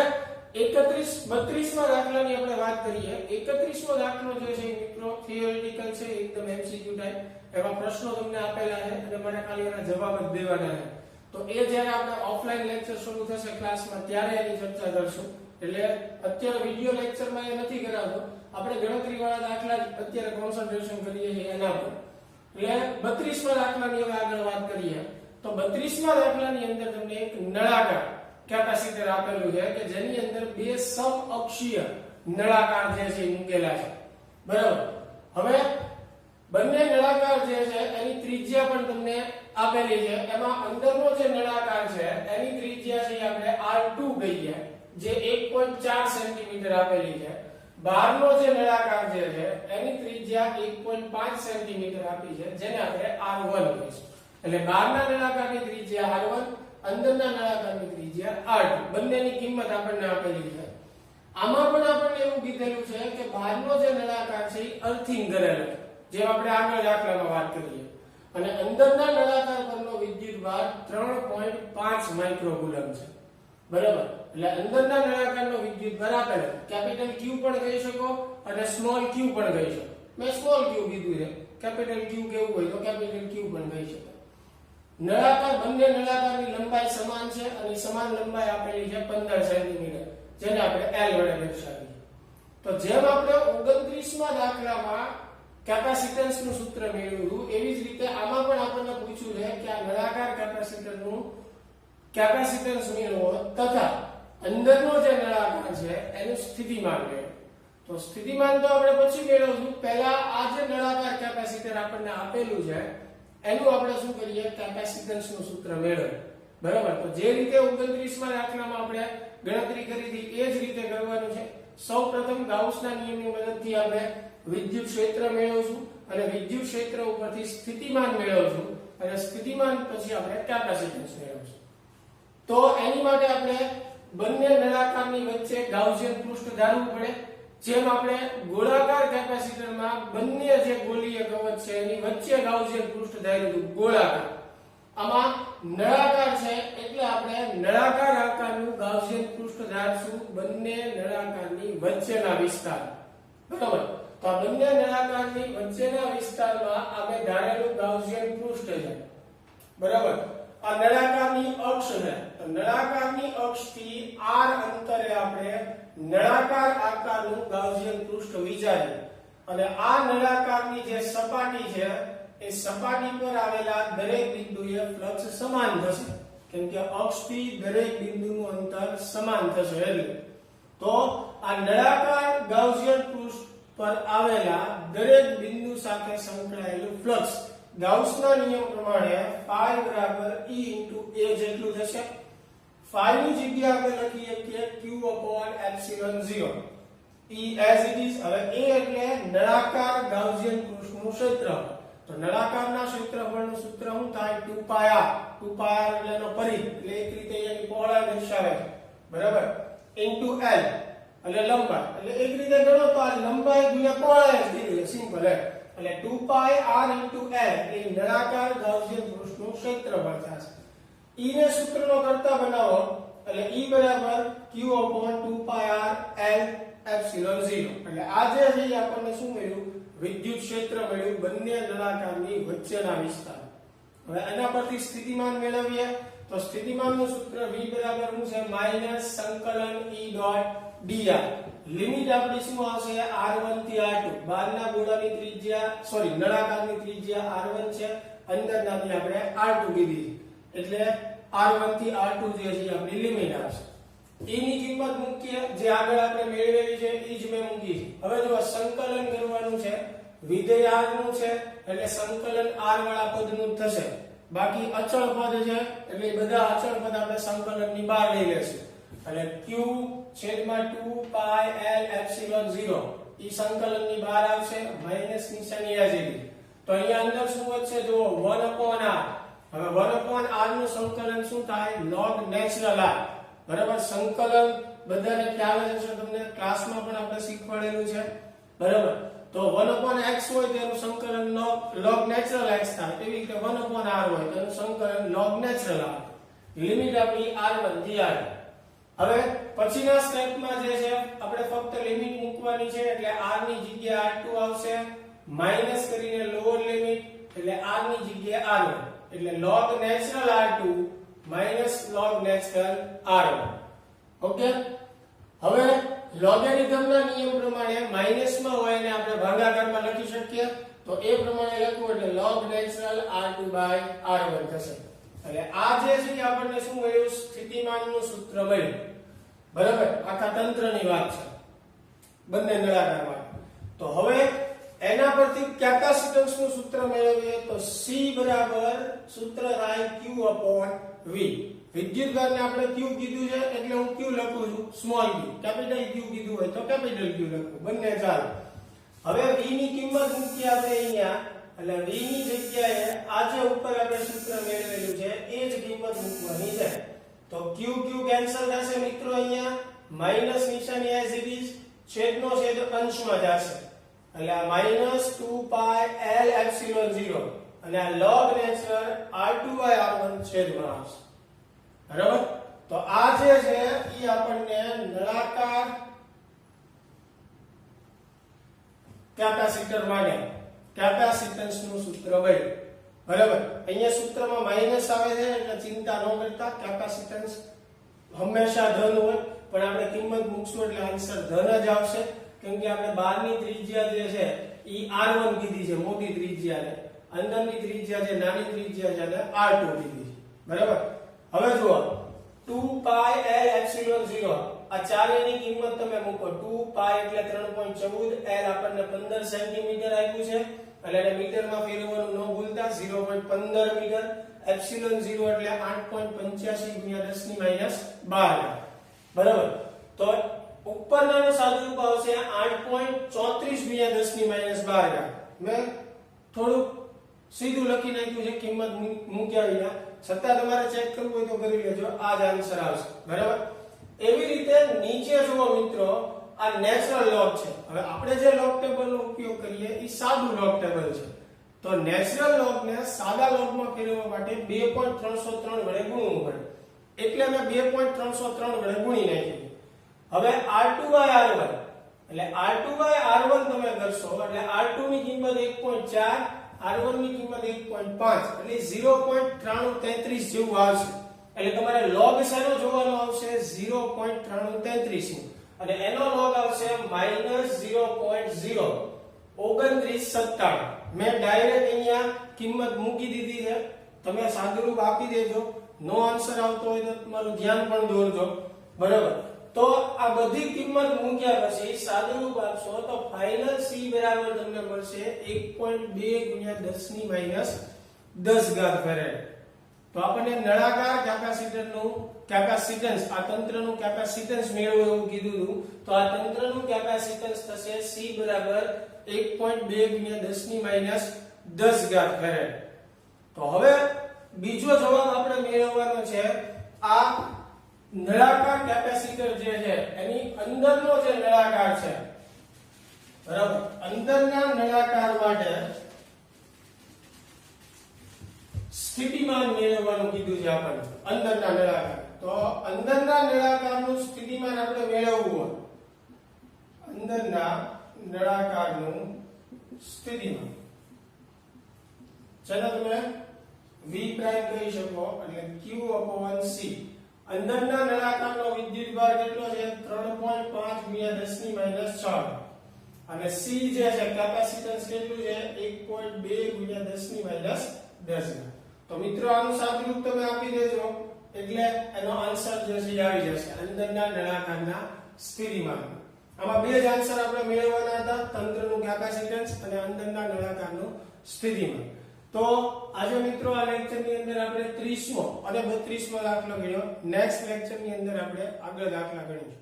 32મા દાખલાની આપણે વાત કરીએ 31મો દાખલો જે છે મિત્રો થિયોરેટિકલ છે એકદમ MCQ ટાઈપ એવા પ્રશ્નો તમને આપેલા છે અને મને ખાલી એના જવાબ જ દેવાના છે તો એ જ્યારે આપણે ઓફલાઈન લેક્ચર શરૂ થશે ક્લાસમાં ત્યારે એની ચર્ચા કરશું એટલે અત્યારે વિડિયો લેક્ચરમાં એ નથી કરાવતો આપણે ગણતરીવાળા દાખલા અત્યારે કોન્સન્ટ્રેશન કરીએ છીએ એના પર એટલે 32મા દાખલાની હવે આગળ વાત કરીએ તો 32મા દાખલાની અંદર તમને એક નળાકાર કેપેસિટર આપેલું છે કે જેની અંદર બે સમઅક્ષીય નળાકાર જે છે મૂકેલા છે બરાબર હવે બંને નળાકાર જે છે એની ત્રિજ્યા પણ તમને આપેલી છે એમાં અંદરનો જે નળાકાર છે એની ત્રિજ્યા છે આપણે R2 કહીએ જે 1.4 સેન્ટીમીટર આપેલી છે બહારનો જે નળાકાર જે છે એની ત્રિજ્યા 1.5 સેન્ટીમીટર આપી છે જેને આપણે R1 કહીશું એટલે બહારના નળાકારની ત્રિજ્યા R1 અંદરના નળાકારની ત્રિજ્યા R2 બંનેની કિંમત આપણને આપેલી છે આમાં પણ આપણને એવું કીધેલું છે કે બહારનો જે નળાકાર છે એ અર્થિંગ કરેલો છે જે આપણે આગળ દાખલામાં વાત કરીએ અને અંદરના નળાકાર પરનો વિદ્યુતભાર 3.5 માઇક્રોકુલમ છે બરાબર એટલે અંદરના નળાકારનો વિદ્યુતભાર આપેલો કેપિટલ Q પણ કહી શકો અને સ્મોલ q પણ કહી શકો મેં સ્મોલ q કીધું છે કેપિટલ Q કેવું હોય તો કેપિટલ Q પણ કહી શકો નળાકાર બંને નળાકારની લંબાઈ સમાન છે અને સમાન લંબાઈ આપેલી છે 15 સેન્ટીમીટર જેને આપણે L વડે દર્શાવીએ તો જેમ આપણે 29મા દાખલામાં કેપેસિટન્સનું સૂત્ર મેળવ્યું એવી જ રીતે આમાં પણ આપણને પૂછ્યું છે કે આ નળાકાર કેપેસિટરનું કેપેસિટન્સ મેળવો તથા અંદરનો જે નળાકાર છે એનું સ્થિતિમાન મેળવો તો સ્થિતિમાન તો આપણે પછી મેળવશું પહેલા આ જે નળાકાર કેપેસિટર આપણને આપેલું છે એનું આપણે શું કરીએ કેપેસિટન્સનું સૂત્ર મેળવીએ બરાબર તો જે રીતે 29મા દાખલામાં આપણે ગણતરી કરી હતી એ જ રીતે કરવાનું છે સૌપ્રથમ ગાઉસના નિયમની મદદથી આપણે વિદ્યુત ક્ષેત્ર મેળવશું અને વિદ્યુત ક્ષેત્ર ઉપરથી સ્થિતિમાન મેળવશું અને સ્થિતિમાન પછી આપણે કેપેસિટન્સ મેળવશું. તો એની માટે આપણે બંને નળાકારની વચ્ચે ગાઉસિયન પૃષ્ઠ ધારવું પડે. જેમ આપણે ગોળાકાર કેપેસિટરમાં બંને જે ગોળીય કવચ છે એની વચ્ચે ગાઉસિયન પૃષ્ઠ ધાર્યું હતું ગોળાકાર. આમાં નળાકાર છે એટલે આપણે નળાકાર આકારનું ગાઉસિયન પૃષ્ઠ ધારશું બંને નળાકારની વચ્ચેના વિસ્તાર. બરાબર. તો આ બંને નળાકારની વચ્ચેના વિસ્તારમાં આપણે ધારેલું ગાઉસિયન પૃષ્ઠ છે. બરાબર. આ નળાકારની અક્ષ છે. તો નળાકારની અક્ષથી r અંતરે આપણે નળાકાર આકારનું ગાઉસિયન પૃષ્ઠ વિચારીએ અને આ નળાકારની જે સપાટી છે એ સપાટી પર આવેલા દરેક બિંદુએ ફ્લક્સ સમાન થશે કેમ કે અક્ષથી દરેક બિંદુનું અંતર સમાન થશે. એટલે તો આ નળાકાર ગાઉસિયન પૃષ્ઠ પર આવેલા દરેક બિંદુ સાથે સંકળાયેલું ફ્લક્સ ગાઉસના નિયમ પ્રમાણે phi બરાબર E * A જેટલું થશે. phi ની જગ્યાએ આપણે લખીએ કે Q/epsilon 0. E as it is. હવે A એટલે નળાકાર ગાઉસિયન પૃષ્ઠનું ક્ષેત્રફળ. તો નળાકારના ક્ષેત્રફળનું સૂત્ર શું થાય 2πr. 2πr એટલે એનો પરિઘ એટલે એક રીતે એની પહોળાઈ દર્શાવે છે. બરાબર. into L એટલે લંબાઈ. એટલે એક રીતે ગણો તો આ લંબાઈ ગુણ્યા પહોળાઈ જ થઈ ગઈ. સિમ્પલ એટલે 2πr into L એ નળાકાર ગાઉસિયન પૃષ્ઠનું ક્ષેત્રફળ થશે. E ને સૂત્રનો કરતા બનાવો એટલે E બરાબર Q/2πr L epsilon 0. એટલે આ જે છે આપણને શું મળ્યું વિદ્યુત ક્ષેત્ર મળ્યું બંને નળાકારની વચ્ચેના વિસ્તાર. હવે આના પરથી સ્થિતિમાન મેળવીએ તો સ્થિતિમાનનું સૂત્ર V બરાબર શું છે -∫E.dr. લિમિટ આપણી શું આવશે r1 થી r2. બહારના ગોળાની ત્રિજ્યા નળાકારની ત્રિજ્યા r1 છે, અંદરનાની આપણે r2 લીધી એટલે r1 થી r2 જે છે આપણી લિમિટ આવશે. E ની કિંમત મૂકીએ જે આગળ આપણે મેળવેલી છે એ જ મેં મૂકી છે. હવે જો સંકલન કરવાનું છે વિધેય r નું છે એટલે સંકલન r વાળા પદનું થશે. બાકી અચળ પદ છે એટલે બધા અચળ પદ આપણે સંકલનની બહાર લઈ લેશું. એટલે Q/2π L epsilon 0 ઈ સંકલનની બહાર આવશે માઈનસ નિશાની આવી. તો અહીંયા અંદર શું વધશે જો 1/r. હવે 1/r નું સંકલન શું થાય log natural r. બરાબર. સંકલન બધાને ખ્યાલ જ હશે તમને ક્લાસમાં પણ આપણે શીખવાડેલું છે. બરાબર. તો 1/x હોય તેનું સંકલન log natural x થાય. એવી રીતે 1/r હોય તેનું સંકલન log natural r. લિમિટ આપણી r1 થી r. હવે પછીના સ્ટેપમાં જે છે આપણે ફક્ત લિમિટ મૂકવાની છે એટલે r ની જગ્યાએ r2 આવશે માઈનસ કરીને લોઅર લિમિટ એટલે r ની જગ્યાએ r1 એટલે log natural r2 minus log natural r1. Okay. હવે લોગેરિધમના નિયમ પ્રમાણે માઈનસમાં હોય ને આપણે ભાગાકારમાં લખી શકીએ તો એ પ્રમાણે લખવું એટલે log natural r2/r1 થશે. એટલે આ જે છે આપણને શું મળ્યું સ્થિતિમાનનું સૂત્ર મળ્યું. બરાબર. આખા તંત્રની વાત છે બંને નળાકાર માટે. તો હવે એના પરથી કેપેસિટન્સનું સૂત્ર મેળવીએ તો C બરાબર સૂત્ર થાય Q/V. વિદ્યુતભારને આપણે Q કીધું છે એટલે હું Q લખું છું સ્મોલ q. કેપિટલ Q કીધું હોય તો કેપિટલ Q લખું બંને ચાલે. હવે V ની કિંમત મૂકીએ આપણે અહીંયા એટલે V ની જગ્યાએ આ જે ઉપર આપણે સૂત્ર મેળવેલું છે એ જ કિંમત મૂકવાની છે. તો Q કેન્સલ થશે મિત્રો. અહીંયા માઈનસ નિશાની એઝ ઇટ ઇઝ છેદનો છેદ અંશમાં જશે એટલે આ -2π L epsilon 0 અને આ log natural r2/r1 છેદમાં આવશે. બરાબર. તો આ જે છે ઈ આપણને નળાકાર કેપેસિટર માટે કેપેસિટન્સનું સૂત્ર મળ્યું. બરાબર. અહીંયા સૂત્રમાં માઈનસ આવે છે એટલે ચિંતા ન કરતા. કેપેસિટન્સ હંમેશા ધન હોય પણ આપણે કિંમત મૂકશું એટલે આન્સર ધન જ આવશે કેમ કે આપણે બહારની ત્રિજ્યા જે છે ઈ r1 કીધી છે મોટી ત્રિજ્યાને, અંદરની ત્રિજ્યા જે નાની ત્રિજ્યા છે એને r2 કીધી છે. બરાબર. હવે જુઓ 2π L epsilon 0 આ ચારેયની કિંમત તમે મૂકો. 2π એટલે 3.14 L આપણને 15 સેન્ટીમીટર આપ્યું છે એટલે એને મીટરમાં ફેરવવાનું ન ભૂલતા 0.15 મીટર. એપ્સિલોન 0 એટલે 8.85 × 10⁻12. બરાબર. તો ઉપરનાનું સાદુરૂપ આવશે 8.34 × 10⁻12 મેં થોડું સીધું લખી નાખ્યું છે કિંમત મૂક્યા વિના, છતાં તમારે ચેક કરવું હોય તો કરી લેજો, આ જ આન્સર આવશે. બરાબર. એવી રીતે નીચે જુઓ મિત્રો, આ નેચરલ લોગ છે. હવે આપણે જે લોગ ટેબલનો ઉપયોગ કરીએ એ સાદું લોગ ટેબલ છે. તો નેચરલ લોગને સાદા લોગમાં ફેરવવા માટે 2.303 વડે ગુણવું પડે, એટલે મેં 2.303 વડે ગુણી નાખ્યું. હવે r2/r1 એટલે r2/r1 તમે કરશો એટલે r2 ની કિંમત 1.4, r1 ની કિંમત 1.5 એટલે 0.9333 જેવું આવશે. એટલે તમારે log શેનો જોવાનો આવશે? 0.9333 અને એનો log આવશે -0.02997. મેં ડાયરેક્ટ અહીંયા કિંમત મૂકી દીધી છે, તમે સાદુરૂપ આપી દેજો. નો આન્સર આવતો હોય તો તમારું ધ્યાન પણ દોરજો. બરાબર. તો આ બધી કિંમત મૂક્યા પછી સાદુરૂપ આપશો તો ફાઇનલ c બરાબર તમને મળશે 1.2 × 10⁻10 ફેરેડ. તો આપણને નળાકાર કેપેસિટરનું કેપેસિટન્સ, આ તંત્રનું કેપેસિટન્સ મેળવવું એવું કીધું હતું. તો આ તંત્રનું કેપેસિટન્સ થશે c બરાબર 1.2 × 10⁻10 ફેરેડ. તો હવે બીજો જવાબ આપણે મેળવવાનો છે. આ નળાકાર કેપેસિટર જે છે એની અંદરનો જે નળાકાર છે, બરાબર, અંદરના નળાકાર માટે સ્થિતિમાન મેળવવાનું કીધું છે આપણને. અંદરના નળાકાર, તો અંદરના નળાકારનું સ્થિતિમાન આપણે મેળવવું હોય, અંદરના નળાકારનું સ્થિતિમાન જેને તમે v પ્રાઇમ કહી શકો, એટલે q/c. અંદરના નળાકારનો વિદ્યુતભાર કેટલો છે? 3.5 × 10⁻6 અને c જે છે કેપેસિટન્સ કેટલું છે? 1.2 × 10⁻10. તો મિત્રો આનું સાદુરૂપ તમે આપી દેજો એટલે એનો આન્સર જે છે આવી જશે, અંદરના નળાકારના સ્થિતિમાન. આમાં બે જ આન્સર આપણે મેળવવાના હતા, તંત્રનું કેપેસિટન્સ અને અંદરના નળાકારનું સ્થિતિમાન. તો આજે મિત્રો આ લેક્ચરની અંદર આપણે 30મો અને 32મો દાખલો ગણ્યો. નેક્સ્ટ લેક્ચરની અંદર આપણે આગળ દાખલા ગણીશું.